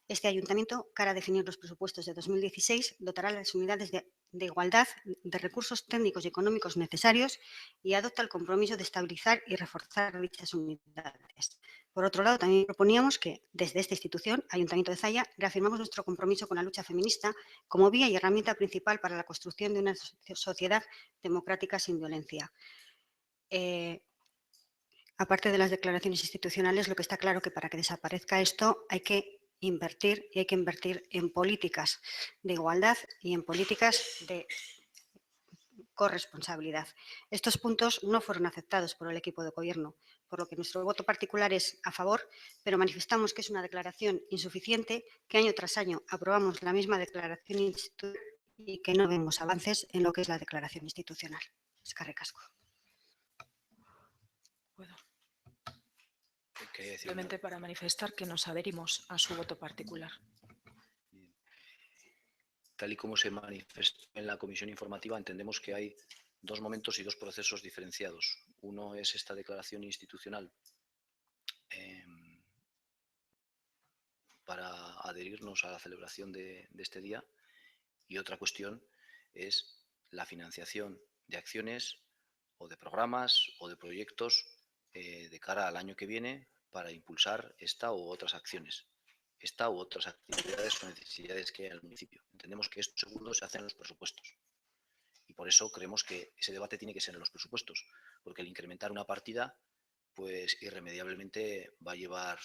Este ayuntamiento, cara a definir los presupuestos de 2016, dotará a las unidades de igualdad de recursos técnicos y económicos necesarios y adopta el compromiso de estabilizar y reforzar dichas unidades. Por otro lado, también proponíamos que, desde esta institución, Ayuntamiento de Zalla, reafirmamos nuestro compromiso con la lucha feminista como vía y herramienta principal para la construcción de una sociedad democrática sin violencia. Aparte de las declaraciones institucionales, lo que está claro que para que desaparezca esto hay que invertir en políticas de igualdad y en políticas de corresponsabilidad. Estos puntos no fueron aceptados por el equipo de gobierno, por lo que nuestro voto particular es a favor, pero manifestamos que es una declaración insuficiente, que año tras año aprobamos la misma declaración institucional y que no vemos avances en lo que es la declaración institucional. Eskerrik asko. ¿Puedo? Simplemente para manifestar que nos adherimos a su voto particular. Tal y como se manifestó en la comisión informativa, entendemos que hay dos momentos y dos procesos diferenciados. Uno es esta declaración institucional para adherirnos a la celebración de este día, y otra cuestión es la financiación de acciones o de programas o de proyectos de cara al año que viene para impulsar esta u otras acciones, esta u otras actividades o necesidades que hay en el municipio. Entendemos que esto segundo se hace en los presupuestos y por eso creemos que ese debate tiene que ser en los presupuestos, porque el incrementar una partida pues irremediablemente va a llevar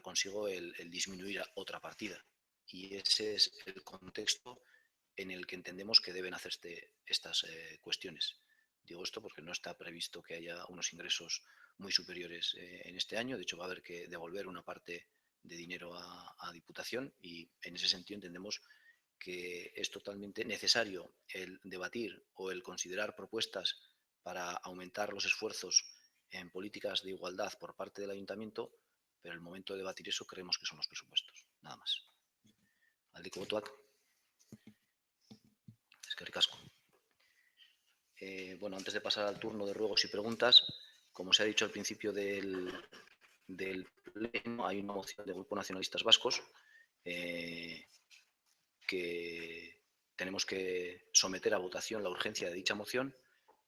consigo el disminuir otra partida, y ese es el contexto en el que entendemos que deben hacerse estas cuestiones. Digo esto porque no está previsto que haya unos ingresos muy superiores en este año. De hecho, va a haber que devolver una parte de dinero a Diputación, y en ese sentido entendemos que es totalmente necesario el debatir o el considerar propuestas para aumentar los esfuerzos en políticas de igualdad por parte del Ayuntamiento, pero el momento de debatir eso creemos que son los presupuestos. Nada más. Aldeko botoak. Eskerrik asko. Bueno, antes de pasar al turno de ruegos y preguntas, como se ha dicho al principio del pleno, hay una moción del Grupo Nacionalistas Vascos que tenemos que someter a votación la urgencia de dicha moción,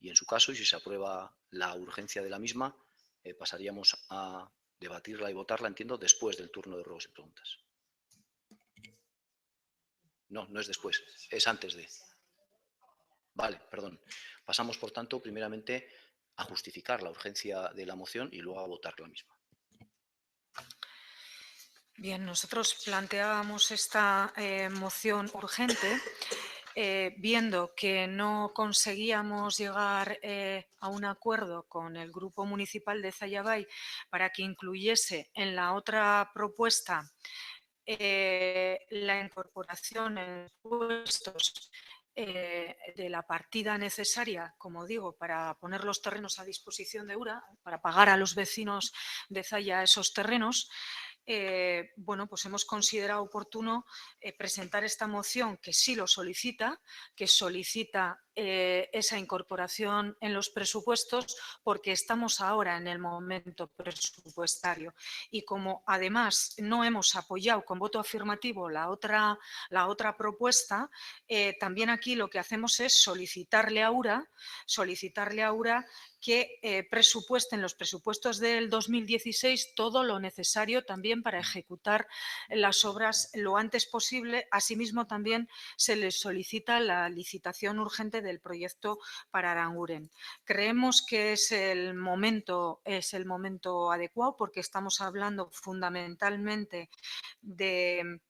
y en su caso, y si se aprueba la urgencia de la misma, pasaríamos a debatirla y votarla, entiendo, después del turno de ruegos y preguntas. No, no es después, es antes de. Vale, perdón. Pasamos, por tanto, primeramente a justificar la urgencia de la moción y luego a votar la misma. Bien, nosotros planteábamos esta moción urgente viendo que no conseguíamos llegar a un acuerdo con el Grupo Municipal de Zayabay para que incluyese en la otra propuesta la incorporación en puestos de la partida necesaria, como digo, para poner los terrenos a disposición de URA, para pagar a los vecinos de Zaya esos terrenos, bueno, pues hemos considerado oportuno presentar esta moción que sí lo solicita, que solicita esa incorporación en los presupuestos, porque estamos ahora en el momento presupuestario. Y como además no hemos apoyado con voto afirmativo la otra propuesta, también aquí lo que hacemos es solicitarle a URA que presupuesten los presupuestos del 2016 todo lo necesario también para ejecutar las obras lo antes posible. Asimismo, también se les solicita la licitación urgente del proyecto para Aranguren. Creemos que es el momento adecuado, porque estamos hablando fundamentalmente de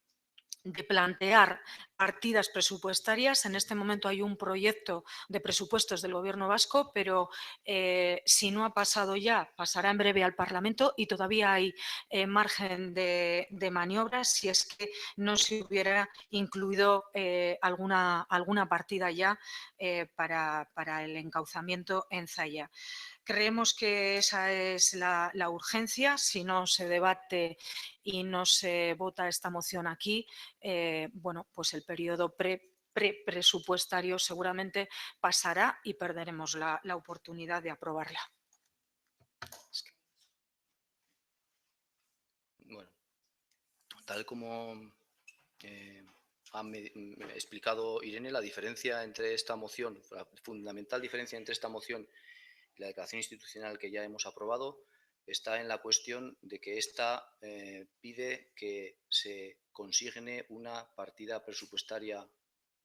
plantear partidas presupuestarias. En este momento hay un proyecto de presupuestos del Gobierno vasco, pero si no ha pasado ya, pasará en breve al Parlamento y todavía hay margen de maniobra si es que no se hubiera incluido alguna partida ya para el encauzamiento en Zaya. Creemos que esa es la urgencia. Si no se debate y no se vota esta moción aquí, bueno, pues el periodo presupuestario seguramente pasará y perderemos la oportunidad de aprobarla. Bueno, tal como ha explicado Irene, la diferencia entre esta moción, la fundamental diferencia entre esta moción y la declaración institucional que ya hemos aprobado, está en la cuestión de que esta pide que se consigne una partida presupuestaria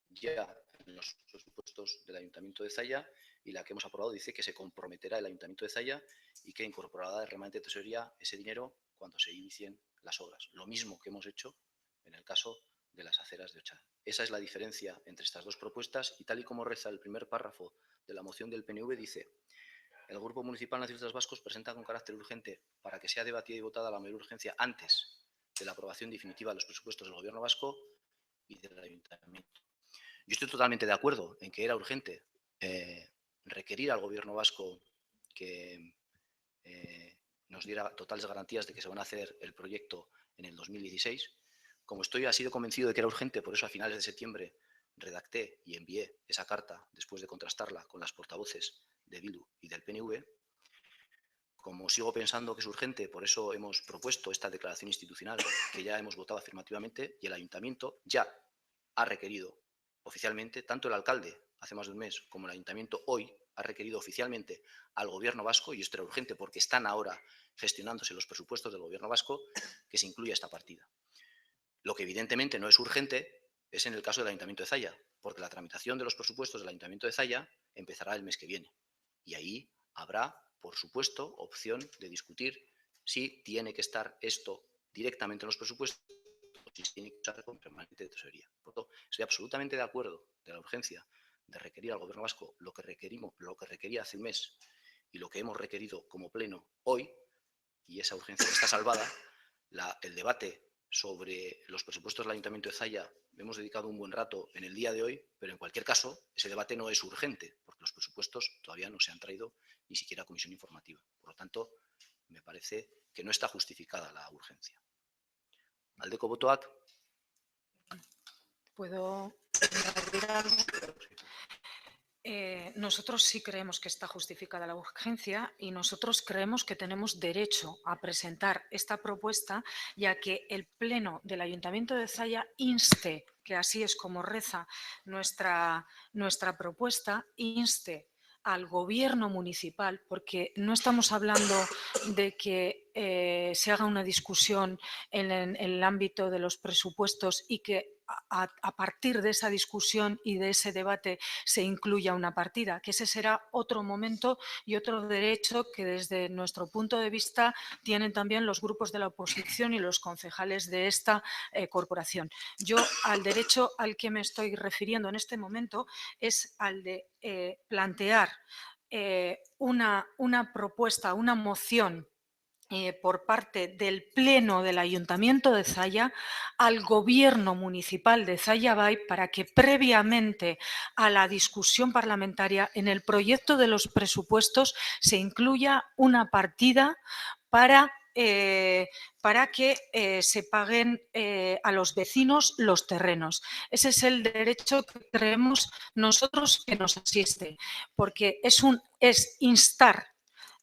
ya en los presupuestos del Ayuntamiento de Zaya, y la que hemos aprobado dice que se comprometerá el Ayuntamiento de Zaya y que incorporará el remanente de tesorería ese dinero cuando se inicien las obras. Lo mismo que hemos hecho en el caso de las aceras de Ochar. Esa es la diferencia entre estas dos propuestas, y tal y como reza el primer párrafo de la moción del PNV, dice: el Grupo Municipal Nacionalistas Vascos presenta con carácter urgente para que sea debatida y votada la mayor urgencia antes de la aprobación definitiva de los presupuestos del Gobierno vasco y del Ayuntamiento. Yo estoy totalmente de acuerdo en que era urgente requerir al Gobierno vasco que nos diera totales garantías de que se van a hacer el proyecto en el 2016. Como estoy así de convencido de que era urgente, por eso a finales de septiembre redacté y envié esa carta después de contrastarla con las portavoces de Bildu y del PNV. Como sigo pensando que es urgente, por eso hemos propuesto esta declaración institucional que ya hemos votado afirmativamente, y el Ayuntamiento ya ha requerido oficialmente, tanto el alcalde hace más de un mes como el Ayuntamiento hoy ha requerido oficialmente al Gobierno vasco, y esto era urgente porque están ahora gestionándose los presupuestos del Gobierno vasco, que se incluya esta partida. Lo que evidentemente no es urgente es en el caso del Ayuntamiento de Zaya, porque la tramitación de los presupuestos del Ayuntamiento de Zaya empezará el mes que viene, y ahí habrá, por supuesto, opción de discutir si tiene que estar esto directamente en los presupuestos o si tiene que usar con permanente de tesorería. Por lo tanto, estoy absolutamente de acuerdo de la urgencia de requerir al Gobierno vasco lo que requería hace un mes y lo que hemos requerido como pleno hoy, y esa urgencia está salvada. El debate sobre los presupuestos del Ayuntamiento de Zaya hemos dedicado un buen rato en el día de hoy, pero en cualquier caso ese debate no es urgente porque los presupuestos todavía no se han traído ni siquiera a comisión informativa. Por lo tanto, me parece que no está justificada la urgencia. Aldeko botoak. ¿Puedo añadir algo? Nosotros sí creemos que está justificada la urgencia, y nosotros creemos que tenemos derecho a presentar esta propuesta, ya que el Pleno del Ayuntamiento de Zaya inste, que así es como reza nuestra propuesta, inste al Gobierno municipal, porque no estamos hablando de que se haga una discusión en el ámbito de los presupuestos y que a partir de esa discusión y de ese debate se incluya una partida, que ese será otro momento y otro derecho que desde nuestro punto de vista tienen también los grupos de la oposición y los concejales de esta corporación. Yo al derecho al que me estoy refiriendo en este momento es al de plantear una propuesta, una moción por parte del Pleno del Ayuntamiento de Zalla al Gobierno Municipal de Zalla Bay para que previamente a la discusión parlamentaria en el proyecto de los presupuestos se incluya una partida para que se paguen a los vecinos los terrenos. Ese es el derecho que creemos nosotros que nos asiste, porque es instar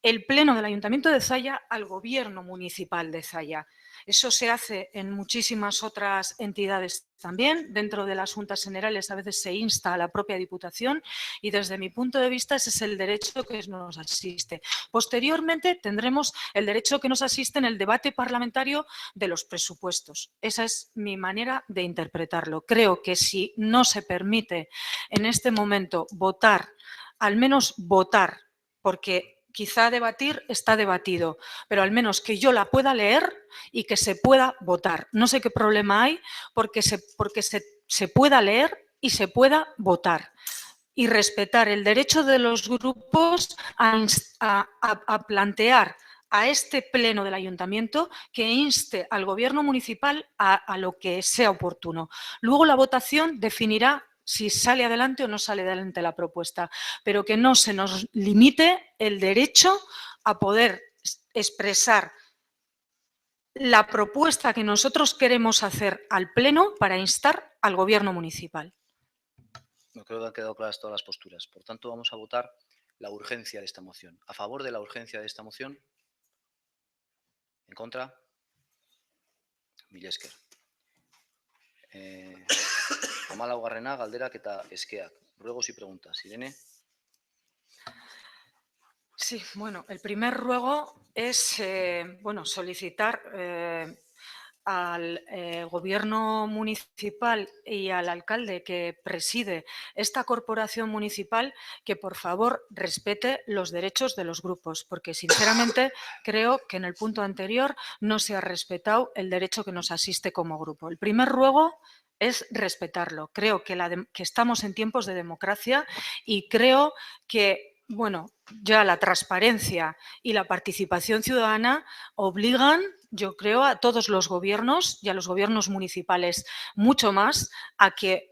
el Pleno del Ayuntamiento de Zalla al Gobierno Municipal de Zalla. Eso se hace en muchísimas otras entidades también. Dentro de las Juntas Generales a veces se insta a la propia Diputación y desde mi punto de vista ese es el derecho que nos asiste. Posteriormente tendremos el derecho que nos asiste en el debate parlamentario de los presupuestos. Esa es mi manera de interpretarlo. Creo que si no se permite en este momento votar, al menos votar, porque quizá debatir está debatido, pero al menos que yo la pueda leer y que se pueda votar. No sé qué problema hay porque se pueda leer y se pueda votar. Y respetar el derecho de los grupos a plantear a este pleno del ayuntamiento que inste al gobierno municipal a lo que sea oportuno. Luego la votación definirá si sale adelante o no sale adelante la propuesta, pero que no se nos limite el derecho a poder expresar la propuesta que nosotros queremos hacer al Pleno para instar al Gobierno municipal. No creo que han quedado claras todas las posturas. Por tanto, vamos a votar la urgencia de esta moción. ¿A favor de la urgencia de esta moción? ¿En contra? Mila esker. Hamalaugarrena, galderak eta eskeak. Ruegos y preguntas. Irene. Sí, bueno, el primer ruego es solicitar al gobierno municipal y al alcalde que preside esta corporación municipal que por favor respete los derechos de los grupos, porque sinceramente creo que en el punto anterior no se ha respetado el derecho que nos asiste como grupo. El primer ruego es respetarlo. Creo que estamos en tiempos de democracia y creo que ya la transparencia y la participación ciudadana obligan, yo creo, a todos los gobiernos y a los gobiernos municipales mucho más a que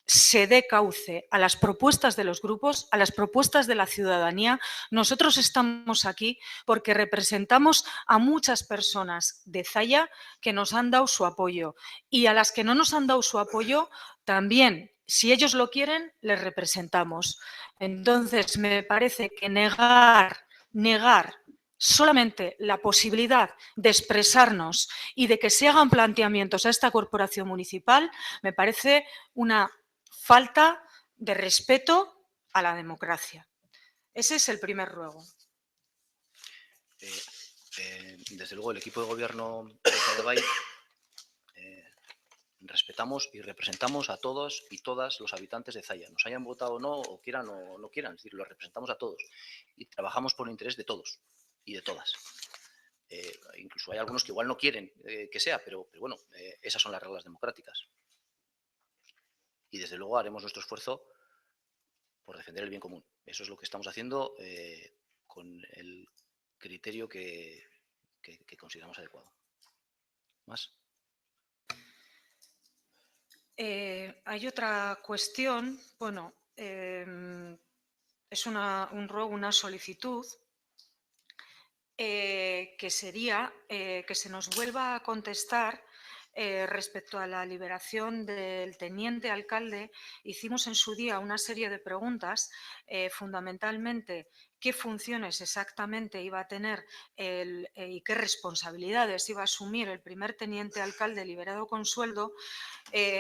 se dé cauce a las propuestas de los grupos, a las propuestas de la ciudadanía. Nosotros estamos aquí porque representamos a muchas personas de Zalla que nos han dado su apoyo y a las que no nos han dado su apoyo también, si ellos lo quieren, les representamos. Entonces, me parece que negar solamente la posibilidad de expresarnos y de que se hagan planteamientos a esta corporación municipal me parece una falta de respeto a la democracia. Ese es el primer ruego. Desde luego, el equipo de gobierno de Zalla Bay respetamos y representamos a todos y todas los habitantes de Zalla. Nos hayan votado o no, o quieran o no quieran, es decir, los representamos a todos y trabajamos por el interés de todos y de todas. Incluso hay algunos que igual no quieren que sea, pero bueno, esas son las reglas democráticas. Y desde luego haremos nuestro esfuerzo por defender el bien común. Eso es lo que estamos haciendo con el criterio que consideramos adecuado. ¿Más? Hay otra cuestión, es un ruego, una solicitud, que sería que se nos vuelva a contestar respecto a la liberación del teniente alcalde. Hicimos en su día una serie de preguntas, fundamentalmente qué funciones exactamente iba a tener y qué responsabilidades iba a asumir el primer teniente alcalde liberado con sueldo,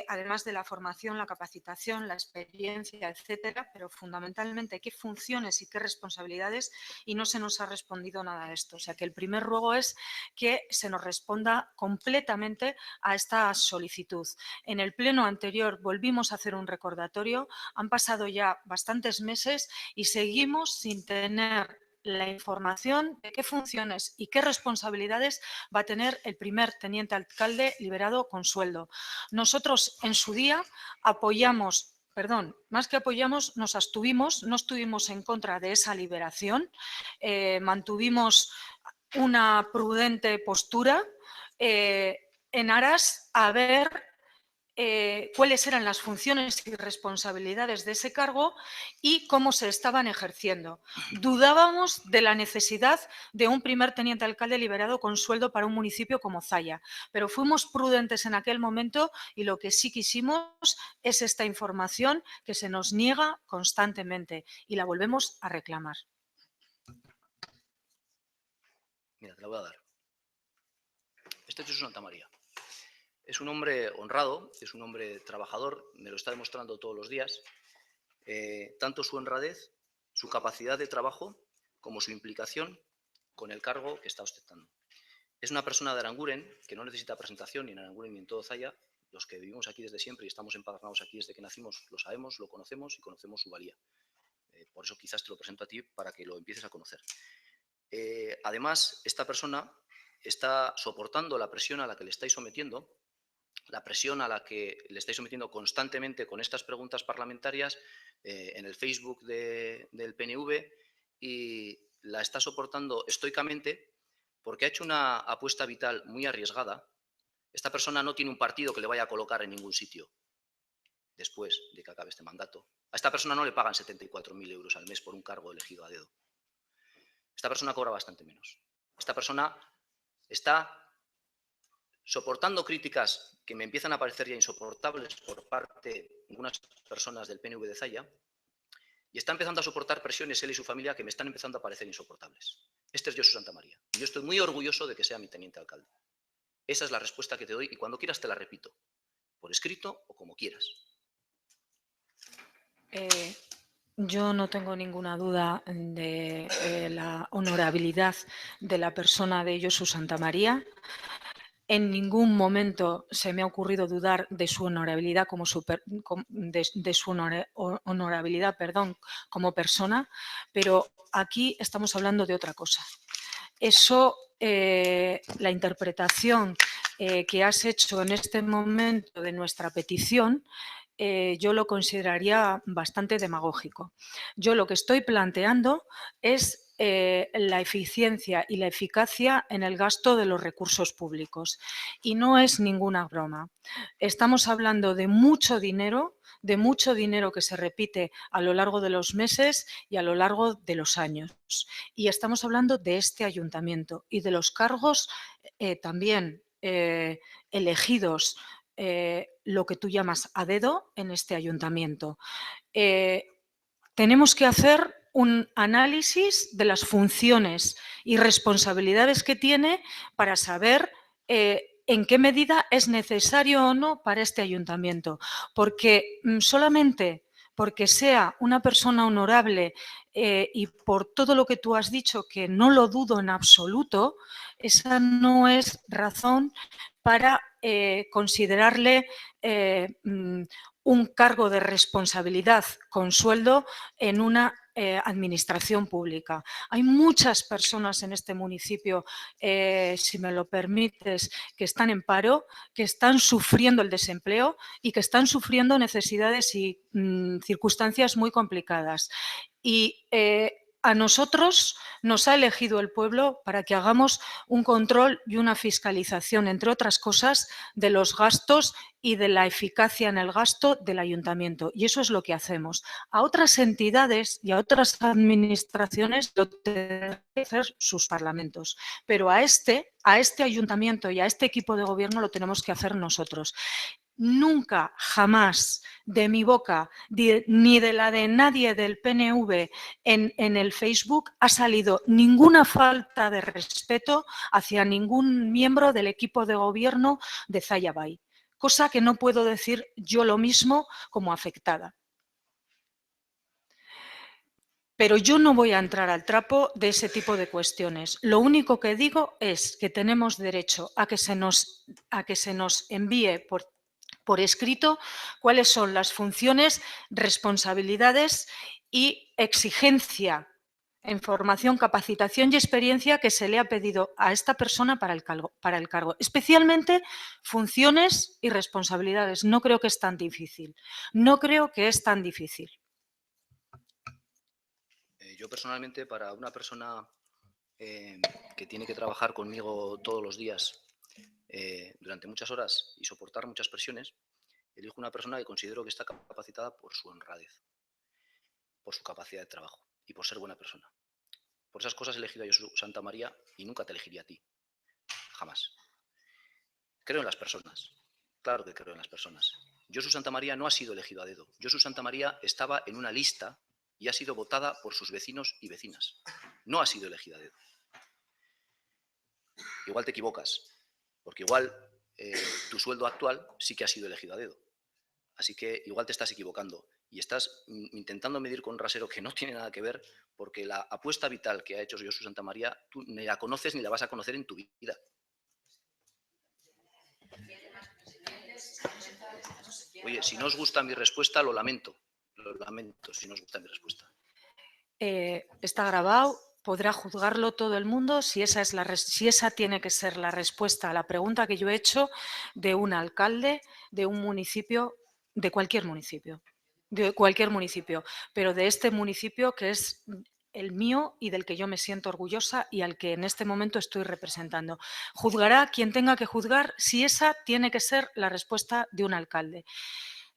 además de la formación, la capacitación, la experiencia, etcétera, pero fundamentalmente qué funciones y qué responsabilidades, y no se nos ha respondido nada de esto. O sea que el primer ruego es que se nos responda completamente a esta solicitud. En el pleno anterior volvimos a hacer un recordatorio, han pasado ya bastantes meses y seguimos sin tener la información de qué funciones y qué responsabilidades va a tener el primer teniente alcalde liberado con sueldo. Nosotros en su día apoyamos, perdón, más que apoyamos, nos abstuvimos, no estuvimos en contra de esa liberación, mantuvimos una prudente postura en aras a ver cuáles eran las funciones y responsabilidades de ese cargo y cómo se estaban ejerciendo. Dudábamos de la necesidad de un primer teniente alcalde liberado con sueldo para un municipio como Zalla, pero fuimos prudentes en aquel momento y lo que sí quisimos es esta información que se nos niega constantemente y la volvemos a reclamar. Mira, te la voy a dar. Este es Jesús Santamaría. Es un hombre honrado, es un hombre trabajador, me lo está demostrando todos los días. Tanto su honradez, su capacidad de trabajo, como su implicación con el cargo que está ostentando. Es una persona de Aranguren que no necesita presentación ni en Aranguren ni en todo Zalla. Los que vivimos aquí desde siempre y estamos empadronados aquí desde que nacimos lo sabemos, lo conocemos y conocemos su valía. Por eso quizás te lo presento a ti para que lo empieces a conocer. Además, esta persona está soportando la presión a la que le estáis sometiendo, la presión a la que le estáis sometiendo constantemente con estas preguntas parlamentarias en el Facebook del PNV, y la está soportando estoicamente porque ha hecho una apuesta vital muy arriesgada. Esta persona no tiene un partido que le vaya a colocar en ningún sitio después de que acabe este mandato. A esta persona no le pagan 74.000 euros al mes por un cargo elegido a dedo. Esta persona cobra bastante menos. Esta persona está soportando críticas que me empiezan a parecer ya insoportables por parte de algunas personas del PNV de Zalla, y está empezando a soportar presiones él y su familia que me están empezando a parecer insoportables. Este es Jesús Santamaría y yo estoy muy orgulloso de que sea mi teniente alcalde. Esa es la respuesta que te doy y cuando quieras te la repito, por escrito o como quieras. Yo no tengo ninguna duda de la honorabilidad de la persona de Jesús Santamaría. En ningún momento se me ha ocurrido dudar de su honorabilidad honorabilidad, como persona, pero aquí estamos hablando de otra cosa. Eso, la interpretación que has hecho en este momento de nuestra petición, yo lo consideraría bastante demagógico. Yo lo que estoy planteando es la eficiencia y la eficacia en el gasto de los recursos públicos. Y no es ninguna broma. Estamos hablando de mucho dinero que se repite a lo largo de los meses y a lo largo de los años. Y estamos hablando de este ayuntamiento y de los cargos también elegidos, lo que tú llamas a dedo en este ayuntamiento. Tenemos que hacer un análisis de las funciones y responsabilidades que tiene para saber en qué medida es necesario o no para este ayuntamiento. Porque solamente porque sea una persona honorable y por todo lo que tú has dicho, que no lo dudo en absoluto, esa no es razón para considerarle un cargo de responsabilidad con sueldo en una administración pública. Hay muchas personas en este municipio, si me lo permites, que están en paro, que están sufriendo el desempleo y que están sufriendo necesidades y circunstancias muy complicadas. Y a nosotros nos ha elegido el pueblo para que hagamos un control y una fiscalización, entre otras cosas, de los gastos y de la eficacia en el gasto del ayuntamiento. Y eso es lo que hacemos. A otras entidades y a otras administraciones lo tendrán que hacer sus parlamentos. Pero a este ayuntamiento y a este equipo de gobierno lo tenemos que hacer nosotros. nunca, jamás, de mi boca, ni de la de nadie del PNV en el Facebook, ha salido ninguna falta de respeto hacia ningún miembro del equipo de gobierno de Zaya Bay, cosa que no puedo decir yo lo mismo como afectada. Pero yo no voy a entrar al trapo de ese tipo de cuestiones. Lo único que digo es que tenemos derecho a que se nos envíe por escrito cuáles son las funciones, responsabilidades y exigencia en formación, capacitación y experiencia que se le ha pedido a esta persona para el cargo. Especialmente funciones y responsabilidades. No creo que es tan difícil. No creo que es tan difícil. Yo personalmente, para una persona que tiene que trabajar conmigo todos los días durante muchas horas y soportar muchas presiones, elijo una persona que considero que está capacitada por su honradez, por su capacidad de trabajo y por ser buena persona. Por esas cosas he elegido a Josu Santa María y nunca te elegiría a ti. Jamás. Creo en las personas. Claro que creo en las personas. Josu Santa María no ha sido elegido a dedo. Josu Santa María estaba en una lista y ha sido votada por sus vecinos y vecinas. No ha sido elegida a dedo. Igual te equivocas, porque igual tu sueldo actual sí que ha sido elegido a dedo. Así que igual te estás equivocando y estás intentando medir con un rasero que no tiene nada que ver, porque la apuesta vital que ha hecho Josu Santa María, tú ni la conoces ni la vas a conocer en tu vida. Oye, si no os gusta mi respuesta, lo lamento. Lo lamento si no os gusta mi respuesta. Está grabado, podrá juzgarlo todo el mundo si esa tiene que ser la respuesta a la pregunta que yo he hecho de un alcalde de un municipio, de cualquier municipio, pero de este municipio que es el mío y del que yo me siento orgullosa y al que en este momento estoy representando. Juzgará quien tenga que juzgar si esa tiene que ser la respuesta de un alcalde.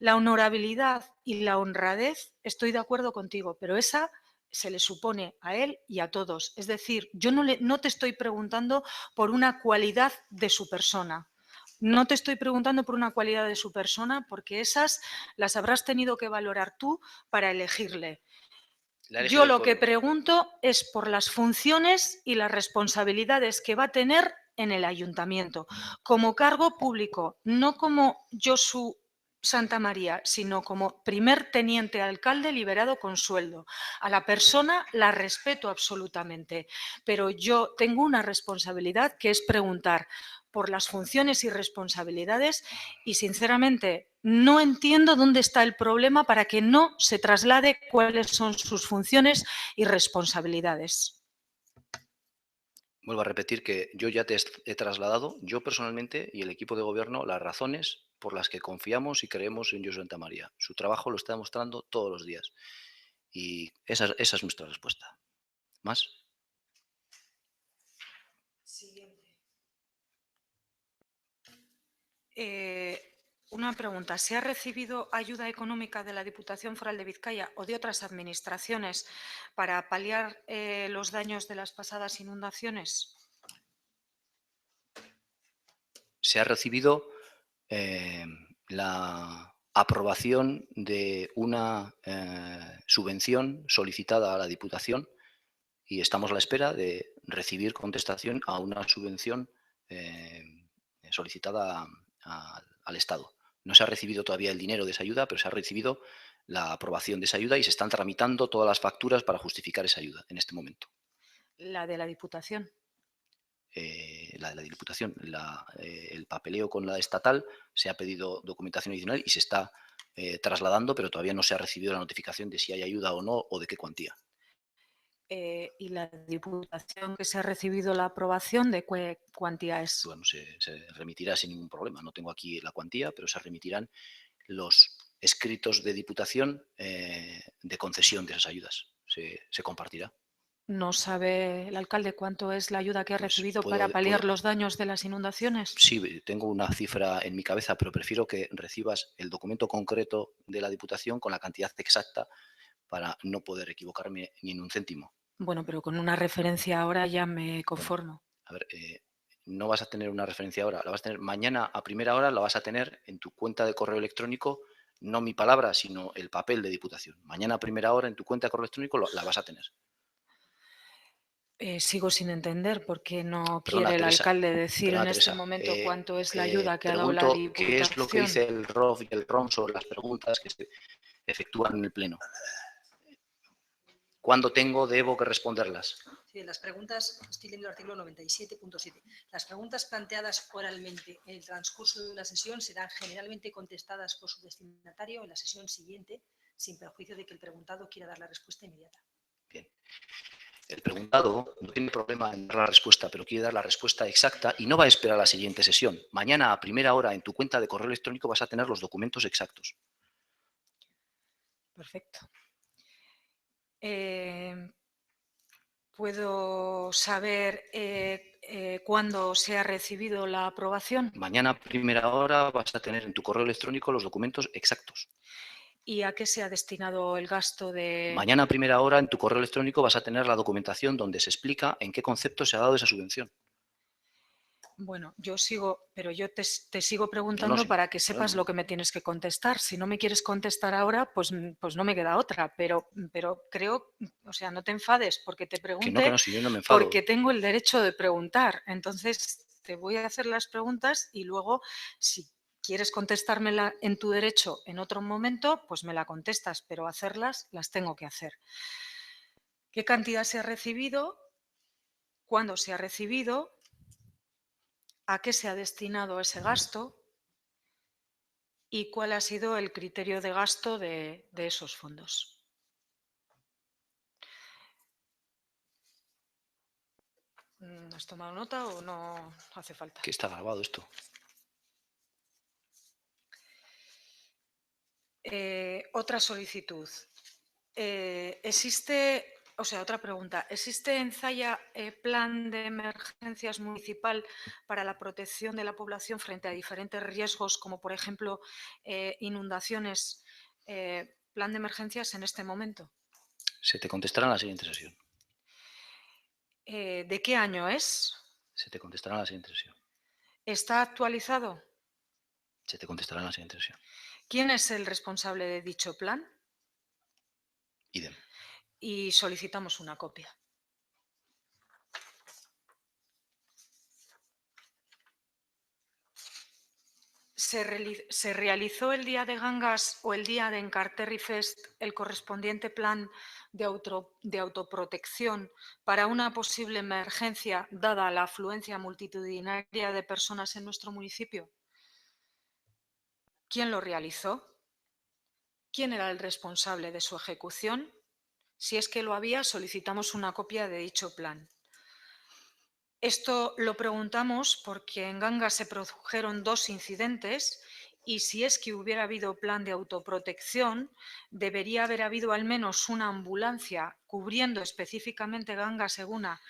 La honorabilidad y la honradez, estoy de acuerdo contigo, pero esa se le supone a él y a todos. Es decir, yo no te estoy preguntando por una cualidad de su persona. No te estoy preguntando por una cualidad de su persona porque esas las habrás tenido que valorar tú para elegirle. Yo lo que pregunto es por las funciones y las responsabilidades que va a tener en el ayuntamiento, como cargo público, no como Josu Santa María, sino como primer teniente alcalde liberado con sueldo. A la persona la respeto absolutamente, pero yo tengo una responsabilidad que es preguntar por las funciones y responsabilidades y, sinceramente, no entiendo dónde está el problema para que no se traslade cuáles son sus funciones y responsabilidades. Vuelvo a repetir que yo ya te he trasladado, yo personalmente y el equipo de gobierno, las razones por las que confiamos y creemos en Josu Santa María. Su trabajo lo está demostrando todos los días. Y esa es nuestra respuesta. ¿Más? Siguiente. Una pregunta. ¿Se ha recibido ayuda económica de la Diputación Foral de Vizcaya o de otras administraciones para paliar los daños de las pasadas inundaciones? Se ha recibido la aprobación de una subvención solicitada a la Diputación y estamos a la espera de recibir contestación a una subvención solicitada al Estado. No se ha recibido todavía el dinero de esa ayuda, pero se ha recibido la aprobación de esa ayuda y se están tramitando todas las facturas para justificar esa ayuda en este momento. ¿La de la Diputación? La de la Diputación. El papeleo con la estatal, se ha pedido documentación adicional y se está trasladando, pero todavía no se ha recibido la notificación de si hay ayuda o no o de qué cuantía. ¿Y la Diputación que se ha recibido la aprobación de qué cuantía es? Bueno, se remitirá sin ningún problema. No tengo aquí la cuantía, pero se remitirán los escritos de Diputación de concesión de esas ayudas. Se compartirá. ¿No sabe el alcalde cuánto es la ayuda que ha recibido para paliar los daños de las inundaciones? Sí, tengo una cifra en mi cabeza, pero prefiero que recibas el documento concreto de la Diputación con la cantidad exacta para no poder equivocarme ni en un céntimo. Bueno, pero con una referencia ahora ya me conformo. A ver, no vas a tener una referencia ahora, la vas a tener mañana a primera hora, la vas a tener en tu cuenta de correo electrónico, no mi palabra, sino el papel de Diputación. Mañana a primera hora en tu cuenta de correo electrónico la vas a tener. Sigo sin entender por qué no Perdona, quiere el Teresa, alcalde decir perdona, en este Teresa, momento cuánto es la ayuda que ha dado la pregunto qué es lo que Diputación. dice el ROF y el ROM sobre las preguntas que se efectúan en el Pleno. ¿Cuándo debo que responderlas? Sí, las preguntas, estoy leyendo el artículo 97.7. Las preguntas planteadas oralmente en el transcurso de una sesión serán generalmente contestadas por su destinatario en la sesión siguiente, sin perjuicio de que el preguntado quiera dar la respuesta inmediata. Bien. El preguntado no tiene problema en dar la respuesta, pero quiere dar la respuesta exacta y no va a esperar a la siguiente sesión. Mañana a primera hora en tu cuenta de correo electrónico vas a tener los documentos exactos. Perfecto. ¿Puedo saber cuándo se ha recibido la aprobación? Mañana a primera hora vas a tener en tu correo electrónico los documentos exactos. ¿Y a qué se ha destinado el gasto de...? Mañana a primera hora en tu correo electrónico vas a tener la documentación donde se explica en qué concepto se ha dado esa subvención. Bueno, yo te sigo No, preguntando sí, para que sin sepas problema. lo que me tienes que contestar. Si no me quieres contestar ahora, pues no me queda otra. Pero creo, o sea, no te enfades porque te Que pregunte, no, si yo no me enfado. porque tengo el derecho de preguntar. Entonces, te voy a hacer las preguntas y luego, si quieres contestármela en tu derecho en otro momento, pues me la contestas, pero hacerlas las tengo que hacer. ¿Qué cantidad se ha recibido? ¿Cuándo se ha recibido? ¿A qué se ha destinado ese gasto? ¿Y cuál ha sido el criterio de gasto de esos fondos? ¿Has tomado nota o no hace falta? Que está grabado esto. Otra solicitud. Otra pregunta. ¿Existe en Zalla plan de emergencias municipal para la protección de la población frente a diferentes riesgos, como por ejemplo inundaciones? ¿Plan de emergencias en este momento? Se te contestará en la siguiente sesión. ¿De qué año es? Se te contestará en la siguiente sesión. ¿Está actualizado? Se te contestará en la siguiente sesión. ¿Quién es el responsable de dicho plan? Idem. Y solicitamos una copia. ¿Se realizó el día de Gangas o el día de Enkarterri Fest el correspondiente plan de autoprotección para una posible emergencia dada la afluencia multitudinaria de personas en nuestro municipio? ¿Quién lo realizó? ¿Quién era el responsable de su ejecución? Si es que lo había, solicitamos una copia de dicho plan. Esto lo preguntamos porque en Gangas se produjeron 2 incidentes y si es que hubiera habido plan de autoprotección, debería haber habido al menos una ambulancia cubriendo específicamente Gangas Seguna,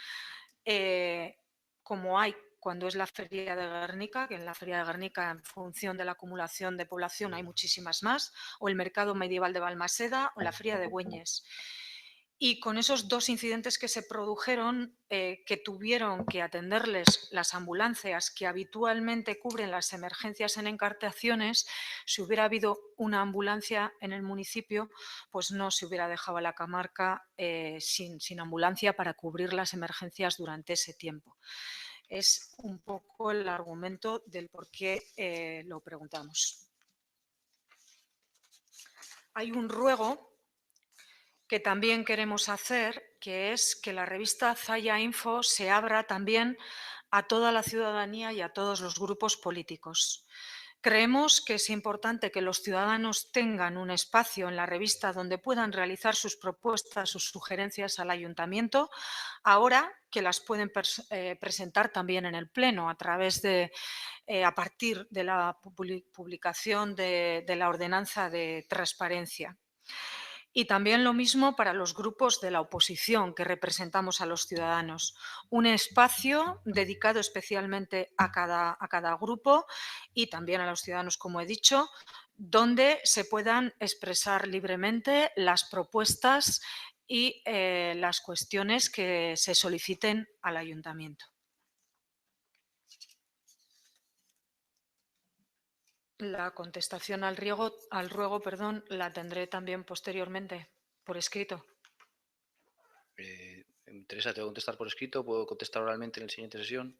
como hay cuando es la Feria de Guernica, que en la Feria de Guernica, en función de la acumulación de población, hay muchísimas más, o el Mercado Medieval de Balmaseda o la Feria de Güeñes. Y con esos 2 incidentes que se produjeron, que tuvieron que atenderles las ambulancias que habitualmente cubren las emergencias en encartaciones, si hubiera habido una ambulancia en el municipio, pues no se hubiera dejado a la comarca sin ambulancia para cubrir las emergencias durante ese tiempo. Es un poco el argumento del por qué lo preguntamos. Hay un ruego que también queremos hacer, que es que la revista Zalla Info se abra también a toda la ciudadanía y a todos los grupos políticos. Creemos que es importante que los ciudadanos tengan un espacio en la revista donde puedan realizar sus propuestas, sus sugerencias al ayuntamiento, ahora que las pueden presentar también en el Pleno a través de, a partir de la publicación de la ordenanza de transparencia. Y también lo mismo para los grupos de la oposición que representamos a los ciudadanos. Un espacio dedicado especialmente a cada grupo y también a los ciudadanos, como he dicho, donde se puedan expresar libremente las propuestas y las cuestiones que se soliciten al ayuntamiento. La contestación al ruego, perdón, la tendré también posteriormente, por escrito. Teresa, ¿tengo que contestar por escrito? ¿Puedo contestar oralmente en la siguiente sesión?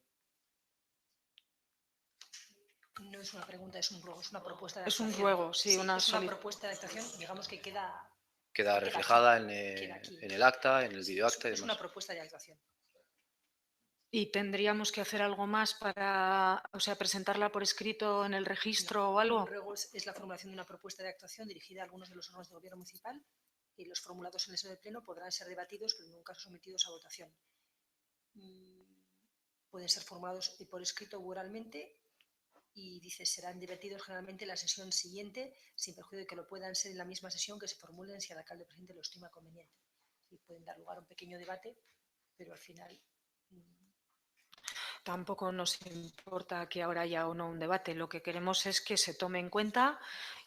No es una pregunta, es un ruego, es una propuesta de Es un actuación. ruego, sí, es una solicitud. propuesta de actuación, digamos que queda Reflejada aquí, en queda aquí. el acta, en el videoacta y Es demás. una propuesta de actuación. ¿Y tendríamos que hacer algo más para, o sea, presentarla por escrito en el registro o algo? El ruego es la formulación de una propuesta de actuación dirigida a algunos de los órganos de gobierno municipal y los formulados en el seno del pleno podrán ser debatidos, pero en ningún caso sometidos a votación. Pueden ser formulados por escrito o oralmente y dice serán debatidos generalmente en la sesión siguiente, sin perjuicio de que lo puedan ser en la misma sesión que se formulen si el alcalde presidente lo estima conveniente. Y pueden dar lugar a un pequeño debate, pero al final tampoco nos importa que ahora haya o no un debate. Lo que queremos es que se tome en cuenta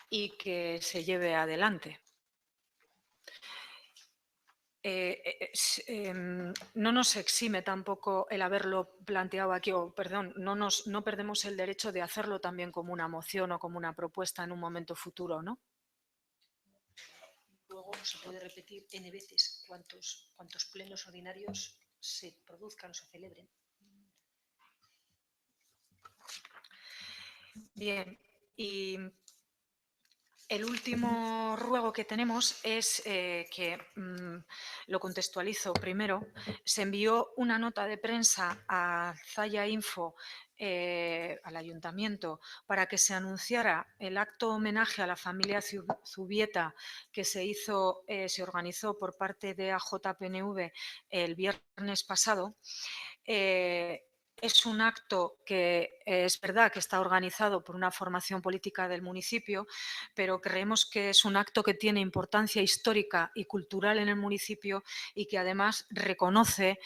y que se lleve adelante. No nos exime tampoco el haberlo planteado aquí, o perdón, no perdemos el derecho de hacerlo también como una moción o como una propuesta en un momento futuro, ¿no? Luego se puede repetir n veces cuantos plenos ordinarios se produzcan o se celebren. Bien, y el último ruego que tenemos es que, lo contextualizo primero, se envió una nota de prensa a Zaya Info, al ayuntamiento, para que se anunciara el acto homenaje a la familia Zubieta que se organizó por parte de AJPNV el viernes pasado. Es un acto que es verdad que está organizado por una formación política del municipio, pero creemos que es un acto que tiene importancia histórica y cultural en el municipio y que además reconoce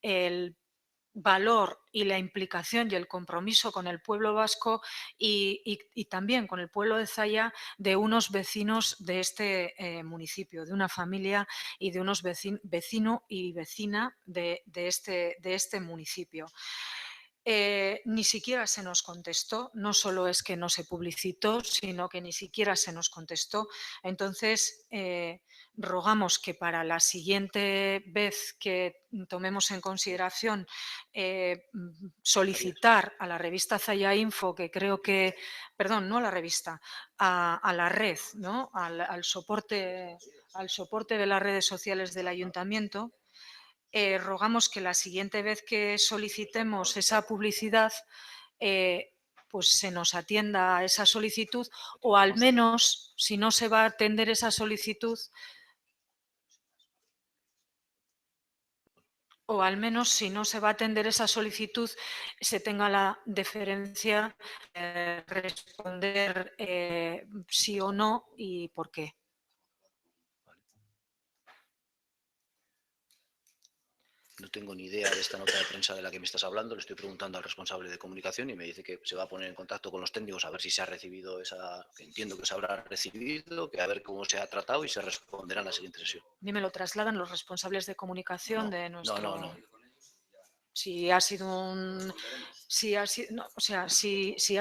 el valor y la implicación y el compromiso con el pueblo vasco y también con el pueblo de Zaya de unos vecinos de este municipio, de una familia y de unos vecino y vecina de este municipio. Ni siquiera se nos contestó, no solo es que no se publicitó, sino que ni siquiera se nos contestó. Entonces, rogamos que para la siguiente vez que tomemos en consideración solicitar a la revista Zaya Info, que creo que, perdón, no a la revista, a la red, ¿no? al soporte de las redes sociales del ayuntamiento, rogamos que la siguiente vez que solicitemos esa publicidad, pues se nos atienda a esa solicitud o al menos, si no se va a atender esa solicitud, o al menos si no se va a atender esa solicitud, se tenga la deferencia de responder sí o no y por qué. No tengo ni idea de esta nota de prensa de la que me estás hablando. Le estoy preguntando al responsable de comunicación y me dice que se va a poner en contacto con los técnicos a ver si se ha recibido esa, que entiendo que se habrá recibido, que a ver cómo se ha tratado y se responderá en la siguiente sesión. A mí me lo trasladan los responsables de comunicación de nuestro... No. Si ha sido un... Si ha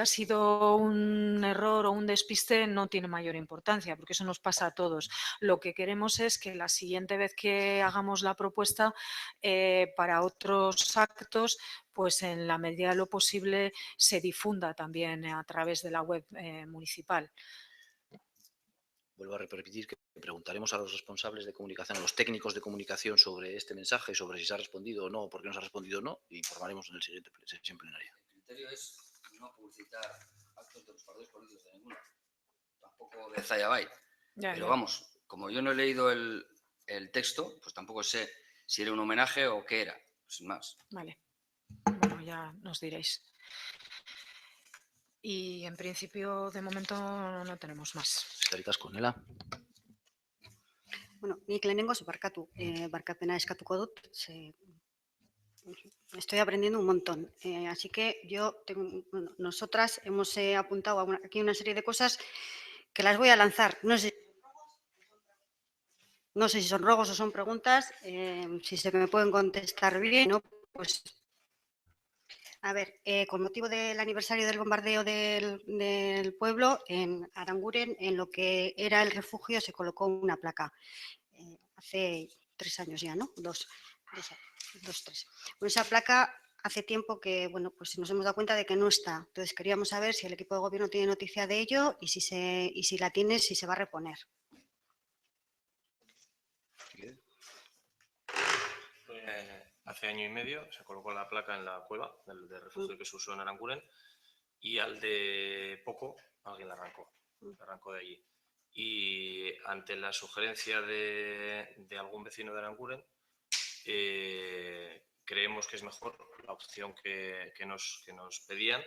sido un error o un despiste, no tiene mayor importancia, porque eso nos pasa a todos. Lo que queremos es que la siguiente vez que hagamos la propuesta para otros actos, pues en la medida de lo posible se difunda también a través de la web municipal. Vuelvo a repetir que preguntaremos a los responsables de comunicación, a los técnicos de comunicación sobre este mensaje, sobre si se ha respondido o no, por qué no se ha respondido o no, y informaremos en el siguiente sesión plenaria. El criterio es no publicitar actos de los partidos políticos de ninguno, tampoco de Zaya Bay. Pero vamos, como yo no he leído el texto, pues tampoco sé si era un homenaje o qué era, sin más. Vale, bueno, ya nos diréis. Y en principio, de momento, no tenemos más. Eskerrik asko, Nela. Bueno, nik lehenengoz barkapena eskatuko dut. Estoy aprendiendo un montón. Así que nosotras hemos apuntado aquí una serie de cosas que las voy a lanzar. No sé si son ruegos o son preguntas. Si se me pueden contestar bien, ¿no? Pues A ver, con motivo del aniversario del bombardeo del pueblo, en Aranguren, en lo que era el refugio, se colocó una placa. Hace 3 años ya, ¿no? Dos, 3. Bueno, esa placa hace tiempo que, bueno, pues nos hemos dado cuenta de que no está. Entonces queríamos saber si el equipo de gobierno tiene noticia de ello y si la tiene, si se va a reponer. Hace año y medio se colocó la placa en la cueva del refugio que se usó en Aranguren y al de poco alguien la arrancó de allí. Y ante la sugerencia de algún vecino de Aranguren, creemos que es mejor la opción que nos pedían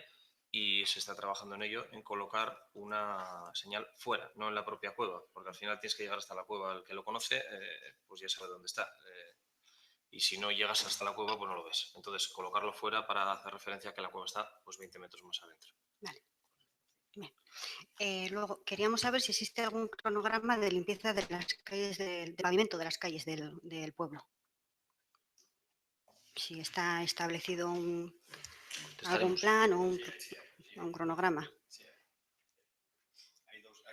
y se está trabajando en ello, en colocar una señal fuera, no en la propia cueva, porque al final tienes que llegar hasta la cueva. El que lo conoce, pues ya sabe dónde está. Y si no llegas hasta la cueva, pues no lo ves. Entonces, colocarlo fuera para hacer referencia a que la cueva está pues 20 metros más adentro. Vale. Bien. Luego, queríamos saber si existe algún cronograma de limpieza de las calles del pavimento de las calles del pueblo. Si está establecido algún plan o un cronograma. Sí. Hay dos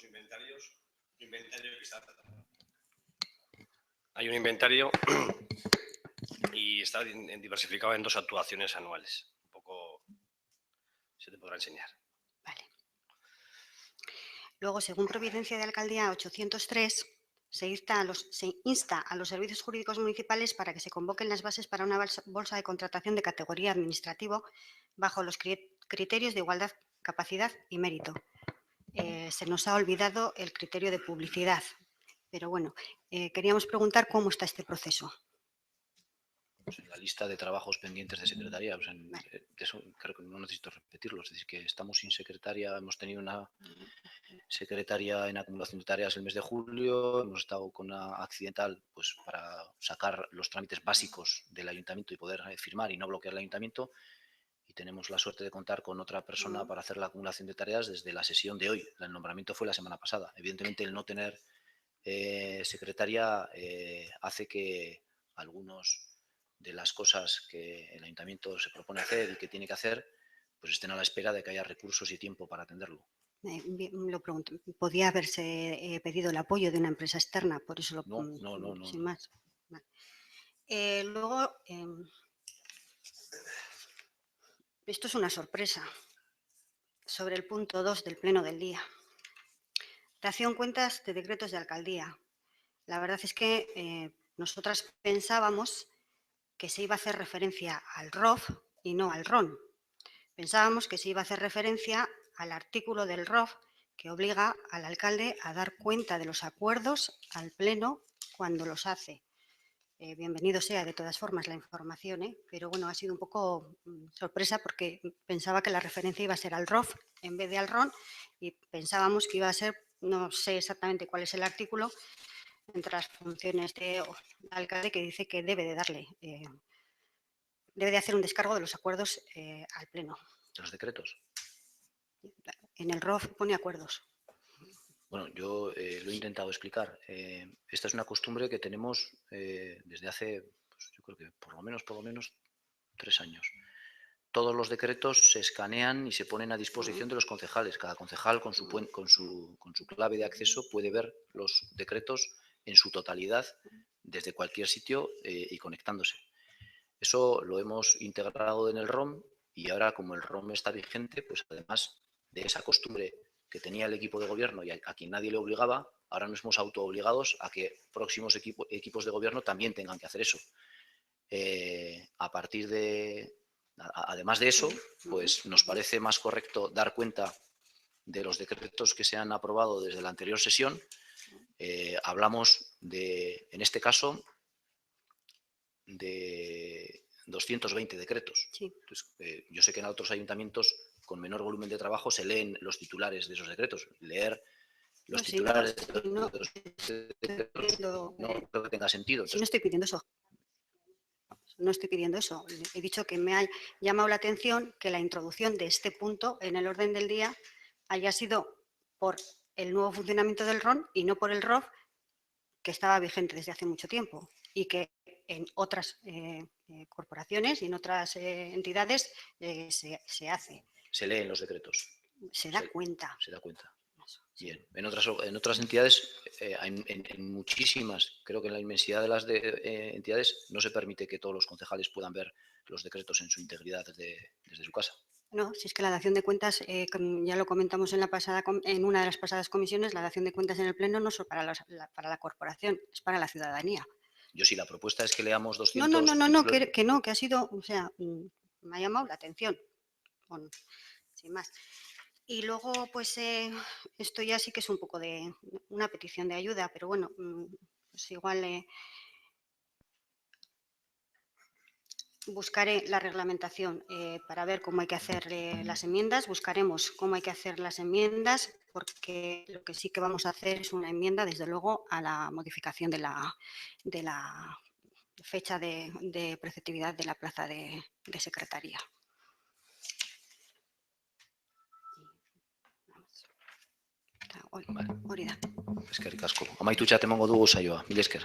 inventarios. Un inventario que está... Hay un inventario y está diversificado en 2 actuaciones anuales. Un poco se te podrá enseñar. Vale. Luego, según Providencia de Alcaldía 803, se insta a los servicios jurídicos municipales para que se convoquen las bases para una bolsa de contratación de categoría administrativo bajo los criterios de igualdad, capacidad y mérito. Se nos ha olvidado el criterio de publicidad, pero bueno, queríamos preguntar cómo está este proceso. Pues en la lista de trabajos pendientes de secretaría, pues de eso creo que no necesito repetirlo, es decir, que estamos sin secretaria, hemos tenido una secretaria en acumulación de tareas el mes de julio, hemos estado con una accidental pues para sacar los trámites básicos del ayuntamiento y poder firmar y no bloquear el ayuntamiento, y tenemos la suerte de contar con otra persona para hacer la acumulación de tareas desde la sesión de hoy. El nombramiento fue la semana pasada. Evidentemente, el no tener secretaria hace que algunos de las cosas que el ayuntamiento se propone hacer y que tiene que hacer, pues estén a la espera de que haya recursos y tiempo para atenderlo. Lo pregunto, ¿podía haberse pedido el apoyo de una empresa externa? Por eso No. Sin más. Vale. Luego, esto es una sorpresa. Sobre el punto 2 del pleno del día. Dación cuentas de decretos de alcaldía. La verdad es que nosotras pensábamos que se iba a hacer referencia al ROF y no al RON. Pensábamos que se iba a hacer referencia al artículo del ROF que obliga al alcalde a dar cuenta de los acuerdos al pleno cuando los hace. Bienvenido sea de todas formas la información, pero bueno, ha sido un poco sorpresa porque pensaba que la referencia iba a ser al ROF en vez de al RON y pensábamos que iba a ser, no sé exactamente cuál es el artículo, entre las funciones del alcalde que dice que debe de hacer un descargo de los acuerdos al pleno. ¿De los decretos? En el ROF pone acuerdos. Bueno, yo lo he intentado explicar. Esta es una costumbre que tenemos desde hace, pues, yo creo que por lo menos 3 años. Todos los decretos se escanean y se ponen a disposición de los concejales. Cada concejal con su clave de acceso puede ver los decretos en su totalidad desde cualquier sitio y conectándose. Eso lo hemos integrado en el ROM y ahora, como el ROM está vigente, pues además de esa costumbre que tenía el equipo de gobierno y a quien nadie le obligaba, ahora nos hemos autoobligados a que próximos equipos de gobierno también tengan que hacer eso. Además de eso, pues nos parece más correcto dar cuenta de los decretos que se han aprobado desde la anterior sesión. Hablamos en este caso, de 220 decretos. Sí. Entonces, yo sé que en otros ayuntamientos con menor volumen de trabajo se leen los titulares de esos decretos. Leer los titulares de los decretos no creo que tenga sentido. Sí, no estoy pidiendo eso. No estoy pidiendo eso. He dicho que me ha llamado la atención que la introducción de este punto en el orden del día haya sido por el nuevo funcionamiento del RON y no por el ROF, que estaba vigente desde hace mucho tiempo y que en otras corporaciones y en otras entidades se hace. Se lee en los decretos. Se da cuenta. Se da cuenta. Bien. En otras entidades, en muchísimas, creo que en la inmensidad de las entidades, no se permite que todos los concejales puedan ver los decretos en su integridad desde su casa. No, si es que la dación de cuentas, ya lo comentamos en una de las pasadas comisiones, la dación de cuentas en el Pleno no es solo para la corporación, es para la ciudadanía. Yo sí, la propuesta es que leamos 200... No, que ha sido, o sea, me ha llamado la atención, bueno, sin más. Y luego, pues, esto ya sí que es un poco de una petición de ayuda, pero bueno, pues igual buscaré la reglamentación para ver cómo hay que hacer las enmiendas, buscaremos cómo hay que hacer las enmiendas, porque lo que sí que vamos a hacer es una enmienda, desde luego, a la modificación de la fecha de preceptividad de la plaza de secretaría. Hori da. Eskerrik asko. Amaitutxat emango dugu saioa. Mila esker.